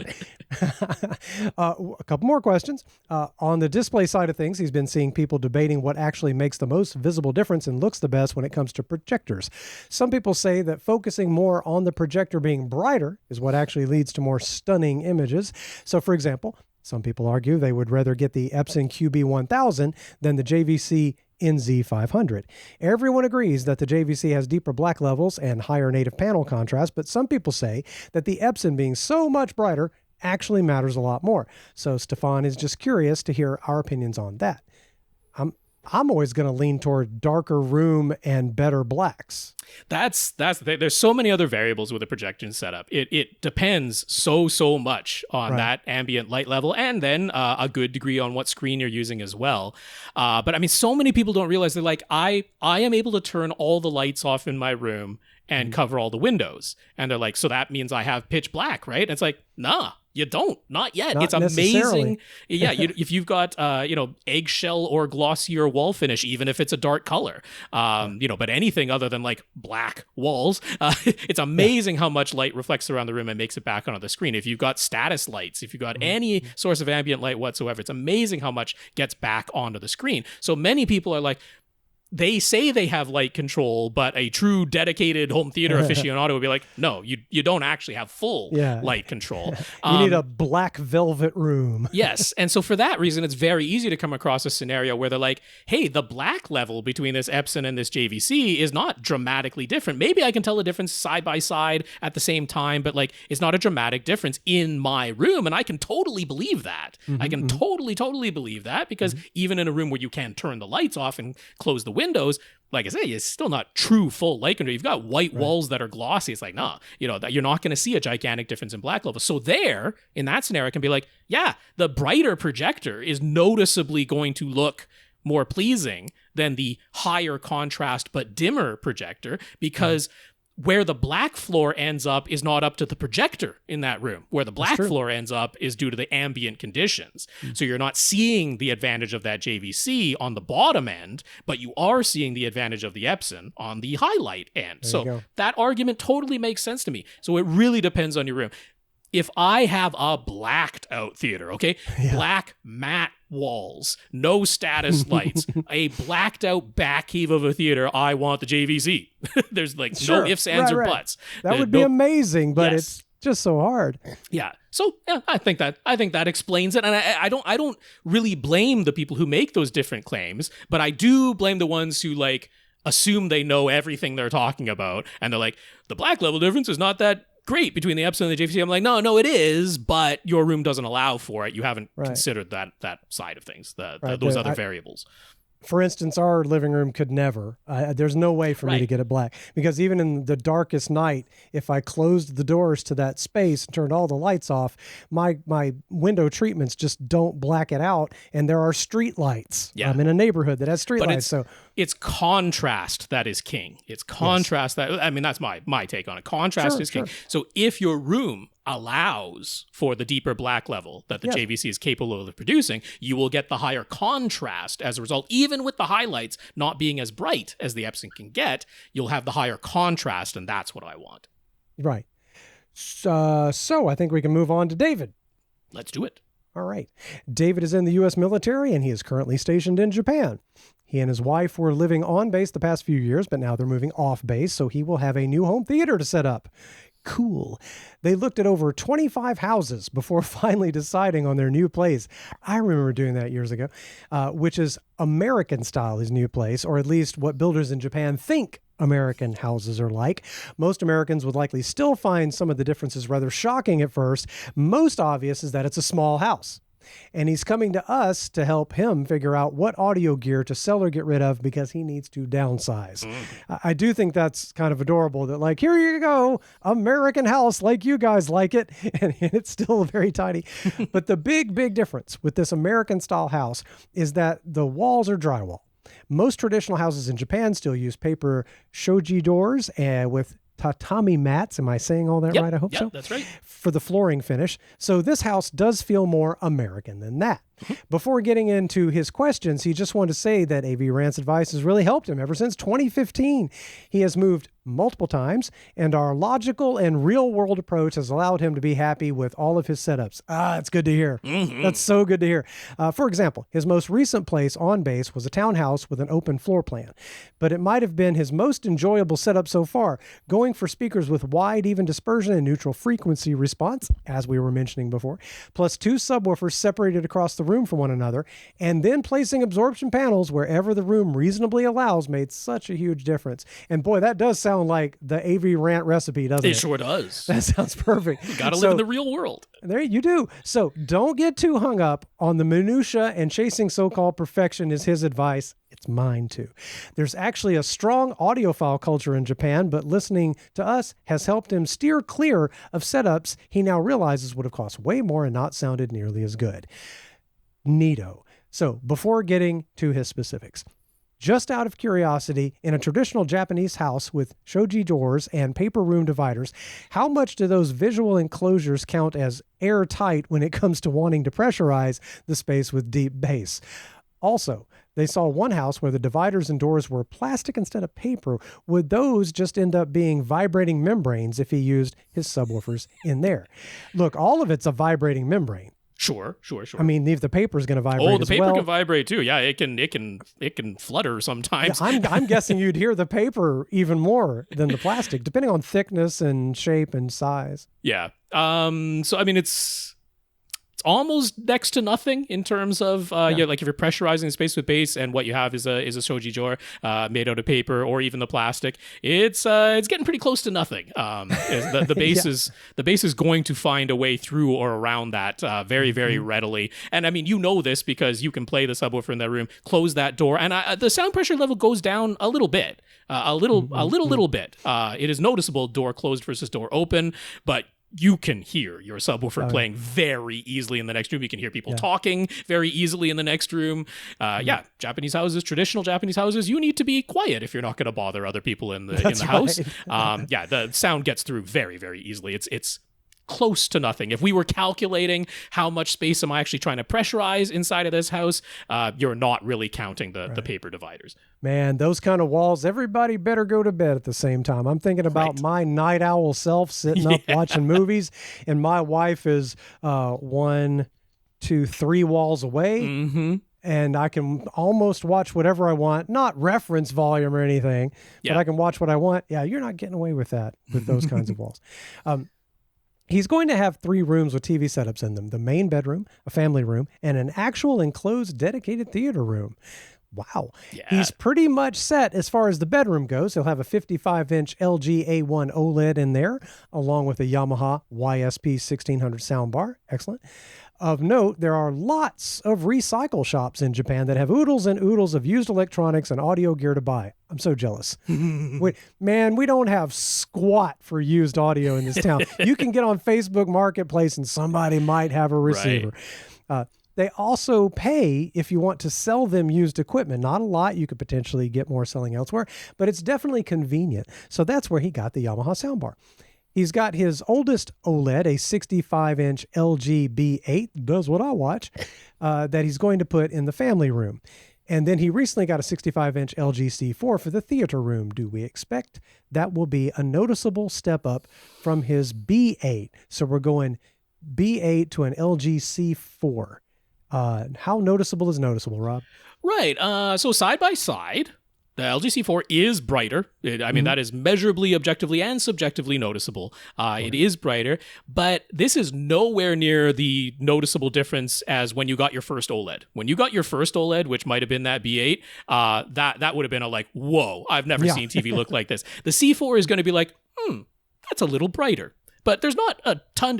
A couple more questions. On the display side of things, he's been seeing people debating what actually makes the most visible difference and looks the best when it comes to projectors. Some people say that focusing more on the projector being brighter is what actually leads to more stunning images. So, for example, some people argue they would rather get the Epson QB1000 than the JVC NZ500. Everyone agrees that the JVC has deeper black levels and higher native panel contrast, but some people say that the Epson being so much brighter actually matters a lot more. So Stefan is just curious to hear our opinions on that. I'm always going to lean toward darker room and better blacks. That's the thing. There's so many other variables with a projection setup. It depends so much on that ambient light level, and then a good degree on what screen you're using as well. But I mean, so many people don't realize that like I am able to turn all the lights off in my room and cover all the windows, and they're like, so that means I have pitch black, right? And it's like, nah. You don't. Not yet. It's amazing. Yeah, if you've got, eggshell or glossier wall finish, even if it's a dark color, but anything other than like black walls, it's amazing how much light reflects around the room and makes it back onto the screen. If you've got status lights, if you've got any source of ambient light whatsoever, it's amazing how much gets back onto the screen. So many people are like, they say they have light control, but a true dedicated home theater aficionado would be like, no, you don't actually have full light control. You need a black velvet room. Yes. And so for that reason, it's very easy to come across a scenario where they're like, hey, the black level between this Epson and this JVC is not dramatically different. Maybe I can tell the difference side by side at the same time, but like it's not a dramatic difference in my room. And I can totally believe that. I can totally believe that, because even in a room where you can turn the lights off and close the windows, like I say, it's still not true full light control. You've got white walls that are glossy. It's like, nah, that you're not going to see a gigantic difference in black level. So there, in that scenario, it can be like, yeah, the brighter projector is noticeably going to look more pleasing than the higher contrast but dimmer projector, because where the black floor ends up is not up to the projector in that room. Where the black floor ends up is due to the ambient conditions. So you're not seeing the advantage of that JVC on the bottom end, but you are seeing the advantage of the Epson on the highlight end. So that argument totally makes sense to me. So it really depends on your room. If I have a blacked out theater, okay, black matte walls, no status lights, a blacked out back heave of a theater, I want the JVC. There's like no ifs, ands, or buts. That would be amazing, but it's just so hard. Yeah. So yeah, I think that explains it. And I don't really blame the people who make those different claims, but I do blame the ones who like assume they know everything they're talking about, and they're like, the black level difference is not that great between the Epson and the JVC. I'm like, no, it is, but your room doesn't allow for it. You haven't considered that side of things, those other variables. For instance, our living room could never. There's no way for me to get it black, because even in the darkest night, if I closed the doors to that space and turned all the lights off, my window treatments just don't black it out. And there are street lights. Yeah. I'm in a neighborhood that has street lights. So it's contrast that is king. It's contrast that's my take on it. Contrast is king. So if your room allows for the deeper black level that the JVC is capable of producing, you will get the higher contrast as a result. Even with the highlights not being as bright as the Epson can get, you'll have the higher contrast, and that's what I want. Right. So I think we can move on to David. Let's do it. All right. David is in the U.S. military, and he is currently stationed in Japan. He and his wife were living on base the past few years, but now they're moving off base, so he will have a new home theater to set up. Cool. They looked at over 25 houses before finally deciding on their new place. I remember doing that years ago, which is American style, his new place, or at least what builders in Japan think American houses are like. Most Americans would likely still find some of the differences rather shocking at first. Most obvious is that it's a small house. And he's coming to us to help him figure out what audio gear to sell or get rid of because he needs to downsize. I do think that's kind of adorable that, like, here you go, American house like you guys like it. And it's still very tiny. But the big difference with this American style house is that the walls are drywall. Most traditional houses in Japan still use paper shoji doors with tatami mats. Am I saying all that right? I hope so. That's right. For the flooring finish. So this house does feel more American than that. Before getting into his questions, he just wanted to say that AVRant's advice has really helped him ever since 2015. He has moved multiple times, and our logical and real-world approach has allowed him to be happy with all of his setups. It's good to hear. That's so good to hear. For example, his most recent place on base was a townhouse with an open floor plan, but it might have been his most enjoyable setup so far, going for speakers with wide, even dispersion and neutral frequency response, as we were mentioning before, plus 2 subwoofers separated across the room from one another, and then placing absorption panels wherever the room reasonably allows made such a huge difference. And boy, that does sound like the AVRant recipe, doesn't it? It sure does. That sounds perfect. You gotta live in the real world. There you do. So don't get too hung up on the minutia, and chasing so-called perfection is his advice. It's mine too. There's actually a strong audiophile culture in Japan, but listening to us has helped him steer clear of setups he now realizes would have cost way more and not sounded nearly as good. Neato. So before getting to his specifics, just out of curiosity, in a traditional Japanese house with shoji doors and paper room dividers, how much do those visual enclosures count as airtight when it comes to wanting to pressurize the space with deep bass? Also, they saw one house where the dividers and doors were plastic instead of paper. Would those just end up being vibrating membranes if he used his subwoofers in there? Look, all of it's a vibrating membrane. Sure. I mean, if the paper is going to vibrate, the paper can vibrate too. Yeah, it can flutter sometimes. Yeah, I'm guessing you'd hear the paper even more than the plastic, depending on thickness and shape and size. Yeah. So I mean, it's almost next to nothing in terms of like if you're pressurizing the space with bass and what you have is a shoji door made out of paper or even the plastic, it's getting pretty close to nothing. The bass the bass is going to find a way through or around that very readily. And I mean, you know this because you can play the subwoofer in that room, close that door, and the sound pressure level goes down a little bit, a little bit. It is noticeable door closed versus door open, but you can hear your subwoofer playing very easily in the next room. You can hear people talking very easily in the next room. Japanese houses, traditional Japanese houses, you need to be quiet if you're not going to bother other people in the house. The sound gets through very, very easily. It's close to nothing. If we were calculating how much space am I actually trying to pressurize inside of this house, you're not really counting the paper dividers. Man, those kind of walls, everybody better go to bed at the same time. I'm thinking about my night owl self sitting up watching movies, and my wife is 1, 2, 3 walls away. Mm-hmm. And I can almost watch whatever I want, not reference volume or anything, but I can watch what I want. Yeah, you're not getting away with that with those kinds of walls. He's going to have 3 rooms with TV setups in them: the main bedroom, a family room, and an actual enclosed dedicated theater room. Wow. Yeah. He's pretty much set as far as the bedroom goes. He'll have a 55-inch LG A1 OLED in there, along with a Yamaha YSP 1600 soundbar. Excellent. Of note, there are lots of recycle shops in Japan that have oodles and oodles of used electronics and audio gear to buy. I'm so jealous. We don't have squat for used audio in this town. You can get on Facebook Marketplace and somebody might have a receiver. Right. They also pay if you want to sell them used equipment. Not a lot. You could potentially get more selling elsewhere, but it's definitely convenient. So that's where he got the Yamaha soundbar. He's got his oldest OLED, a 65-inch LG B8, does what I watch, that he's going to put in the family room. And then he recently got a 65-inch LG C4 for the theater room. Do we expect that will be a noticeable step up from his B8? So we're going B8 to an LG C4. How noticeable is noticeable, Rob? Right. So side by side, the LG C4 is brighter. That is measurably, objectively, and subjectively noticeable. It is brighter, but this is nowhere near the noticeable difference as when you got your first OLED. When you got your first OLED, which might have been that B8, that would have been whoa, I've never seen TV look like this. The C4 is going to be like, that's a little brighter. But there's not a ton.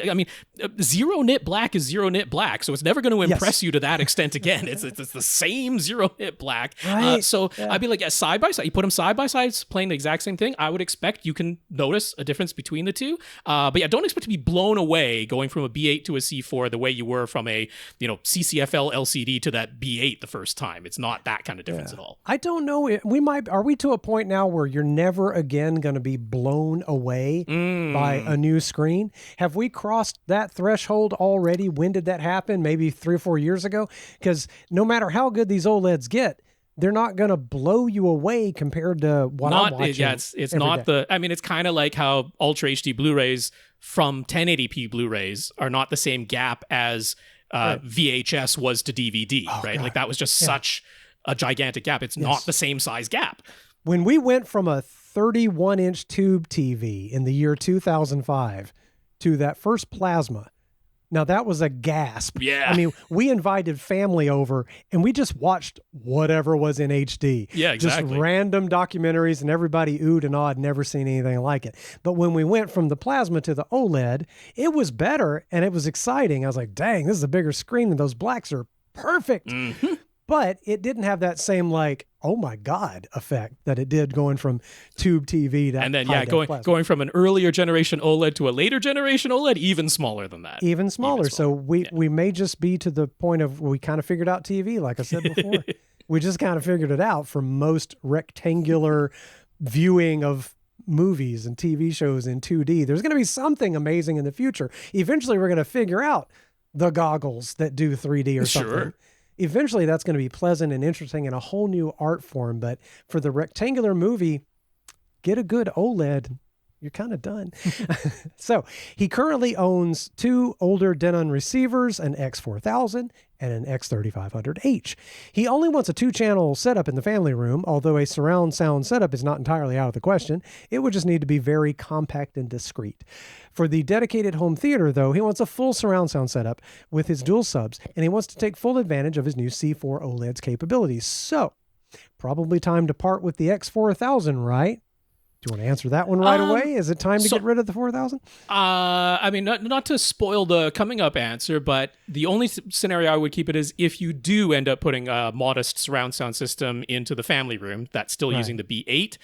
Zero nit black is zero nit black, so it's never going to impress you to that extent again. It's the same zero nit black. Right. I'd be like, side by side. You put them side by side, playing the exact same thing. I would expect you can notice a difference between the two. But don't expect to be blown away going from a B8 to a C4 the way you were from a CCFL LCD to that B8 the first time. It's not that kind of difference at all. I don't know. Are we to a point now where you're never again going to be blown away by a new screen? Have we crossed that threshold already? When did that happen? Maybe 3 or 4 years ago? Because no matter how good these OLEDs get, they're not going to blow you away compared to what I'm watching. Yeah, it's not day. It's kind of like how Ultra HD Blu-rays from 1080p Blu-rays are not the same gap as VHS was to DVD, right? God. Like that was just such a gigantic gap. It's not the same size gap. When we went from a 31-inch tube TV in the year 2005 to that first plasma, now that was a gasp. Yeah. We invited family over and we just watched whatever was in HD. Yeah, exactly. Just random documentaries and everybody oohed and awed, never seen anything like it. But when we went from the plasma to the OLED, it was better and it was exciting. I was like, dang, this is a bigger screen and those blacks are perfect. Mm-hmm. But it didn't have that same oh my God effect that it did going from tube TV to and then going from an earlier generation OLED to a later generation OLED, even smaller than that. Even smaller. So we may just be to the point of we kind of figured out TV, like I said before. We just kind of figured it out for most rectangular viewing of movies and TV shows in 2D. There's going to be something amazing in the future. Eventually, we're going to figure out the goggles that do 3D or something. Sure. Eventually, that's going to be pleasant and interesting and a whole new art form. But for the rectangular movie, get a good OLED, you're kind of done. So he currently owns 2 older Denon receivers, an X4000 and an X3500H. He only wants a 2-channel setup in the family room, although a surround sound setup is not entirely out of the question. It would just need to be very compact and discreet. For the dedicated home theater, though, he wants a full surround sound setup with his dual subs, and he wants to take full advantage of his new C4 OLED's capabilities. So, probably time to part with the X4000, right? Do you want to answer that one right away? Is it time to get rid of the 4000? Not to spoil the coming up answer, but the only scenario I would keep it is if you do end up putting a modest surround sound system into the family room that's still using the B8.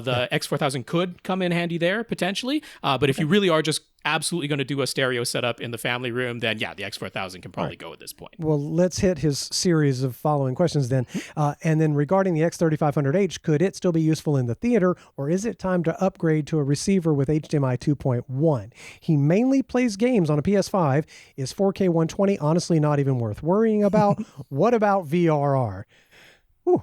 The X4000 could come in handy there potentially, but if you really are just absolutely going to do a stereo setup in the family room, then yeah, the X4000 can probably go at this point. Well, let's hit his series of following questions then. And then regarding the X3500H, could it still be useful in the theater, or is it time to upgrade to a receiver with HDMI 2.1? He mainly plays games on a PS5. Is 4K 120 honestly not even worth worrying about? What about VRR? Ooh.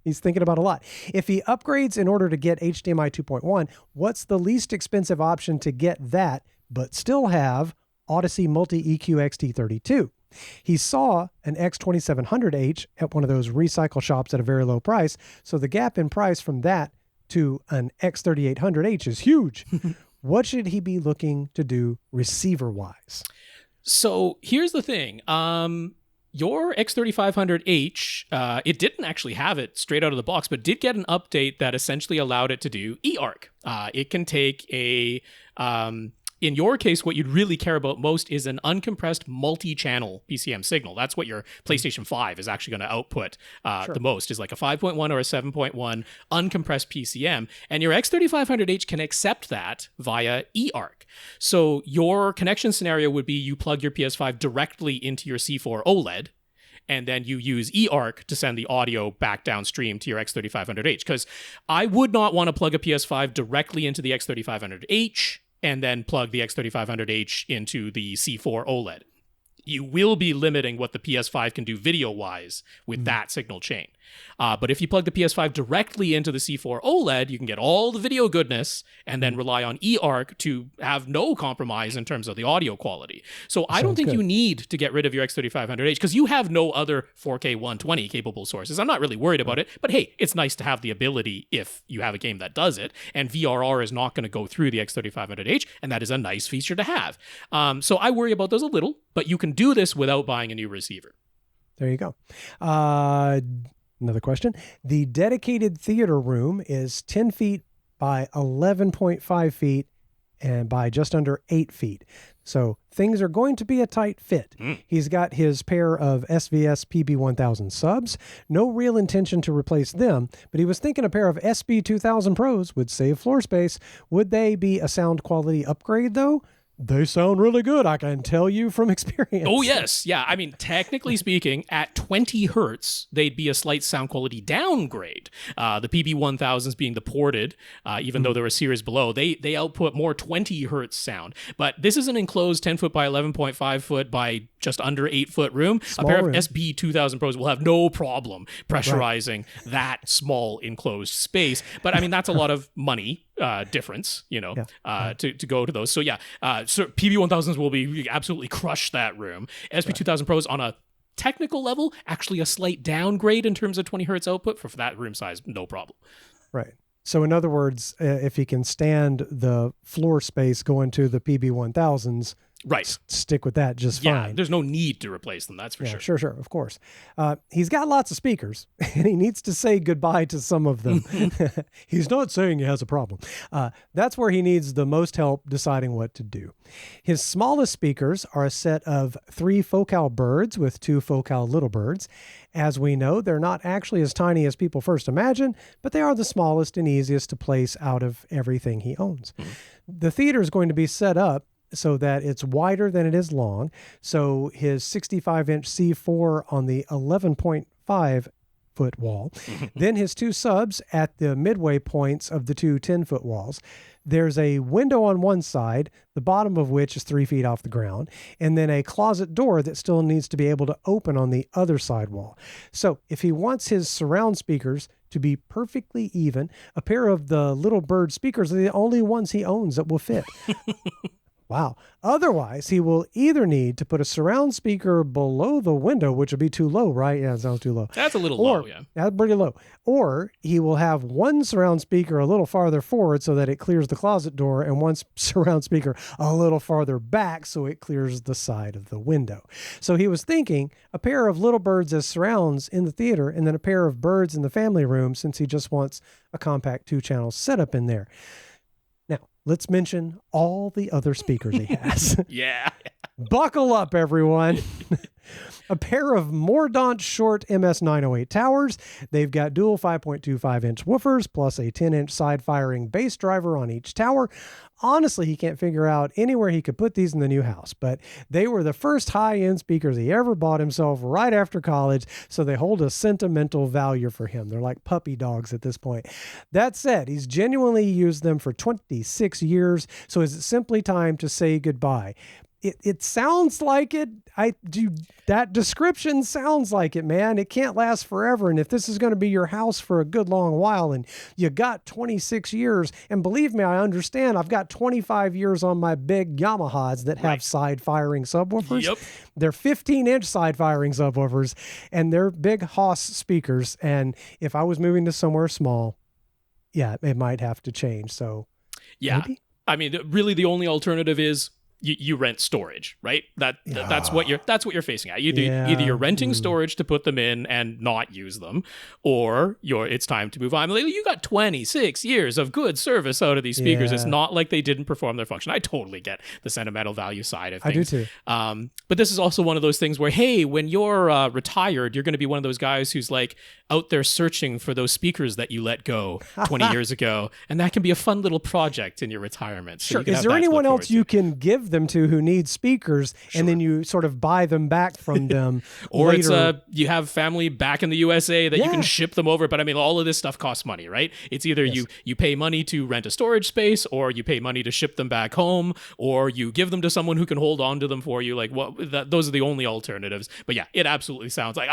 He's thinking about a lot. If he upgrades in order to get HDMI 2.1, what's the least expensive option to get that, but still have Odyssey Multi-EQ XT32? He saw an X2700H at one of those recycle shops at a very low price, so the gap in price from that to an X3800H is huge. What should he be looking to do receiver-wise? So here's the thing. Your X3500H, it didn't actually have it straight out of the box, but did get an update that essentially allowed it to do eARC. It can take a... in your case, what you'd really care about most is an uncompressed multi-channel PCM signal. That's what your PlayStation 5 is actually going to output the most, is like a 5.1 or a 7.1 uncompressed PCM. And your X3500H can accept that via eARC. So your connection scenario would be you plug your PS5 directly into your C4 OLED, and then you use eARC to send the audio back downstream to your X3500H. Because I would not want to plug a PS5 directly into the X3500H and then plug the X3500H into the C4 OLED. You will be limiting what the PS5 can do video-wise with that signal chain. But if you plug the PS5 directly into the C4 OLED, you can get all the video goodness and then rely on eARC to have no compromise in terms of the audio quality. So I don't think you need to get rid of your X3500H because you have no other 4K 120 capable sources. I'm not really worried about it, but hey, it's nice to have the ability if you have a game that does it, and VRR is not going to go through the X3500H, and that is a nice feature to have. So I worry about those a little, but you can do this without buying a new receiver. There you go. Another question. The dedicated theater room is 10 feet by 11.5 feet and by just under 8 feet. So things are going to be a tight fit. He's got his pair of SVS PB1000 subs. No real intention to replace them, but he was thinking a pair of SB2000 Pros would save floor space. Would they be a sound quality upgrade though? They sound really good, I can tell you from experience. Oh, yes. Yeah, I mean, technically speaking, at 20 hertz, they'd be a slight sound quality downgrade. The PB1000s being the ported, even though they're a series below, they output more 20 hertz sound. But this is an enclosed 10 foot by 11.5 foot by just under 8 foot room. Small a pair room. of SB2000 Pros will have no problem pressurizing that small enclosed space. But I mean, that's a lot of money difference, to go to those. So yeah, so PB1000s will be absolutely crush that room. SB2000 Pros on a technical level, actually a slight downgrade in terms of 20 hertz output for that room size, no problem. Right. So in other words, if he can stand the floor space going to the PB1000s, right, stick with that just fine. Yeah, there's no need to replace them, that's for sure. Sure, of course. He's got lots of speakers, and he needs to say goodbye to some of them. He's not saying he has a problem. That's where he needs the most help deciding what to do. His smallest speakers are a set of 3 focal birds with 2 focal little birds. As we know, they're not actually as tiny as people first imagine, but they are the smallest and easiest to place out of everything he owns. The theater is going to be set up so that it's wider than it is long. So his 65-inch C4 on the 11.5 foot wall, then his 2 subs at the midway points of the 2 10-foot walls. There's a window on one side, the bottom of which is 3 feet off the ground, and then a closet door that still needs to be able to open on the other side wall. So if he wants his surround speakers to be perfectly even, a pair of the little bird speakers are the only ones he owns that will fit. Wow. Otherwise, he will either need to put a surround speaker below the window, which would be too low, right? Yeah, it sounds too low. That's a little low, yeah. That's pretty low. Or he will have one surround speaker a little farther forward so that it clears the closet door, and one surround speaker a little farther back so it clears the side of the window. So he was thinking a pair of little birds as surrounds in the theater, and then a pair of birds in the family room, since he just wants a compact 2-channel setup in there. Let's mention all the other speakers he has. Yeah. Buckle up, everyone. a pair of Mordaunt short MS-908 towers. They've got dual 5.25-inch woofers plus a 10-inch side-firing bass driver on each tower. Honestly, he can't figure out anywhere he could put these in the new house, but they were the first high-end speakers he ever bought himself right after college, so they hold a sentimental value for him. They're like puppy dogs at this point. That said, he's genuinely used them for 26 years, so is it simply time to say goodbye? It sounds like it. That description sounds like it, man. It can't last forever. And if this is going to be your house for a good long while and you got 26 years, and believe me, I understand, I've got 25 years on my big Yamahas that have side-firing subwoofers. Yep. They're 15-inch side-firing subwoofers, and they're big Haas speakers. And if I was moving to somewhere small, yeah, it might have to change. So, yeah. maybe? I mean, really the only alternative is you rent storage, right? That's what you're facing at. Either you're renting storage to put them in and not use them, or it's time to move on. I mean, you got 26 years of good service out of these speakers. Yeah. It's not like they didn't perform their function. I totally get the sentimental value side of things. I do too. But this is also one of those things where, hey, when you're retired, you're going to be one of those guys who's like out there searching for those speakers that you let go 20 years ago, and that can be a fun little project in your retirement. So sure. Is there anyone else you can give them to who needs speakers, and then you sort of buy them back from them or later? It's you have family back in the USA that you can ship them over, but I mean all of this stuff costs money, right? It's either you pay money to rent a storage space, or you pay money to ship them back home, or you give them to someone who can hold on to them for you. Like those are the only alternatives. But yeah, it absolutely sounds like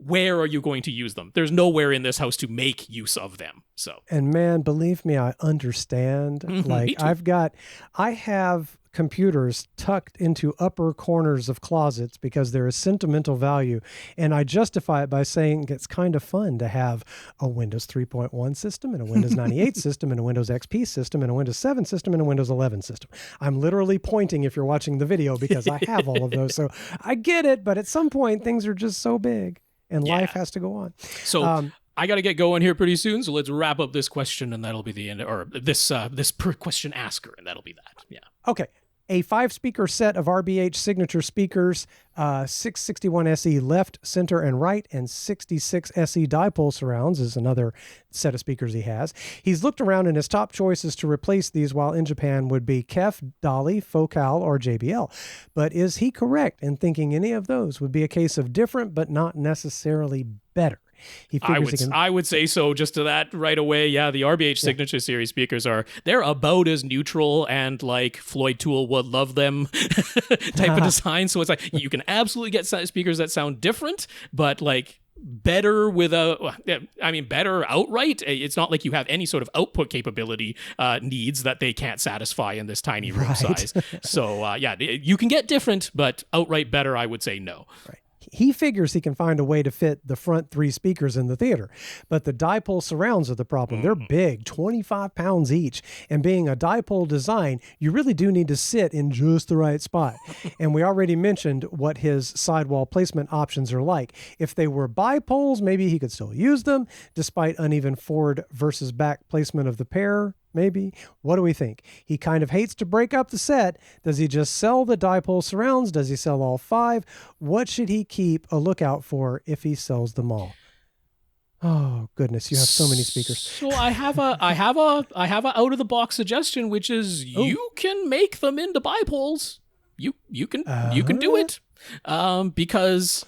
where are you going to use them? There's nowhere in this house to make use of them. So, and man, believe me, I understand. Like I have computers tucked into upper corners of closets because there is sentimental value, and I justify it by saying it's kind of fun to have a Windows 3.1 system and a Windows 98 system and a Windows XP system and a Windows 7 system and a Windows 11 system. I'm literally pointing if you're watching the video because I have all of those, so I get it, but at some point things are just so big and life has to go on. So I got to get going here pretty soon, so let's wrap up this question, and that'll be the end, or this per question asker, and that'll be that. Yeah. Okay. A 5-speaker set of RBH signature speakers, 661 SE left, center, and right, and 66 SE dipole surrounds is another set of speakers he has. He's looked around, and his top choices to replace these while in Japan would be KEF, Dolly, Focal, or JBL. But is he correct in thinking any of those would be a case of different but not necessarily better? I would say so just to that right away. Yeah, the RBH Signature Series speakers they're about as neutral and like Floyd Toole would love them type of design. So it's like you can absolutely get speakers that sound different, but like better better outright. It's not like you have any sort of output capability needs that they can't satisfy in this tiny room size. So you can get different, but outright better, I would say no. Right. He figures he can find a way to fit the front 3 speakers in the theater, but the dipole surrounds are the problem. They're big, 25 pounds each, and being a dipole design, you really do need to sit in just the right spot. And we already mentioned what his sidewall placement options are like. If they were bipoles, maybe he could still use them, despite uneven forward versus back placement of the pair. Maybe. What do we think? He kind of hates to break up the set. Does he just sell the dipole surrounds? Does he sell all 5? What should he keep a lookout for if he sells them all? Oh goodness, you have so many speakers. So I have a out of the box suggestion, which is you can make them into bipoles. You can do it because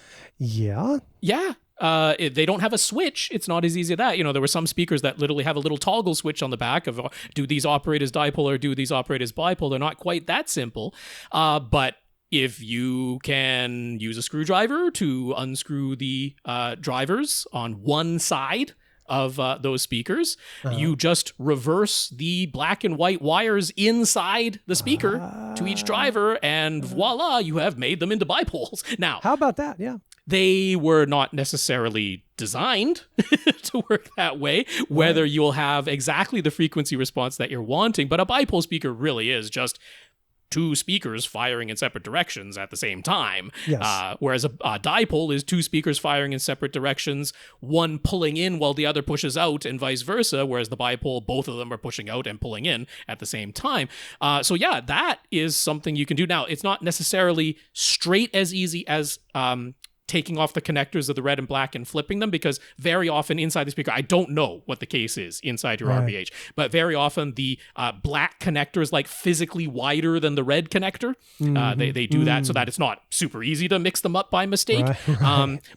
they don't have a switch. It's not as easy as that. There were some speakers that literally have a little toggle switch on the back of do these operate as dipole or do these operate as bipole. They're not quite that simple. But if you can use a screwdriver to unscrew the drivers on one side of those speakers, you just reverse the black and white wires inside the speaker to each driver, and voila, you have made them into bipoles. Now, how about that? Yeah. They were not necessarily designed to work that way, whether you'll have exactly the frequency response that you're wanting, but a bipole speaker really is just 2 speakers firing in separate directions at the same time. Yes. Whereas a dipole is 2 speakers firing in separate directions, one pulling in while the other pushes out, and vice versa, whereas the bipole, both of them are pushing out and pulling in at the same time. That is something you can do. Now, it's not necessarily straight as easy as taking off the connectors of the red and black and flipping them, because very often inside the speaker, I don't know what the case is inside your RBH, but very often the black connector is like physically wider than the red connector. They do that so that it's not super easy to mix them up by mistake.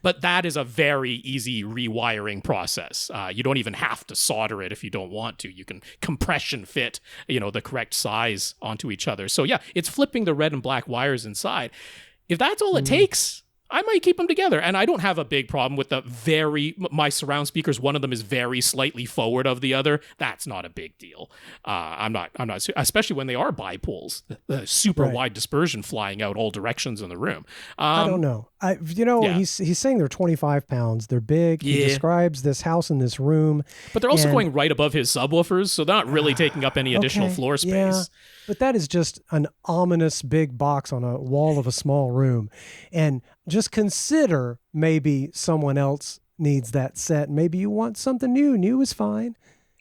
But that is a very easy rewiring process. You don't even have to solder it if you don't want to. You can compression fit, the correct size onto each other. So yeah, it's flipping the red and black wires inside. If that's all it takes, I might keep them together. And I don't have a big problem with my surround speakers. One of them is very slightly forward of the other. That's not a big deal. I'm not, especially when they are bipoles, the super wide dispersion flying out all directions in the room. I don't know. He's saying they're 25 pounds. They're big. He describes this house in this room. But they're also going right above his subwoofers, so they're not really taking up any additional floor space. Yeah. But that is just an ominous big box on a wall of a small room. And just consider maybe someone else needs that set. Maybe you want something new. New is fine.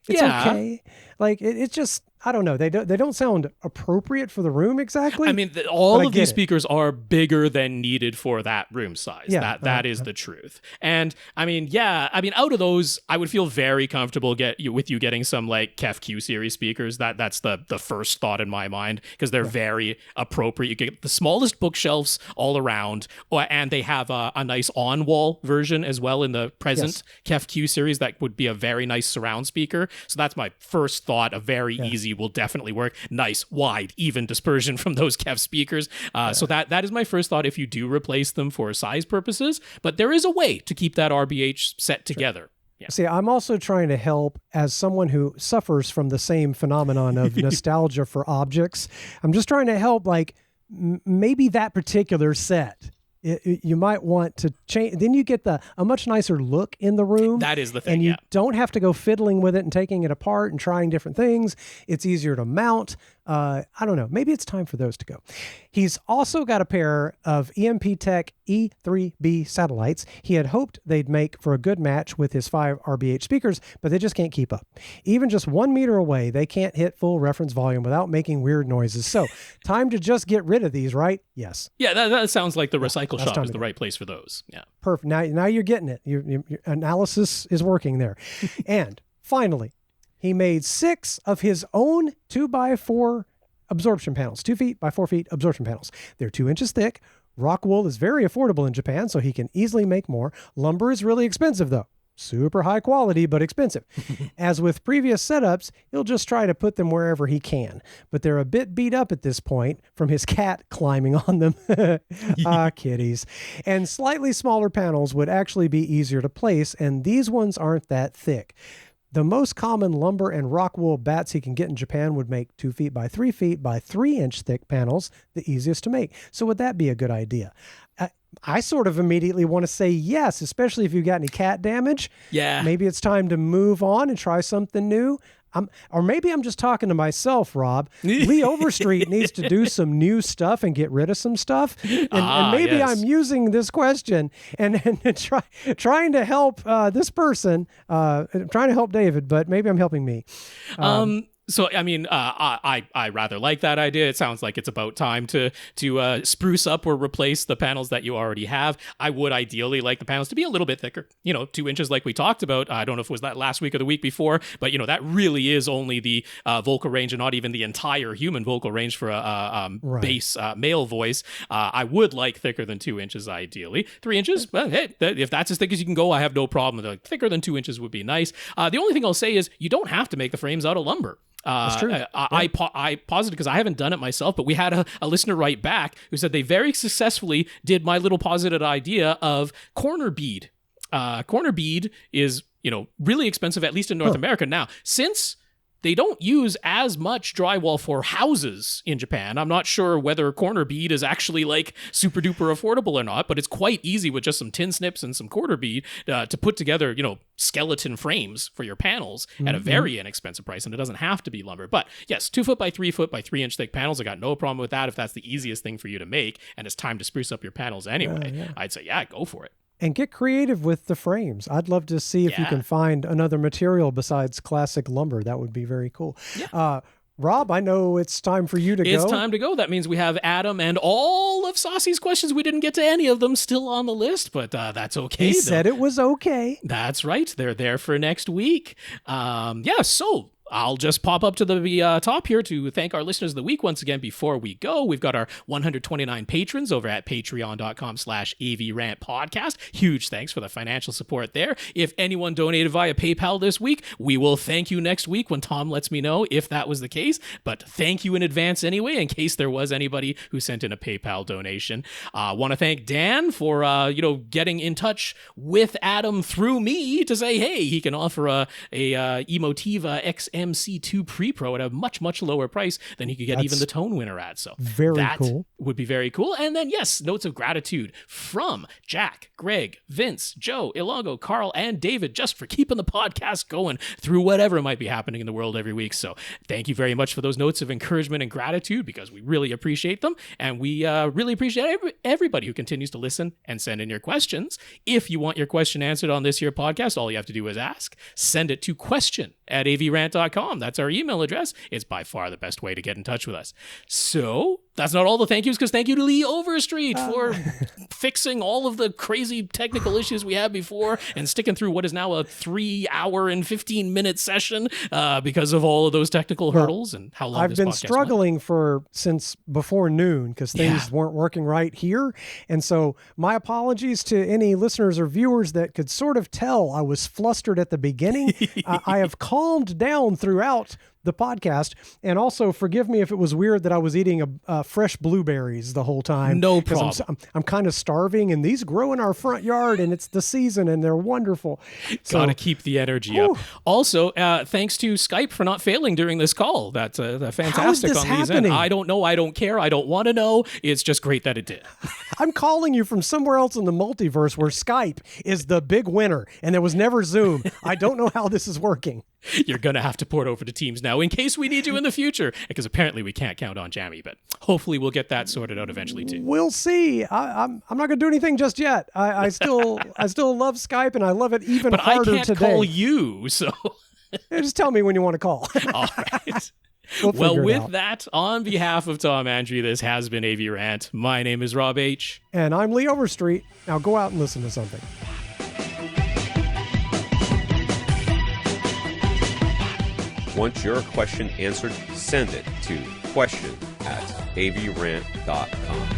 It's okay. Like it's just, I don't know. They don't sound appropriate for the room exactly. I mean, all of these speakers are bigger than needed for that room size. Yeah, that is the truth. And I mean, out of those, I would feel very comfortable with you getting some like KEF Q series speakers. That's the first thought in my mind, because they're very appropriate. You get the smallest bookshelves all around, and they have a nice on-wall version as well in the present KEF Q series. That would be a very nice surround speaker. So that's my first thought. A very easy will definitely work. Nice, wide, even dispersion from those KEF speakers. So that is my first thought if you do replace them for size purposes. But there is a way to keep that RBH set together. Yeah. See, I'm also trying to help as someone who suffers from the same phenomenon of nostalgia for objects. I'm just trying to help, like, maybe that particular set. You might want to change. Then you get a much nicer look in the room. That is the thing. And you don't have to go fiddling with it and taking it apart and trying different things. It's easier to mount. I don't know. Maybe it's time for those to go. He's also got a pair of EMP Tech E3B satellites. He had hoped they'd make for a good match with his 5 RBH speakers, but they just can't keep up. Even just 1 meter away, they can't hit full reference volume without making weird noises. So time to just get rid of these, right? Yes. Yeah, that sounds like the recycle shop is the right place for those. Yeah. Perfect. Now you're getting it. Your analysis is working there. And finally, he made 6 of his own 2x4 absorption panels, 2 feet by 4 feet absorption panels. They're 2 inches thick. Rock wool is very affordable in Japan, so he can easily make more. Lumber is really expensive, though. Super high quality, but expensive. As with previous setups, he'll just try to put them wherever he can. But they're a bit beat up at this point from his cat climbing on them. Kitties. And slightly smaller panels would actually be easier to place, and these ones aren't that thick. The most common lumber and rock wool bats he can get in Japan would make 2 feet by 3 feet by 3 inch thick panels, the easiest to make. So would that be a good idea? I sort of immediately want to say yes, especially if you've got any cat damage. Yeah. Maybe it's time to move on and try something new. Or maybe I'm just talking to myself, Rob. Lee Overstreet needs to do some new stuff and get rid of some stuff. And maybe I'm using this question and trying to help this person, trying to help David, but maybe I'm helping me. So, I mean, I rather like that idea. It sounds like it's about time to spruce up or replace the panels that you already have. I would ideally like the panels to be a little bit thicker, 2 inches like we talked about. I don't know if it was that last week or the week before, but, that really is only the vocal range and not even the entire human vocal range for a bass male voice. I would like thicker than 2 inches, ideally. 3 inches, well, hey, if that's as thick as you can go, I have no problem. Thicker than 2 inches would be nice. The only thing I'll say is you don't have to make the frames out of lumber. That's true. I posited because I haven't done it myself, but we had a listener write back who said they very successfully did my little posited idea of corner bead. Corner bead is, really expensive, at least in North America now. Since they don't use as much drywall for houses in Japan, I'm not sure whether corner bead is actually like super duper affordable or not, but it's quite easy with just some tin snips and some corner bead to put together, skeleton frames for your panels at a very inexpensive price, and it doesn't have to be lumber. But yes, 2 foot by 3 foot by 3 inch thick panels, I got no problem with that if that's the easiest thing for you to make, and it's time to spruce up your panels anyway. I'd say, go for it. And get creative with the frames. I'd love to see if you can find another material besides classic lumber. That would be very cool. Yeah. Rob, I know it's time for you to go. It's time to go. That means we have Adam and all of Saucy's questions. We didn't get to any of them still on the list, but that's okay. He said it was okay. That's right. They're there for next week. So I'll just pop up to the top here to thank our listeners of the week once again before we go. We've got our 129 patrons over at patreon.com/AVRant podcast. Huge thanks for the financial support there. If anyone donated via PayPal this week, we will thank you next week when Tom lets me know if that was the case. But thank you in advance anyway, in case there was anybody who sent in a PayPal donation. I want to thank Dan for getting in touch with Adam through me to say, hey, he can offer a Emotiva XMC2 Pre-Pro at a much, much lower price than he could get even the Tone Winner at. So that cool. Would be very cool. And then, yes, notes of gratitude from Jack, Greg, Vince, Joe, Ilango, Karl, and David, just for keeping the podcast going through whatever might be happening in the world every week. So thank you very much for those notes of encouragement and gratitude, because we really appreciate them. And we really appreciate everybody who continues to listen and send in your questions. If you want your question answered on this here podcast, all you have to do is ask. Send it to question@avrant.com. That's our email address. It's by far the best way to get in touch with us. So that's not all the thank yous, because thank you to Lee Overstreet for fixing all of the crazy technical issues we had before and sticking through what is now a 3-hour and 15-minute session because of all of those technical hurdles and how long I've been struggling since before noon because things weren't working right here. And so my apologies to any listeners or viewers that could sort of tell I was flustered at the beginning. I have calmed down throughout the podcast, and also forgive me if it was weird that I was eating fresh blueberries the whole time. No problem. I'm kind of starving, and these grow in our front yard, and it's the season, and they're wonderful. Gotta keep the energy up. Also, thanks to Skype for not failing during this call. That's fantastic. How is this on these happening? I don't know. I don't care. I don't want to know. It's just great that it did. I'm calling you from somewhere else in the multiverse where Skype is the big winner, and there was never Zoom. I don't know how this is working. You're going to have to port over to Teams now in case we need you in the future, because apparently we can't count on Jammy, but hopefully we'll get that sorted out eventually too. We'll see. I'm not going to do anything just yet. I still love Skype, and I love it even harder today. But I can't call you, so... Just tell me when you want to call. All right. Well, with that, on behalf of Tom Andrew, this has been AVRant. My name is Rob H. And I'm Lee Overstreet. Now go out and listen to something. Want your question answered? Send it to question@avrant.com.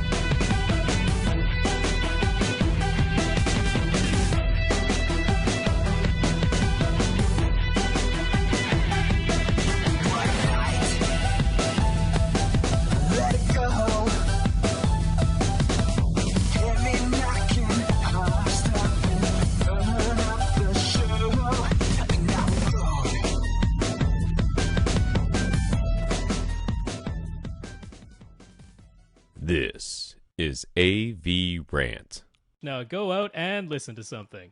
This is AVRant. Now go out and listen to something.